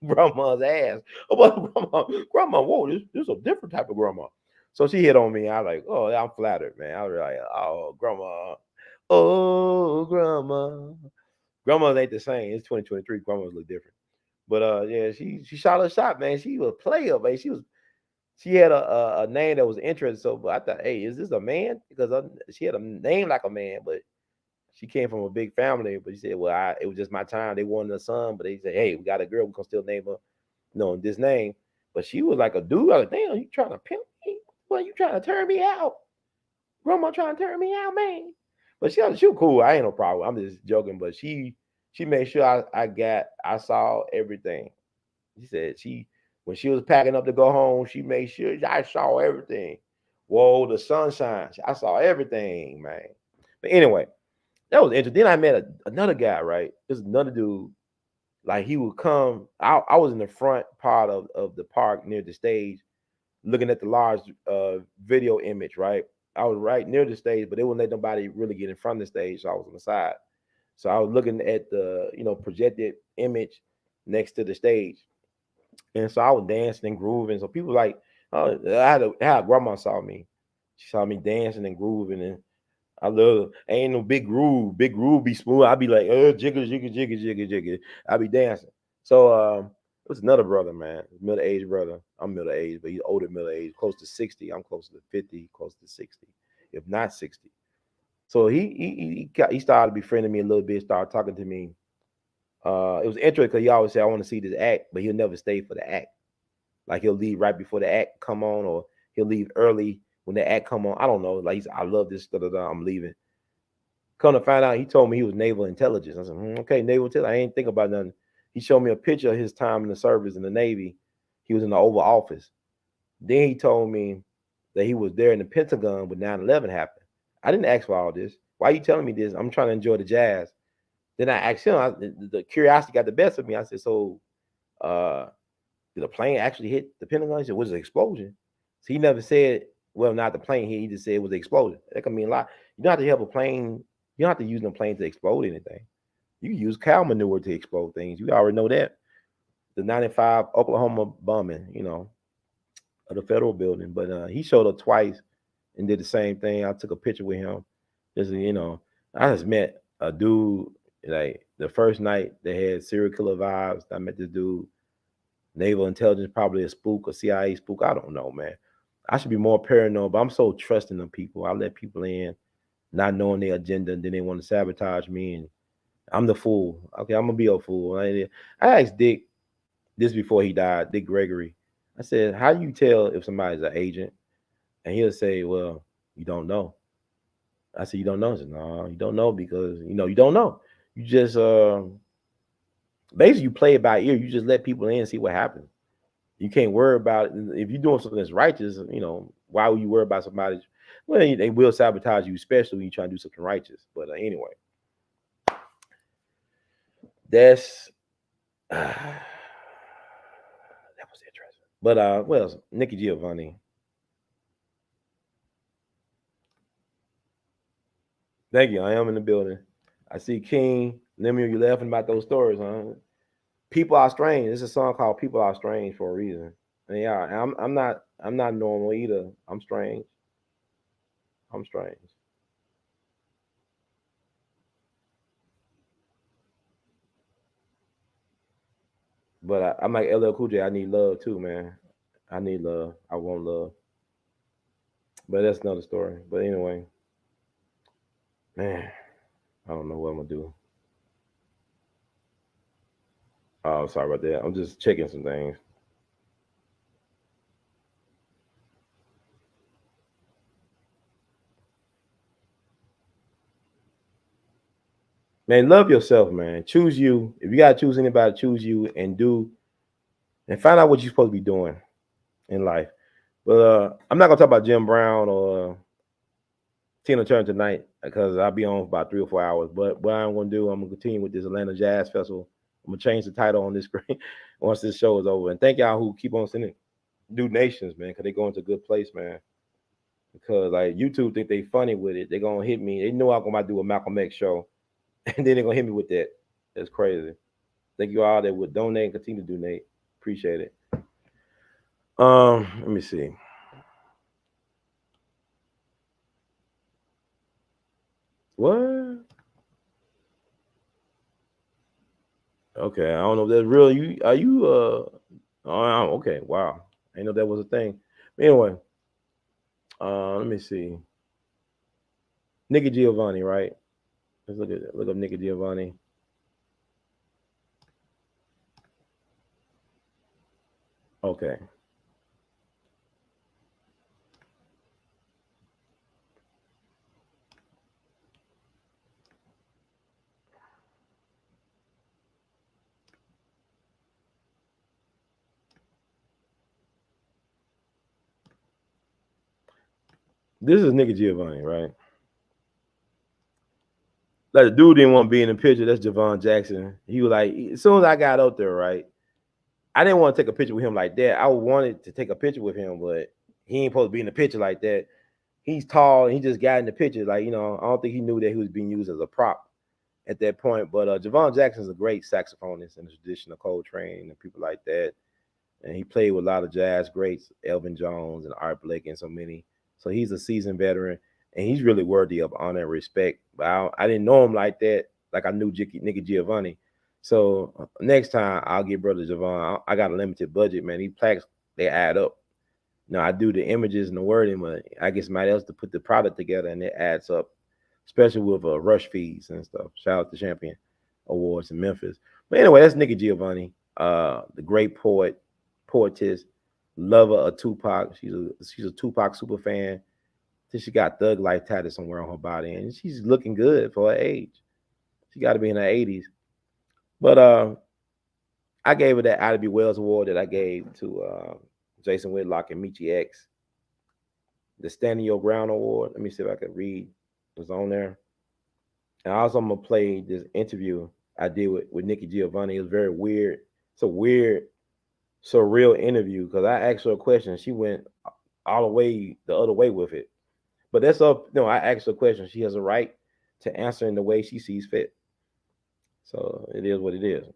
grandma's ass. Oh, but grandma, whoa, this is a different type of grandma. So she hit on me. I was like, oh, I'm flattered, man. I was like, oh, grandma. Oh, grandma. Grandmas ain't the same. It's 2023. Grandmas look different. But yeah, she shot her shot, man. She was a player, man. She had a name that was interesting. So, but I thought, hey, is this a man? Because she had a name like a man, but she came from a big family. But she said, well, it was just my time. They wanted a son, but they said, hey, we got a girl. We can still name her, this name. But she was like a dude. I was like, damn, you trying to pimp me? Well, you trying to turn me out? Grandma trying to turn me out, man. But she was cool. I ain't no problem. I'm just joking. But she made sure I saw everything. She said when she was packing up to go home, she made sure I saw everything. Whoa, the sunshine. I saw everything, man. But anyway, that was interesting. Then I met another guy, right? There's another dude. Like he would come. I was in the front part of the park near the stage, looking at the large video image, right? I was right near the stage, but they wouldn't let nobody really get in front of the stage, so I was on the side. So I was looking at the projected image next to the stage, and so I was dancing and grooving. So people like, oh, I had grandma saw me. She saw me dancing and grooving, and I love. Ain't no big groove. Big groove be smooth. I be like, jiggle, jiggle, jiggle, jiggle, jiggle. I be dancing. So it was another brother, man, middle aged brother. I'm middle aged, but he's older middle aged, close to 60. I'm close to 50, close to 60, if not 60. So he started befriending me a little bit, started talking to me. It was interesting because he always said, I want to see this act, but he'll never stay for the act. Like he'll leave right before the act come on, or he'll leave early when the act come on. I don't know. Like I love this, I'm leaving. Come to find out, he told me he was naval intelligence. I said, okay, naval intelligence. I ain't think about nothing. He showed me a picture of his time in the service in the Navy. He was in the Oval Office. Then he told me that he was there in the Pentagon when 9/11 happened. I didn't ask for all this. Why are you telling me this? I'm trying to enjoy the jazz. Then I asked him, the curiosity got the best of me. I said, so uh, did the plane actually hit the Pentagon? He said, was it an explosion? So he never said, well, not the plane hit. He just said it was an explosion. That can mean a lot. You don't have to have a plane. You don't have to use no plane to explode anything. You can use cow manure to explode things. You already know that. The 95 Oklahoma bombing, of the federal building. But he showed up twice and did the same thing. I took a picture with him. Just, I just met a dude, like the first night that had serial killer vibes. I met this dude, naval intelligence, probably a spook, a CIA spook. I don't know, man. I should be more paranoid, but I'm so trusting of people. I let people in, not knowing their agenda, and then they want to sabotage me, and I'm the fool. Okay, I'm gonna be a fool. I asked Dick this before he died, Dick Gregory. I said, "How do you tell if somebody's an agent?" And he'll say, "Well, you don't know." I said, "You don't know?" He said, "No, you don't know because you don't know. You just basically you play it by ear. You just let people in and see what happens. You can't worry about it. If you're doing something that's righteous. Why would you worry about somebody? Well, they will sabotage you, especially when you try to do something righteous. But anyway, that's that was interesting. But what else? Nikki Giovanni. Thank you. I am in the building. I see King. Lemuel, you laughing about those stories, huh? People are strange. It's a song called "People Are Strange" for a reason. And yeah, I'm not normal either. I'm strange. I'm strange. But I'm like LL Cool J. I need love too, man. I need love. I want love. But that's another story. But anyway, man, I don't know what I'm gonna do. Oh, sorry about that. I'm just checking some things. Man, love yourself, man. Choose you. If you gotta choose anybody, choose you and find out what you're supposed to be doing in life. But I'm not gonna talk about Jim Brown or Tina Turner tonight because I'll be on for about 3 or 4 hours. But what I'm gonna do, I'm gonna continue with this Atlanta Jazz Festival. I'm gonna change the title on this screen once this show is over. And thank y'all who keep on sending new nations, man, because they go into a good place, man. Because like YouTube think they funny with it, they gonna hit me. They know I'm gonna do a Malcolm X show, and then they're gonna hit me with that. That's crazy. Thank you all that would donate and continue to donate. Appreciate it. Let me see. What? Okay, I don't know if that's real. You are you oh okay, wow. I didn't know that was a thing. Anyway, let me see. Nikki Giovanni, right? Let's look up Nikki Giovanni. Okay. This is Nikki Giovanni, right? Like the dude didn't want to be in the picture. That's Javon Jackson. He was like, as soon as I got out there, right? I didn't want to take a picture with him like that. I wanted to take a picture with him, but he ain't supposed to be in the picture like that. He's tall. And he just got in the picture. Like, I don't think he knew that he was being used as a prop at that point. But Javon Jackson's a great saxophonist in the tradition of Coltrane and people like that. And he played with a lot of jazz greats, Elvin Jones and Art Blakey and so many. So he's a seasoned veteran, and he's really worthy of honor and respect. But I didn't know him like that, like I knew Nikki Giovanni. So next time I'll get Brother Javon. I got a limited budget, man. These plaques, they add up. I do the images and the wording, but I get somebody else to put the product together, and it adds up, especially with rush fees and stuff. Shout out to Champion Awards in Memphis. But anyway, that's Nikki Giovanni, the great poetess, lover of Tupac. She's a Tupac super fan. Then she got Thug Life tatted somewhere on her body, and she's looking good for her age. She got to be in her 80s. But I gave her that Ida B. Wells Award that I gave to Jason Whitlock and Michi X. The Standing Your Ground Award. Let me see if I can read what's on there. And also I'm gonna play this interview I did with Nikki Giovanni. It was very weird. It's a weird, surreal interview because I asked her a question. She went all the way the other way with it. But that's up. I asked her a question. She has a right to answer in the way she sees fit. So it is what it is.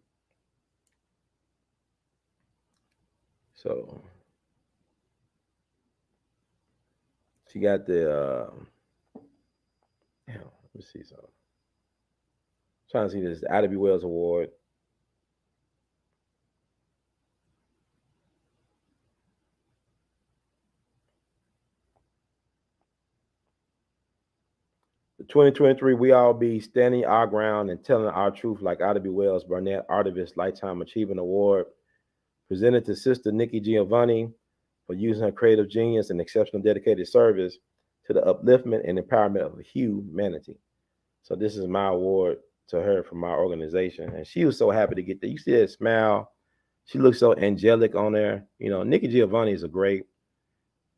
So she got the let me see something. Trying to see this Ida B. Wells Award. The 2023 We All Be Standing Our Ground and Telling Our Truth like Ida B. Wells Barnett Artivist Lifetime Achievement Award, presented to Sister Nikki Giovanni for using her creative genius and exceptional dedicated service to the upliftment and empowerment of humanity. So this is my award to her from my organization. And she was so happy to get there. You see that smile. She looks so angelic on there. Nikki Giovanni is a great.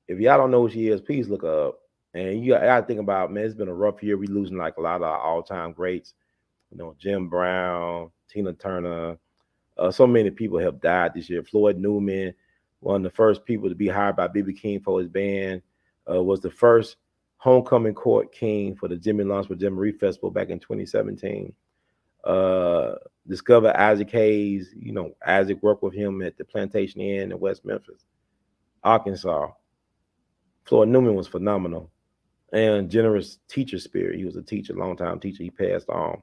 If y'all don't know who she is, please look her up. And you got to think about, man, it's been a rough year. We losing like a lot of our all-time greats. Jim Brown, Tina Turner. So many people have died this year. Floyd Newman, one of the first people to be hired by B.B. King for his band, was the first homecoming court king for the Jimmy Lawrence Jamboree Festival back in 2017. Discovered Isaac Hayes. Isaac worked with him at the Plantation Inn in West Memphis, Arkansas. Floyd Newman was phenomenal. And generous teacher spirit. He was a teacher, long-time teacher. He passed on.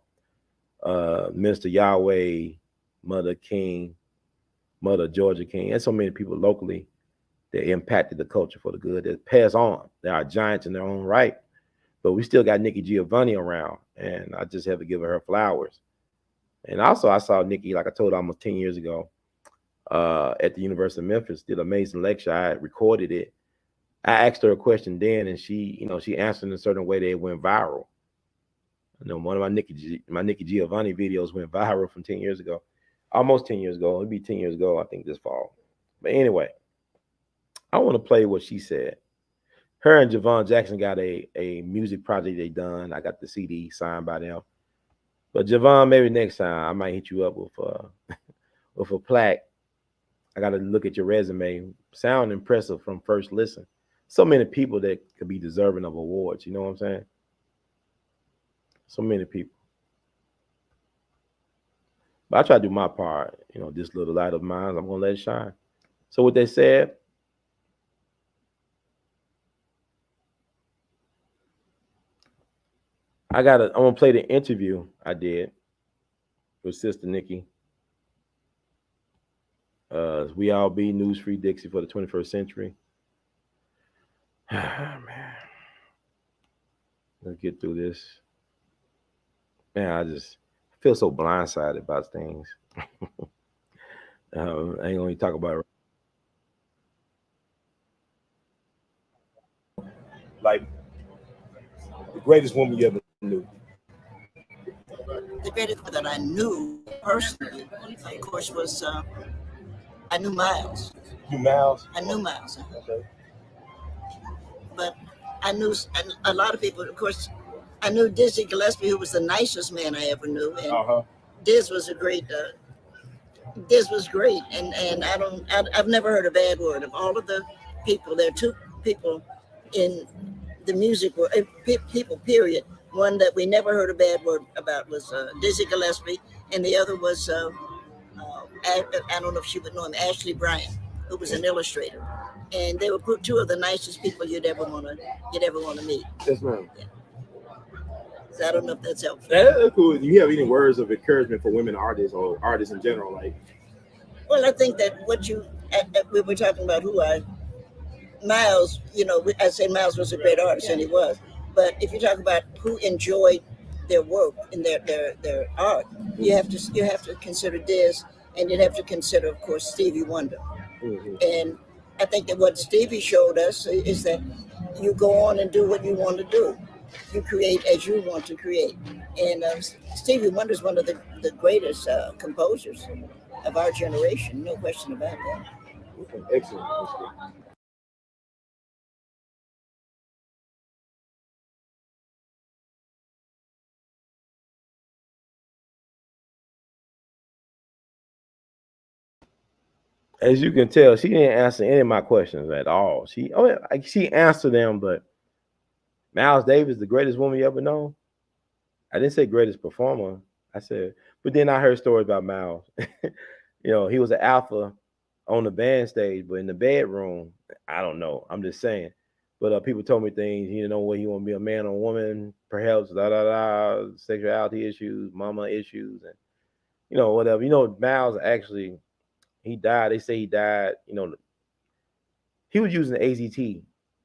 Mr. Yahweh, Mother King, Mother Georgia King, and so many people locally that impacted the culture for the good, that pass on. They are giants in their own right. But we still got Nikki Giovanni around, and I just have to give her flowers. And also, I saw Nikki, like I told her, almost 10 years ago at the University of Memphis, did an amazing lecture. I recorded it. I asked her a question then, and she answered in a certain way that it went viral. One of my Nikki Giovanni videos went viral from 10 years ago, almost 10 years ago. It'll be 10 years ago, I think, this fall. But anyway, I want to play what she said. Her and Javon Jackson got a music project they done. I got the CD signed by them. But Javon, maybe next time I might hit you up with a plaque. I got to look at your resume. Sound impressive from first listen. So many people that could be deserving of awards. You know what I'm saying? So many people. But I try to do my part. This little light of mine, I'm going to let it shine. So what they said, I'm going to play the interview I did with Sister Nikki. We All Be News Free Dixie for the 21st century. Man. Let's get through this. Man, I just feel so blindsided about things. I ain't gonna talk about it. Like the greatest woman you ever knew. The greatest that I knew personally, of course, was I knew Miles. You Miles? I knew Miles. Okay. But I knew a lot of people. Of course, I knew Dizzy Gillespie, who was the nicest man I ever knew, and Diz was a great. Diz was great, and I've never heard a bad word of all of the people. There are two people in the music world, people, period. One that we never heard a bad word about was Dizzy Gillespie, and the other was I don't know if she would know him, Ashley Bryant, who was an illustrator, and they were two of the nicest people you'd ever want to meet. Yes, ma'am. Yeah. So I don't know if that's helpful. That's cool. Do you have any words of encouragement for women artists or artists in general? Like, well, I think that we were talking about Miles, I say Miles was a great artist, and he was. But if you talk about who enjoyed their work and their art, you have to consider Diz, and you'd have to consider, of course, Stevie Wonder. Mm-hmm. And I think that what Stevie showed us is that you go on and do what you want to do. You create as you want to create. And Stevie Wonder is one of the greatest composers of our generation, no question about that. Okay, excellent. As you can tell, she didn't answer any of my questions at all. She answered them, but Miles Davis, the greatest woman you ever known. I didn't say greatest performer. I said, but then I heard stories about Miles. He was an alpha on the band stage, but in the bedroom, I don't know. I'm just saying. But people told me things. He didn't know whether he want to be a man or woman, perhaps sexuality issues, mama issues, and whatever. Miles actually, he died. They say he died. He was using AZT.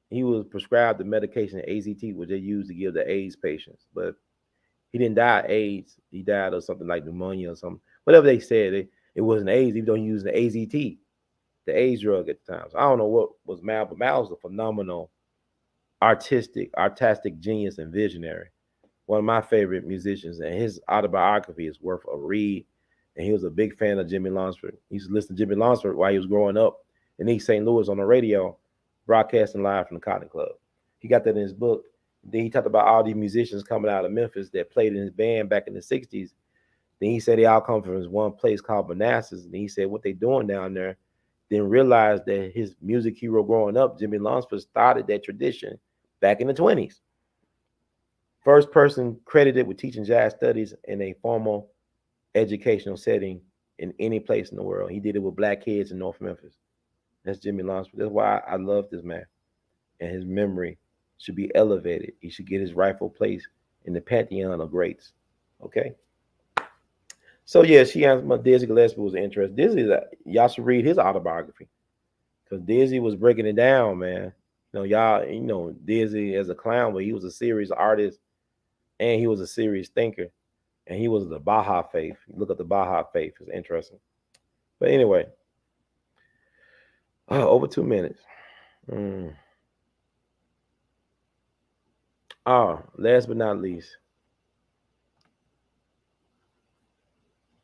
He was prescribed the medication AZT, which they use to give the AIDS patients. But he didn't die of AIDS. He died of something like pneumonia or something. Whatever they said, it wasn't AIDS, even though he used the AZT, the AIDS drug at the time. So I don't know what was Mal, but Mal was a phenomenal artistic genius and visionary. One of my favorite musicians, and his autobiography is worth a read. And he was a big fan of Jimmy Lunsford. He used to listen to Jimmy Lunsford while he was growing up in East St. Louis on the radio, broadcasting live from the Cotton Club. He got that in his book. Then he talked about all these musicians coming out of Memphis that played in his band back in the 60s. Then he said they all come from this one place called Manassas. And he said what they doing down there, then realized that his music hero growing up, Jimmy Lunsford, started that tradition back in the 20s. First person credited with teaching jazz studies in a formal educational setting in any place in the world. He did it with black kids in North Memphis. That's Jimmy Lunsford. That's why I love this man. And his memory should be elevated. He should get his rightful place in the pantheon of greats. Okay? So, yeah, she asked me, Dizzy Gillespie was interested. Dizzy, y'all should read his autobiography. Because Dizzy was breaking it down, man. Dizzy as a clown, but he was a serious artist and he was a serious thinker. And he was the Baja Faith. Look at the Baja Faith. It's interesting. But anyway, over 2 minutes. Last but not least.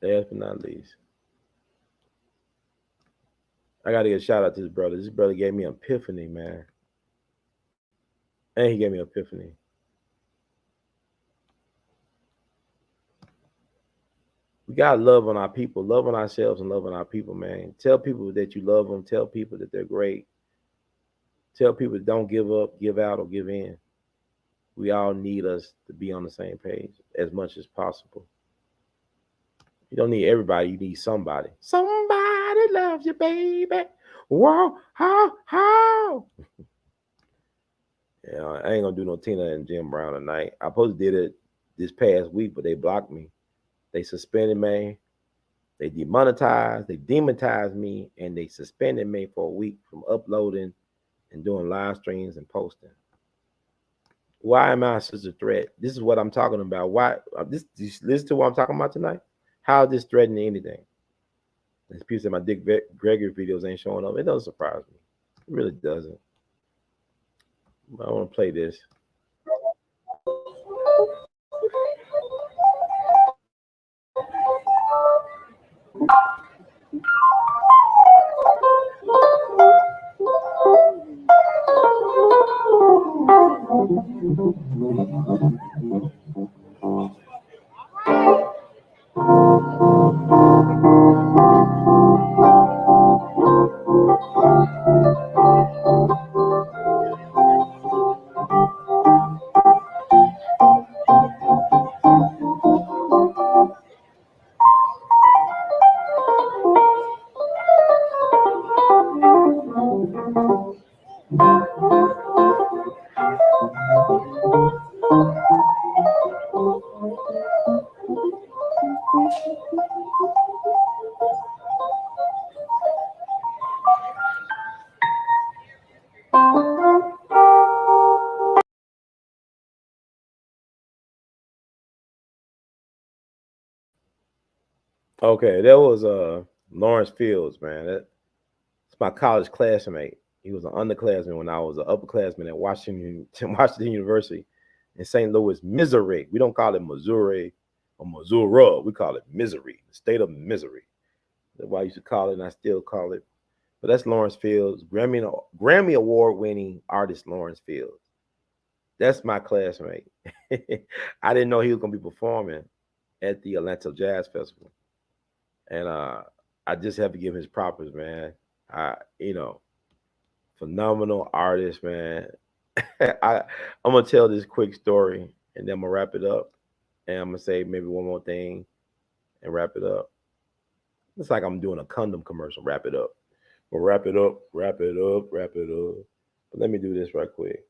I got to get a shout out to this brother. This brother gave me an epiphany, man. And he gave me an epiphany. We got to love on our people, love on ourselves, and love on our people, man. Tell people that you love them. Tell people that they're great. Tell people that don't give up, give out, or give in. We all need us to be on the same page as much as possible. You don't need everybody. You need somebody. Somebody loves you, baby. Whoa, how? Yeah, I ain't going to do no Tina and Jim Brown tonight. I supposed to did it this past week, but they blocked me. They suspended me. They demonetized. They demonetized me, and they suspended me for a week from uploading and doing live streams and posting. Why am I such a threat? This is what I'm talking about. Why? Listen to what I'm talking about tonight. How is this threatening anything? As people say my Dick Gregory videos ain't showing up. It doesn't surprise me. It really doesn't. I want to play this. Okay, that was Lawrence Fields, man. That's my college classmate. He was an underclassman when I was an upperclassman at Washington University in St. Louis, Missouri. We don't call it Missouri or Missouri. We call it Missouri, the state of Missouri. That's why I used to call it, and I still call it. But that's Lawrence Fields, Grammy Award winning artist Lawrence Fields. That's my classmate. I didn't know he was gonna be performing at the Atlanta Jazz Festival, and I just have to give him his propers, man. You know, phenomenal artist, man. I'm gonna tell this quick story, and then I'm gonna wrap it up, and I'm gonna say maybe one more thing and wrap it up. It's like I'm doing a condom commercial. Wrap it up. Well, wrap it up, wrap it up, wrap it up. But let me do this right quick.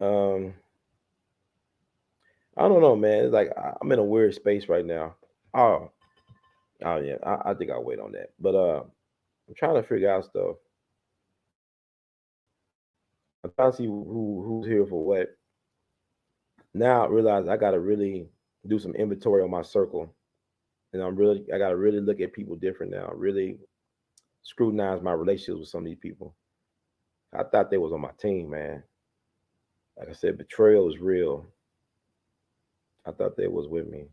I don't know, man. It's like I'm in a weird space right now. Oh, oh yeah. I think I'll wait on that. But I'm trying to figure out stuff. I'm trying to see who's here for what. Now I realize I gotta really do some inventory on my circle. And I gotta really look at people different now. Really scrutinize my relationships with some of these people. I thought they was on my team, man. Like I said, betrayal is real. I thought they was with me.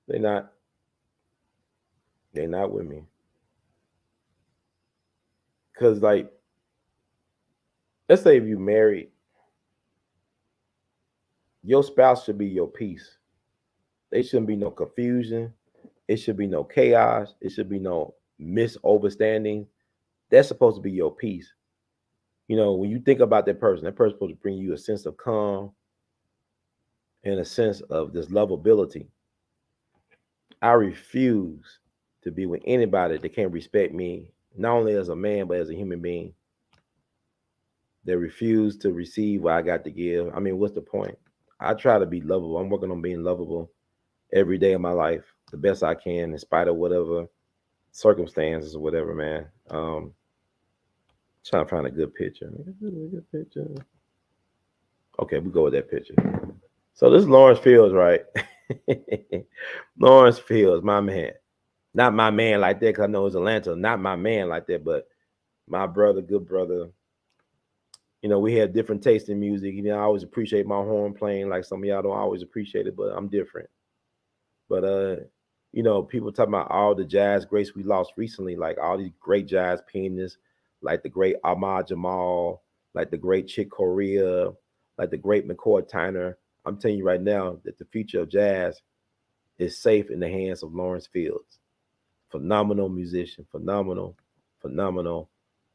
They not. They not with me. Cause like, let's say if you married, your spouse should be your peace. There shouldn't be no confusion. It should be no chaos. It should be no misunderstanding. That's supposed to be your peace. You know, when you think about that person's supposed to bring you a sense of calm and a sense of this lovability. I refuse to be with anybody that can't respect me, not only as a man, but as a human being. They refuse to receive what I got to give. I mean, what's the point? I try to be lovable. I'm working on being lovable every day of my life, the best I can, in spite of whatever circumstances or whatever, man. Trying to find a good picture. Good picture. Okay, we go with that picture. So this is Lawrence Fields, right? Lawrence Fields, my man. Not my man like that, because I know it's Atlanta. Not my man like that, but my brother, good brother. You know, we have different tastes in music. You know, I always appreciate my horn playing like some of y'all don't always appreciate it, but I'm different. But you know, people talking about all the jazz greats we lost recently, like all these great jazz pianists, like the great Ahmad Jamal, like the great Chick Corea, like the great McCoy Tyner. I'm telling you right now that the future of jazz is safe in the hands of Lawrence Fields. Phenomenal musician, phenomenal, phenomenal,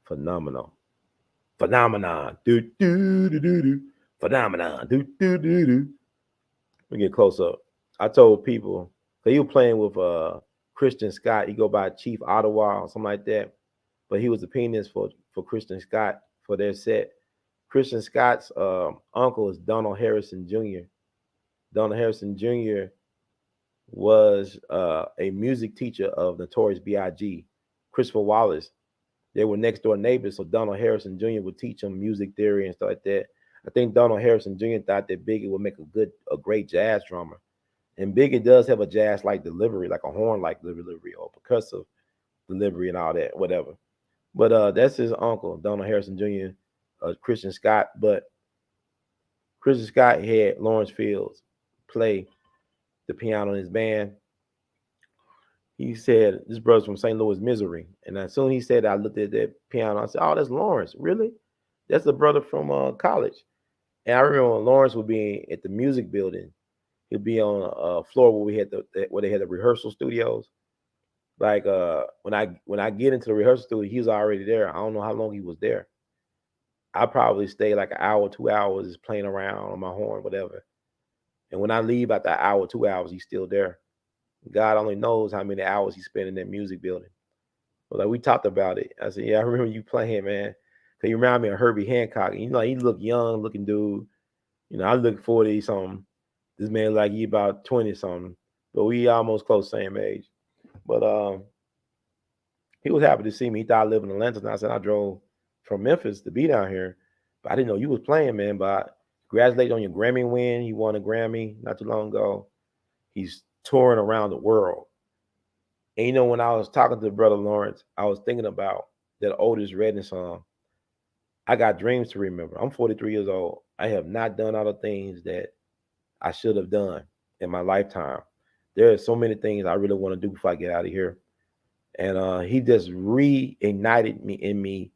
phenomenal, phenomenon. Do do do do do, phenomenon. Do do do do. Let me get close up. I told people that he was playing with Christian Scott. He go by Chief Ottawa or something like that. But he was the pianist for Christian Scott for their set. Christian Scott's uncle is Donald Harrison Jr. Donald Harrison Jr. was a music teacher of Notorious B.I.G., Christopher Wallace. They were next door neighbors, so Donald Harrison Jr. would teach him music theory and stuff like that. I think Donald Harrison Jr. thought that Biggie would make a great jazz drummer. And Biggie does have a jazz-like delivery, like a horn-like delivery or percussive delivery and all that, whatever. But that's his uncle, Donald Harrison Jr., Christian Scott. But Christian Scott had Lawrence Fields play the piano in his band. He said, this brother's from St. Louis, Missouri. And as soon as he said that, I looked at that piano. I said, oh, that's Lawrence. Really? That's the brother from college. And I remember when Lawrence would be at the music building, he'd be on a floor where we had where they had the rehearsal studios. Like when I get into the rehearsal studio, he was already there. I don't know how long he was there. I probably stayed like an hour, 2 hours, just playing around on my horn, whatever. And when I leave after an hour, 2 hours, he's still there. God only knows how many hours he spent in that music building. But like we talked about it. I said, yeah, I remember you playing, man. Cause you remind me of Herbie Hancock. You know, he looked young looking dude. You know, I look 40 something. This man like he about 20 something. But we almost close same age. But he was happy to see me. He thought I lived in Atlanta. And I said I drove from Memphis to be down here. But I didn't know you was playing, man. But congratulations on your Grammy win. You won a Grammy not too long ago. He's touring around the world. And you know, when I was talking to Brother Lawrence, I was thinking about that Otis Redding song. I got dreams to remember. I'm 43 years old. I have not done all the things that I should have done in my lifetime. There are so many things I really want to do before I get out of here. And he just reignited me in me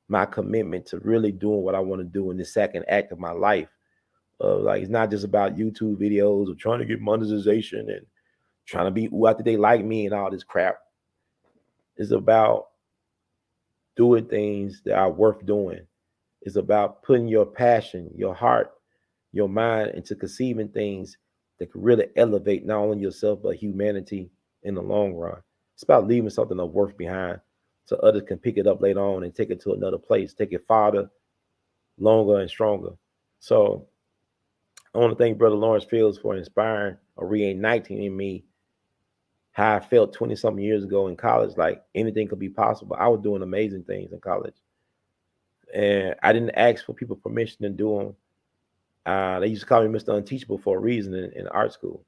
my commitment to really doing what I want to do in the second act of my life. Like it's not just about YouTube videos or trying to get monetization and trying to be after they like me and all this crap. It's about doing things that are worth doing. It's about putting your passion, your heart, your mind into conceiving things that can really elevate not only yourself but humanity in the long run. It's about leaving something of worth behind so others can pick it up later on and take it to another place, take it farther, longer, and stronger. So I want to thank Brother Lawrence Fields for inspiring or reigniting in me how I felt 20 something years ago in college. Like anything could be possible. I was doing amazing things in college. And I didn't ask for people permission to do them. They used to call me Mr. Unteachable for a reason in art school.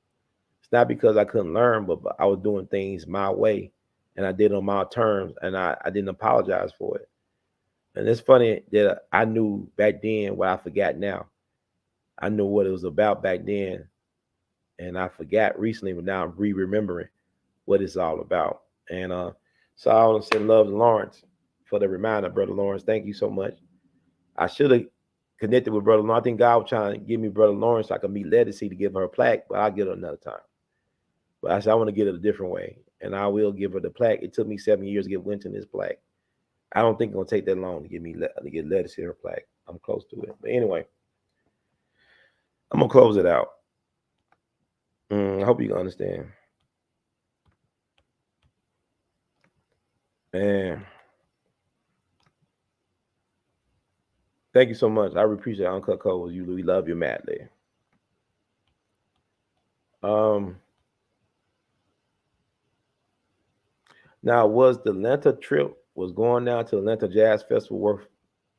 It's not because I couldn't learn, but I was doing things my way and I did it on my terms and I didn't apologize for it. And it's funny that I knew back then what I forgot now. I knew what it was about back then and I forgot recently, but now I'm remembering what it's all about. And so I want to send love to Lawrence for the reminder, Brother Lawrence. Thank you so much. I should have connected with Brother Lawrence. I think God was trying to give me Brother Lawrence so I could meet Legacy to give her a plaque, but I'll get her another time. But I said I want to get it a different way, and I will give her the plaque. It took me 7 years to get Winton this plaque. I don't think it's gonna take that long to get Legacy her plaque. I'm close to it. But anyway, I'm gonna close it out. I hope you can understand. Man, thank you so much. I appreciate Uncut Codes. We love you madly. Now, was the Atlanta trip was going down to Atlanta Jazz Festival worth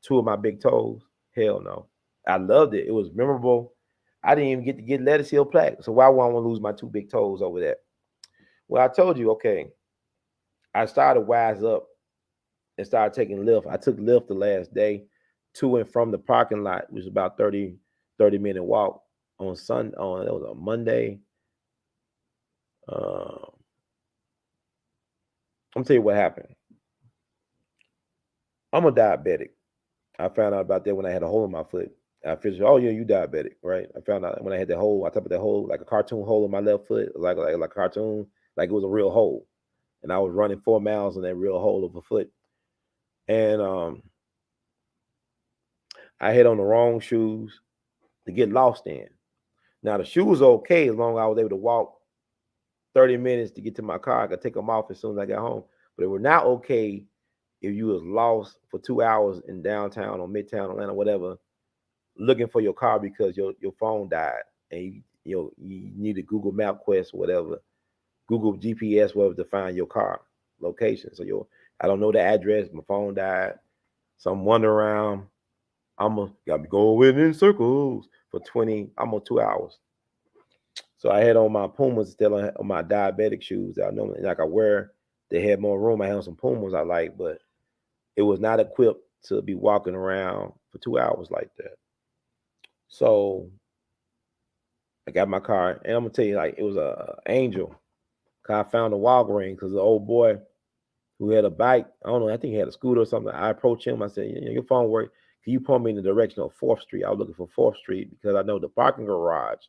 two of my big toes? Hell no. I loved it. It was memorable. I didn't even get to get Legacy a plaque. So why would I want to lose my two big toes over that? Well, I told you, okay, I started wise up and started taking Lyft. I took Lyft the last day to and from the parking lot, which was about 30-minute walk on Sunday. It was a Monday. I'm gonna tell you what happened. I'm a diabetic. I found out about that when I had a hole in my foot. I figured, oh yeah, you diabetic, right? I found out when I had that hole. I thought that hole like a cartoon hole in my left foot, like a cartoon, like it was a real hole. And I was running 4 miles in that real hole of a foot. And I had on the wrong shoes to get lost in. Now the shoes are okay as long as I was able to walk 30 minutes to get to my car. I could take them off as soon as I got home. But they were not okay if you was lost for 2 hours in downtown or midtown Atlanta, whatever, looking for your car because your phone died and you need a Google Map Quest or whatever, Google GPS, whatever, to find your car location. So I don't know the address. My phone died. So I'm wandering around. Got me going in circles for almost 2 hours. So I had on my Pumas still on my diabetic shoes that I normally like I wear. They had more room. I had some Pumas I like, but it was not equipped to be walking around for 2 hours like that. So I got my car, and I'm gonna tell you, like, it was a angel. Cause I found a Walgreens because the old boy who had a bike, I don't know, I think he had a scooter or something. I approached him. I said, your phone work? Can you point me in the direction of 4th Street? I was looking for 4th Street because I know the parking garage.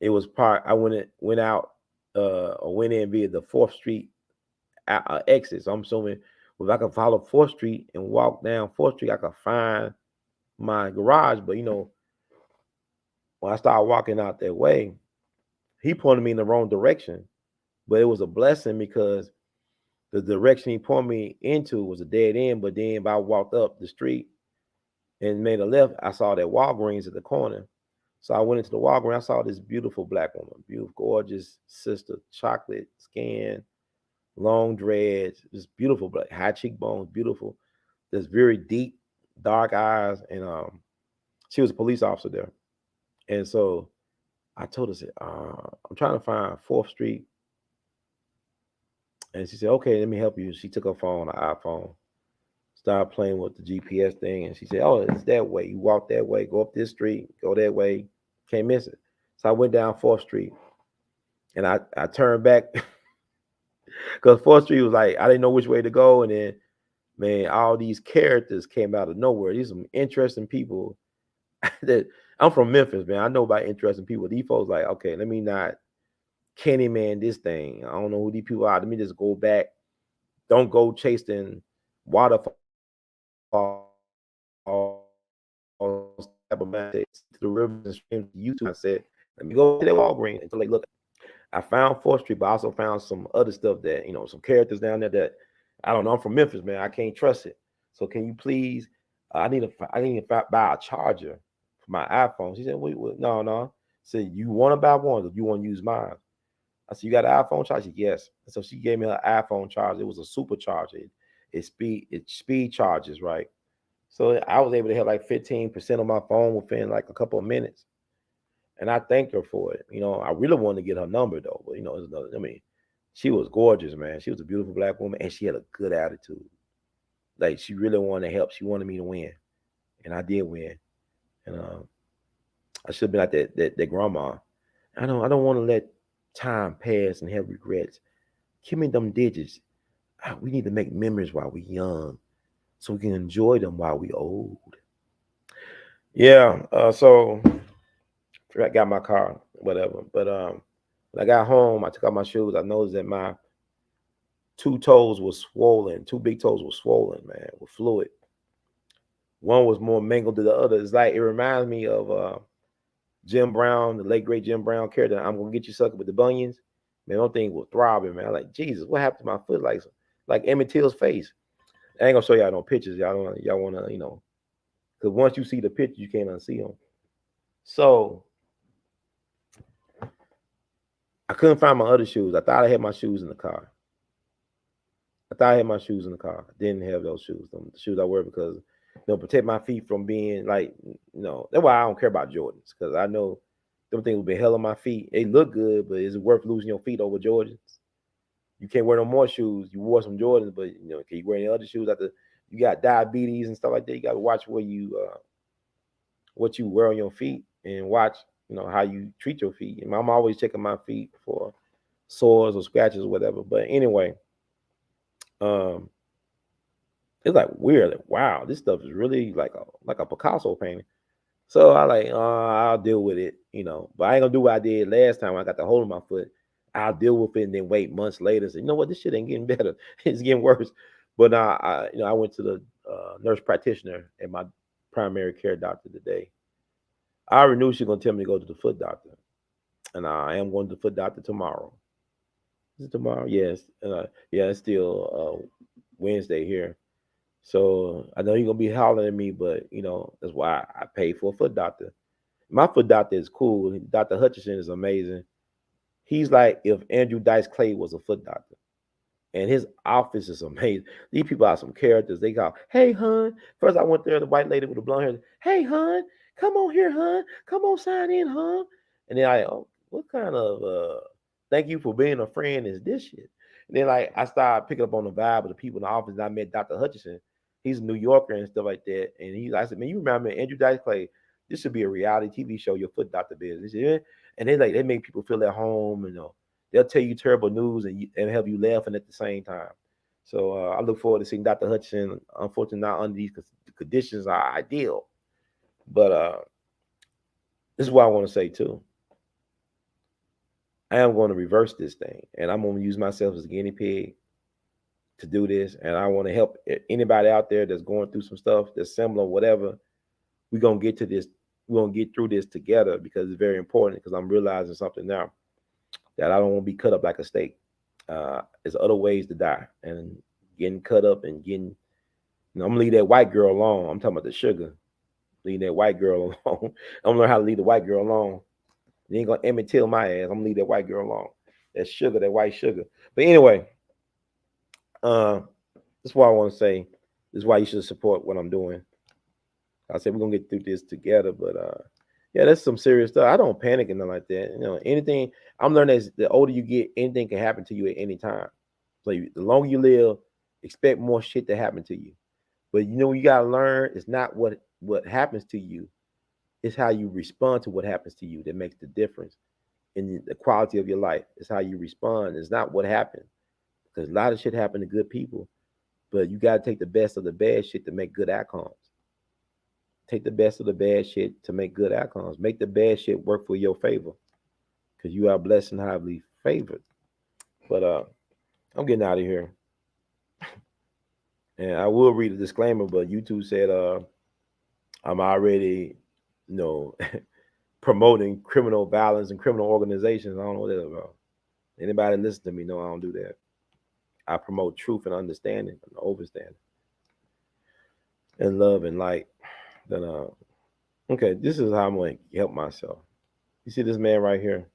It was parked. I went out or went in via the 4th Street exit. So I'm assuming if I can follow 4th Street and walk down 4th Street, I can find my garage. But when I started walking out that way, he pointed me in the wrong direction. But it was a blessing because the direction he pointed me into was a dead end. But then if I walked up the street and made a left, I saw that Walgreens at the corner. So I went into the Walgreens. I saw this beautiful black woman, beautiful, gorgeous sister, chocolate skin, long dreads, just beautiful, black, high cheekbones, beautiful, just very deep, dark eyes. And she was a police officer there. And so I told her, I said, I'm trying to find 4th Street. And she said, okay, let me help you. She took her phone, her iPhone, started playing with the GPS thing. And she said, oh, it's that way. You walk that way, go up this street, go that way, can't miss it. So I went down 4th Street and I turned back because 4th Street was like, I didn't know which way to go. And then, man, all these characters came out of nowhere. These are some interesting people that I'm from Memphis, man. I know about interesting people. These folks like, okay, let me not Candyman this thing. I don't know who these people are. Let me just go back. Don't go chasing waterfall type of to the rivers and streams. YouTube. I said, let me go to the Walgreens until they look. I found 4th Street, but I also found some other stuff that some characters down there that I don't know. I'm from Memphis, man. I can't trust it. So can you please? I need to buy a charger for my iPhone. She said, wait, no. I said, you want to buy one or you want to use mine? I said, you got an iPhone charger? Yes. And so she gave me her iPhone charger. It was a supercharger. It speed charges, right? So I was able to have like 15% on my phone within like a couple of minutes. And I thanked her for it. I really wanted to get her number though, but it's another. I mean, she was gorgeous, man. She was a beautiful black woman, and she had a good attitude. Like she really wanted to help. She wanted me to win, and I did win. And I should have been like that grandma. I don't want to let time pass and have regrets. Give me them digits. We need to make memories while we're young, so we can enjoy them while we're old. Yeah. So I got my car, whatever. But when I got home, I took out my shoes. I noticed that my 2 toes were swollen. 2 big toes were swollen, man, with fluid. One was more mangled than the other. It's like it reminds me of Jim Brown, the late great Jim Brown character. I'm gonna get you sucker with the bunions. Man, that thing was throbbing, man. I'm like, Jesus, what happened to my foot? Like Emmett Till's face. I ain't gonna show y'all no pictures. Y'all wanna, because once you see the picture, you can't unsee them. So I couldn't find my other shoes. I thought I had my shoes in the car. I didn't have those shoes. The shoes I wear because protect my feet from being like, that's why I don't care about Jordans, because I know them things will be hell on my feet. They look good, but is it worth losing your feet over Jordans? You can't wear no more shoes. You wore some Jordans, but can you wear any other shoes after you got diabetes and stuff like that? You got to watch where what you wear on your feet and watch, how you treat your feet. And I'm always checking my feet for sores or scratches or whatever. But anyway, it's like weird. Like, wow, this stuff is really like a Picasso painting. So I I'll deal with it, But I ain't gonna do what I did last time when I got the hole in my foot. I'll deal with it and then wait months later and say, you know what, this shit ain't getting better. It's getting worse. But I went to the nurse practitioner and my primary care doctor today. I already knew she was gonna tell me to go to the foot doctor, and I am going to the foot doctor tomorrow. Is it tomorrow? Yes. Yeah, it's still Wednesday here. So I know you're gonna be hollering at me, but that's why I pay for a foot doctor. My foot doctor is cool. Dr. Hutchinson is amazing. He's like if Andrew Dice Clay was a foot doctor. And his office is amazing. These people are some characters. They call, hey, hun. First, I went there, the white lady with the blonde hair. Hey, hun, come on here, hun. Come on, sign in, hun. And then what kind of thank you for being a friend is this shit? And then I started picking up on the vibe of the people in the office. And I met Dr. Hutchinson. He's a New Yorker and stuff like that. And I said, man, you remember Andrew Dice Clay? This should be a reality TV show, your foot doctor business. He said, yeah. And they make people feel at home, they'll tell you terrible news and help you laughing at the same time. So I look forward to seeing Dr. Hutchinson. Unfortunately, not under these conditions are ideal. But this is what I want to say too. I am going to reverse this thing, and I'm going to use myself as a guinea pig to do this. And I want to help anybody out there that's going through some stuff that's similar, whatever. We're going to get to this. We're going to get through this together because it's very important. Because I'm realizing something now that I don't want to be cut up like a steak. There's other ways to die, and getting cut up and getting. I'm gonna leave that white girl alone. I'm talking about the sugar. Leave that white girl alone. I'm gonna learn how to leave the white girl alone. You ain't gonna Emmett Till my ass. I'm gonna leave that white girl alone. That sugar, that white sugar. But anyway, that's why I want to say. This is why you should support what I'm doing. I said we're gonna get through this together, but yeah, that's some serious stuff. I don't panic and nothing like that. Anything I'm learning is the older you get, anything can happen to you at any time. So the longer you live, expect more shit to happen to you. But you gotta learn. It's not what happens to you. It's how you respond to what happens to you that makes the difference in the quality of your life. It's how you respond. It's not what happened. Because a lot of shit happen to good people, but you gotta take the best of the bad shit to make good outcomes. Take the best of the bad shit to make good outcomes. Make the bad shit work for your favor. Because you are blessed and highly favored. But I'm getting out of here. And I will read a disclaimer, but YouTube said I'm already, promoting criminal violence and criminal organizations. I don't know what that's about. Anybody listen to me know I don't do that. I promote truth and understanding and overstanding and love and light. Then okay, this is how I'm going to help myself. You see this man right here?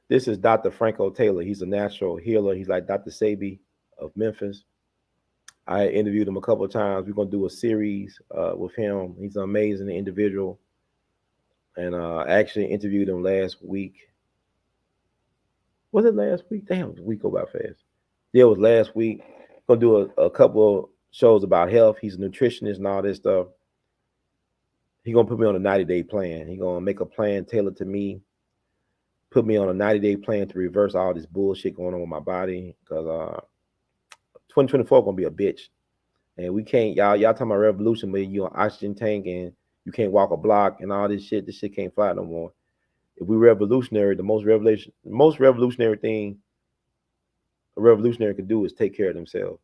This is Dr. Franco Taylor. He's a natural healer. He's like Dr. Sebi of Memphis. I interviewed him a couple of times. We're going to do a series with him. He's an amazing individual. And I actually interviewed him last week. Was it last week? Damn, the week go by fast. Yeah, it was last week. Going to do a couple of shows about health. He's a nutritionist and all this stuff. He's going to put me on a 90-day plan. He's going to make a plan tailored to me. Put me on a 90-day plan to reverse all this bullshit going on with my body. Because 2024 going to be a bitch. And we can't, y'all talking about revolution, but you on oxygen tank and you can't walk a block and all this shit. This shit can't fly no more. If we revolutionary, the most revolutionary thing a revolutionary can do is take care of themselves.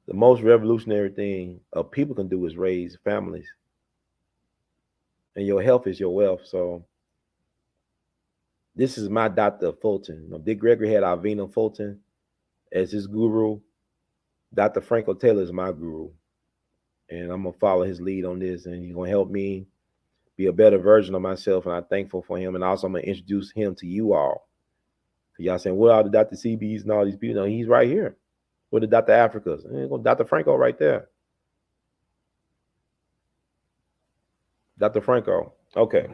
The most revolutionary thing a people can do is raise families. And your health is your wealth. So this is my Dr. Fulton. Dick Gregory had Alvina Fulton as his guru. Dr. Franco Taylor is my guru. And I'm going to follow his lead on this. And he's going to help me be a better version of myself. And I'm thankful for him. And also I'm going to introduce him to you all. Y'all saying, what are the Dr. CBs and all these people? No, he's right here. With the Dr. Africas. And Dr. Franco right there. Dr. Franco. Okay.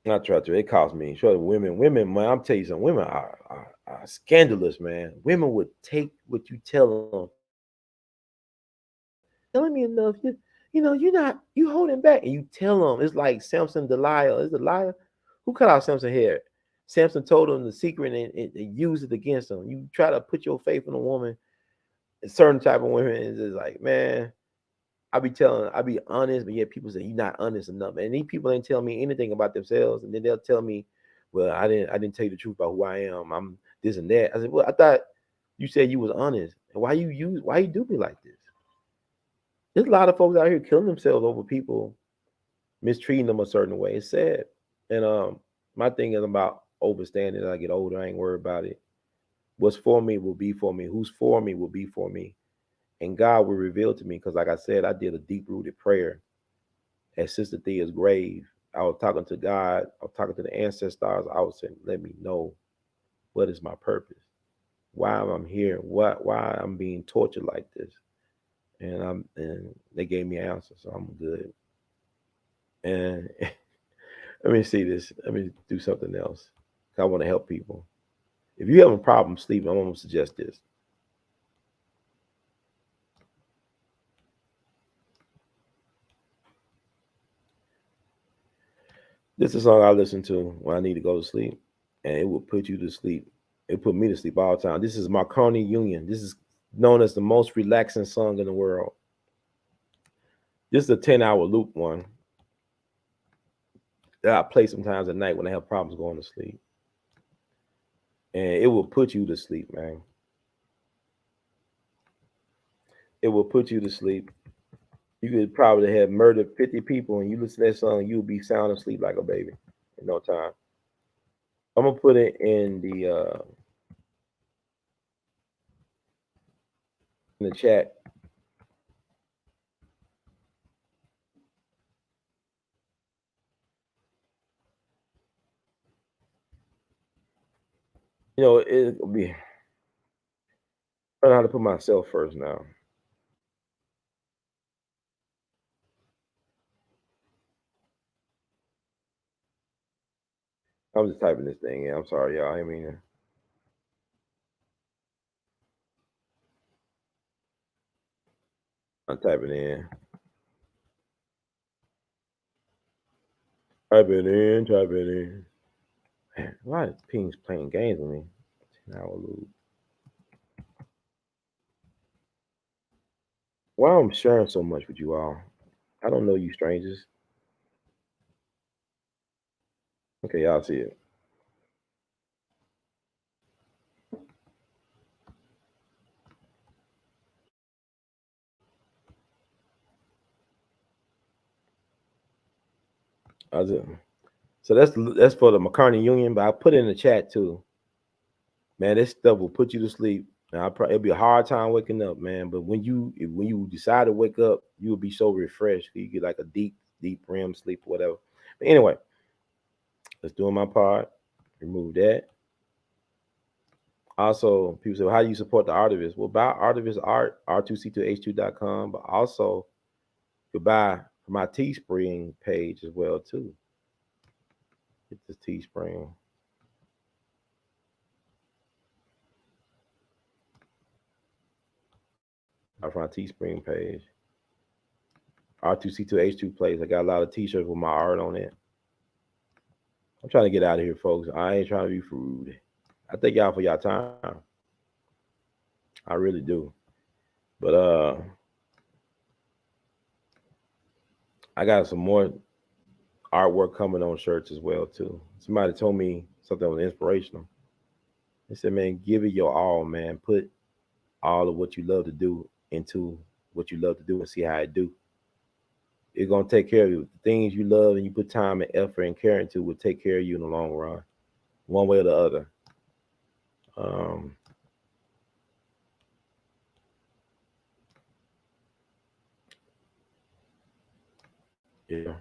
Not try to. It cost me. Sure, women, man. I'm telling you something. Women are scandalous, man. Women would take what you tell them. Telling me enough. You holding back, and you tell them. It's like Samson, Delilah. Is Delilah who cut off Samson's hair? Samson told him the secret and used it against him. You try to put your faith in a woman. A certain type of women is just like, man. I be honest, but yet people say you're not honest enough. And these people ain't tell me anything about themselves, and then they'll tell me, well, I didn't tell you the truth about who I am. I'm this and that. I said, well, I thought you said you was honest. And why you do me like this? There's a lot of folks out here killing themselves over people mistreating them a certain way. It's sad. And my thing is about overstanding. As I get older, I ain't worried about it. What's for me will be for me. Who's for me will be for me. And God will reveal to me, because like I said, I did a deep-rooted prayer at Sister Thea's grave. I was talking to God. I was talking to the ancestors. I was saying, let me know what is my purpose, why I'm here, why I'm being tortured like this. And they gave me an answer, so I'm good. And let me see this. Let me do something else. I want to help people. If you have a problem sleeping, I'm gonna suggest this. This is a song I listen to when I need to go to sleep, and it will put you to sleep. It put me to sleep all the time. This is Marconi Union. This is known as the most relaxing song in the world. This is a 10-hour loop one that I play sometimes at night when I have problems going to sleep. And it will put you to sleep, man. It will put you to sleep. You could probably have murdered 50 people and you listen to that song, you'll be sound asleep like a baby in no time. I'm gonna put it in the chat. It'll be learn how to put myself first now. I'm just typing this thing in. I'm sorry, y'all. I mean, I'm typing in. Type it in. Man, why is Ping's playing games with me? 10-hour loop. Why I'm sharing so much with you all? I don't know you strangers. Okay, y'all see it. So that's for the McCartney Union, but I put it in the chat too. Man, this stuff will put you to sleep. Now, it'll be a hard time waking up, man. But when you decide to wake up, you will be so refreshed. You get like a deep REM sleep or whatever. But anyway, let's do my part. Remove that. Also, people say, well, how do you support the Artivist? Well, buy Artivist art, r2c2h2.com, but also you buy my Teespring page as well, too. Get this Teespring. Off my Teespring page. R2C2H2 place. I got a lot of t-shirts with my art on it. I'm trying to get out of here, folks. I ain't trying to be rude. I thank y'all for y'all time. I really do. But I got some more artwork coming on shirts as well, too. Somebody told me something that was inspirational. They said, man, give it your all, man. Put all of what you love to do into what you love to do and see how it do. It's gonna take care of you. The things you love and you put time and effort and care into will take care of you in the long run, one way or the other. Yeah.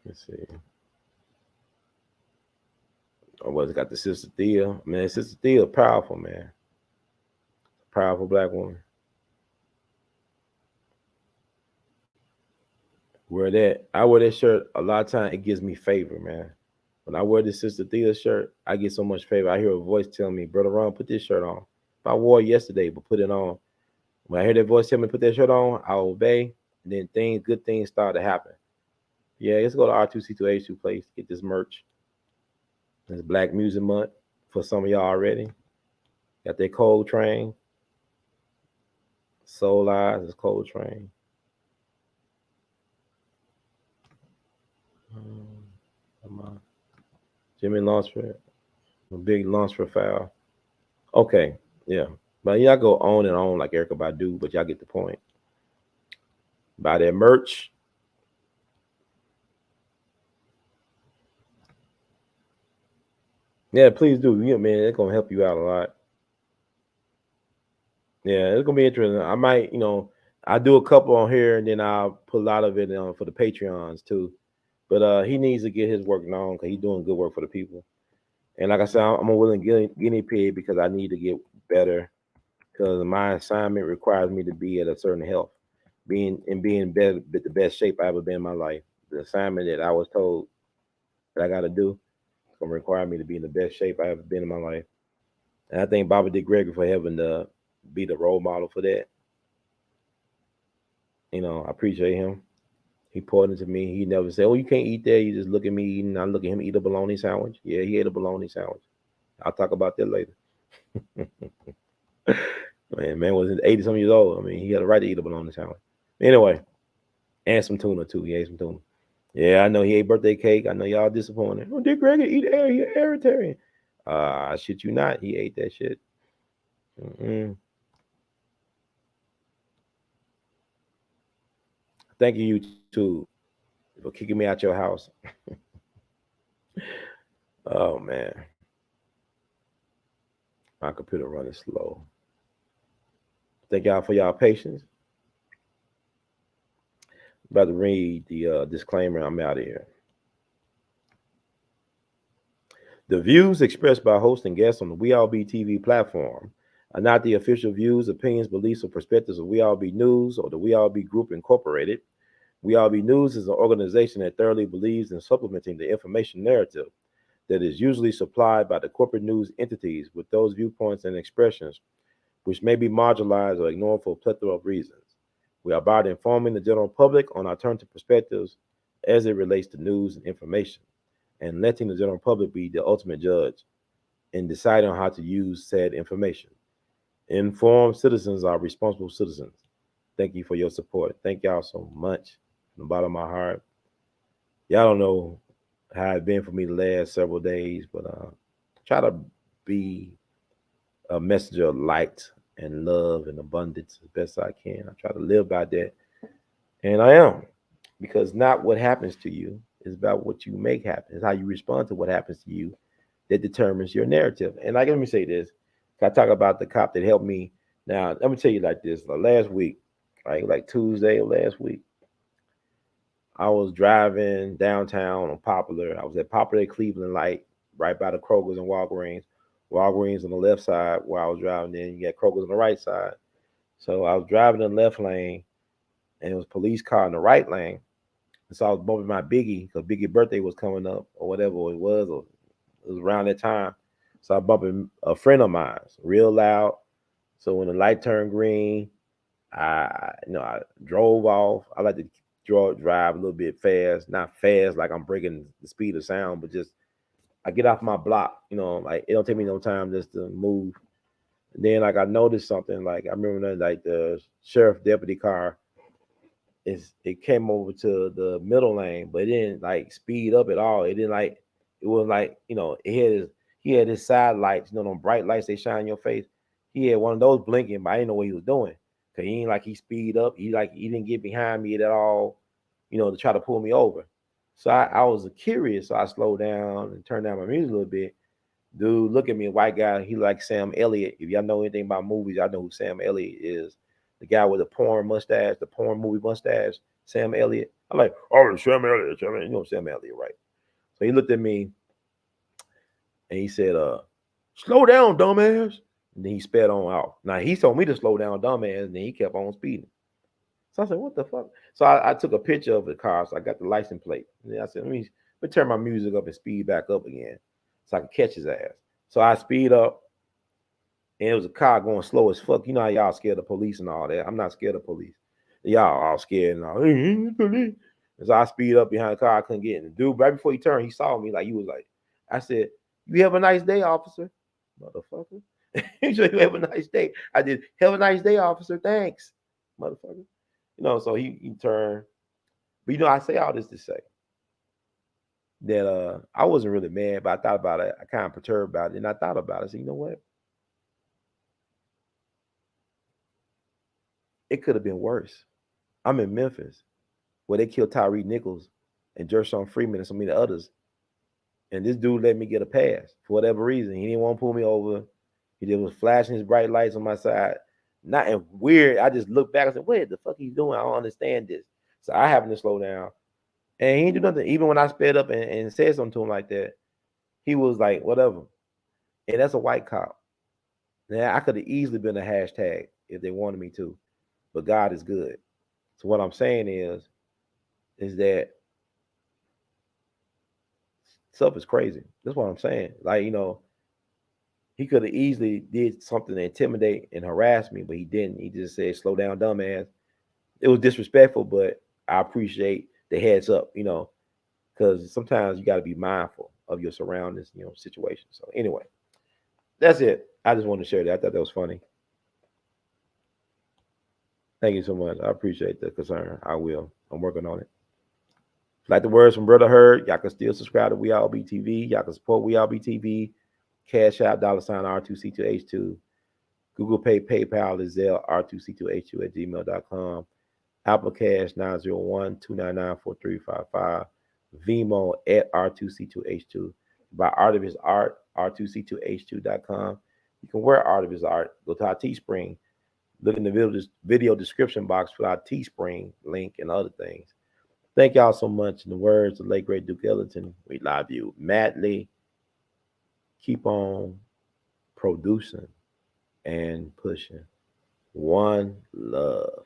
Let's see. Oh, what's got the Sister Thea? Man, Sister Thea, powerful, man. Powerful black woman. Wear that. I wear that shirt a lot of times. It gives me favor, man. When I wear this Sister Thea shirt, I get so much favor. I hear a voice tell me, "Brother Ron, put this shirt on." If I wore it yesterday, but put it on. When I hear that voice tell me to put that shirt on, I obey. And then good things start to happen. Yeah, let's go to R2C2H2 place, get this merch. It's Black Music Month for some of y'all already. Got that Cold Train. Soul Eyes is Cold Train. Jimmy Lunsford. A big Lunsford foul. Okay, yeah. But y'all go on and on like Erykah Badu, but y'all get the point. Buy that merch. Yeah, please do. Yeah, man, it's gonna help you out a lot. Yeah, it's gonna be interesting. I might, I do a couple on here, and then I'll put a lot of it on for the Patreons too. But he needs to get his work known because he's doing good work for the people. And like I said, I'm a willing guinea pig because I need to get better. Because my assignment requires me to be at a certain health, being better, the best shape I ever been in my life. The assignment that I was told that I got to do is gonna require me to be in the best shape I ever been in my life. And I thank Bobby Dick Gregory for having to be the role model for that. I appreciate him. He poured into me. He never said, "Oh, you can't eat that." You just look at me eating. I look at him eat a bologna sandwich. Yeah, he ate a bologna sandwich. I'll talk about that later. Man was 80 some years old. I mean, he had a right to eat a bologna sandwich. Anyway, and some tuna too. He ate some tuna. Yeah, I know he ate birthday cake. I know y'all disappointed. Oh, Dick Gregory eat air. He aeritarian. I shit you not. He ate that shit. Mm-mm. Thank you, YouTube, for kicking me out your house. Oh man, my computer running slow. Thank y'all for y'all patience. About to read the disclaimer. I'm out of here. The views expressed by hosts and guests on the We All Be TV platform are not the official views, opinions, beliefs, or perspectives of We All Be News or the We All Be Group Incorporated. We All Be News is an organization that thoroughly believes in supplementing the information narrative that is usually supplied by the corporate news entities with those viewpoints and expressions which may be marginalized or ignored for a plethora of reasons. We are about informing the general public on alternative perspectives as it relates to news and information, and letting the general public be the ultimate judge in deciding on how to use said information. Informed citizens are responsible citizens. Thank you for your support. Thank y'all so much from the bottom of my heart. Y'all don't know how it's been for me the last several days, but try to be a messenger of light and love and abundance as best I can. I try to live by that, and I am, because not what happens to you is about what you make happen. It's how you respond to what happens to you that determines your narrative. And like, let me say this: I talk about the cop that helped me. Now, let me tell you like this: last week, like Tuesday of last week, I was driving downtown on Popular. I was at Popular Cleveland Light, right by the Kroger's and Walgreens. Walgreens on the left side where I was driving. Then you got Kroger's on the right side. So I was driving in the left lane, and it was a police car in the right lane. And so I was bumping my Biggie because Biggie's birthday was coming up or whatever it was, or it was around that time. So I bumping a friend of mine real loud. So when the light turned green, I drove off. I like to drive a little bit fast, not fast like I'm breaking the speed of sound, but just I get off my block. Like it don't take me no time just to move. And then like I noticed something. Like I remember that, like the sheriff deputy car it came over to the middle lane, but it didn't like speed up at all. It didn't like it was like he had his side lights, them bright lights they shine in your face. He had one of those blinking, but I didn't know what he was doing. Cause he ain't like he speed up. He didn't get behind me at all, to try to pull me over. So I was curious, so I slowed down and turned down my music a little bit. Dude, look at me, a white guy. He like Sam Elliott. If y'all know anything about movies, y'all know who Sam Elliott is. The guy with the porn mustache, the porn movie mustache, Sam Elliott. I'm like, oh, Sam Elliott. You know Sam Elliott, right? So he looked at me and he said, slow down, dumbass. And then he sped on off. Now he told me to slow down, dumbass, and then he kept on speeding. So I said, what the fuck? So I took a picture of the car, so I got the license plate. And then I said, let me turn my music up and speed back up again so I can catch his ass. So I speed up, and it was a car going slow as fuck. You know how y'all scared of police and all that. I'm not scared of police. Y'all all scared and all. And so I speed up behind the car. I couldn't get in. The dude, right before he turned, he saw me. Like, he was like, I said, you have a nice day, officer. Motherfucker. He said, you have a nice day. I did, have a nice day, officer. Thanks. Motherfucker. So he turned. But I say all this to say that I wasn't really mad, but I thought about it. I kind of perturbed about it. And I thought about it. I said, you know what? It could have been worse. I'm in Memphis, where they killed Tyree Nichols and Jershon Freeman and so many others. And this dude let me get a pass for whatever reason. He didn't want to pull me over. He just was flashing his bright lights on my side. Not in weird. I just looked back and said, what the fuck he's doing? I don't understand this. So I happened to slow down. And he didn't do nothing. Even when I sped up and said something to him like that, he was like, whatever. And that's a white cop. Now, I could have easily been a hashtag if they wanted me to. But God is good. So what I'm saying is that stuff is crazy. That's what I'm saying. Like, He could have easily did something to intimidate and harass me, but he didn't. He just said, "Slow down, dumbass." It was disrespectful, but I appreciate the heads up, because sometimes you got to be mindful of your surroundings, situations. So anyway, that's it. I just wanted to share that. I thought that was funny. Thank you so much. I appreciate the concern. I will. I'm working on it. Like the words from Brother Heard, y'all can still subscribe to We All Be TV. Y'all can support We All Be TV. Cash App, $R2C2H2. Google Pay, PayPal is Zelle, R2C2H2 at gmail.com. Apple Cash, 901-299-4355. Vimo at R2C2H2. Buy Art of His Art, R2C2H2.com. You can wear Art of His Art. Go to our Teespring. Look in the video description box for our Teespring link and other things. Thank y'all so much. In the words of the late great Duke Ellington, we love you madly. Keep on producing and pushing. One love.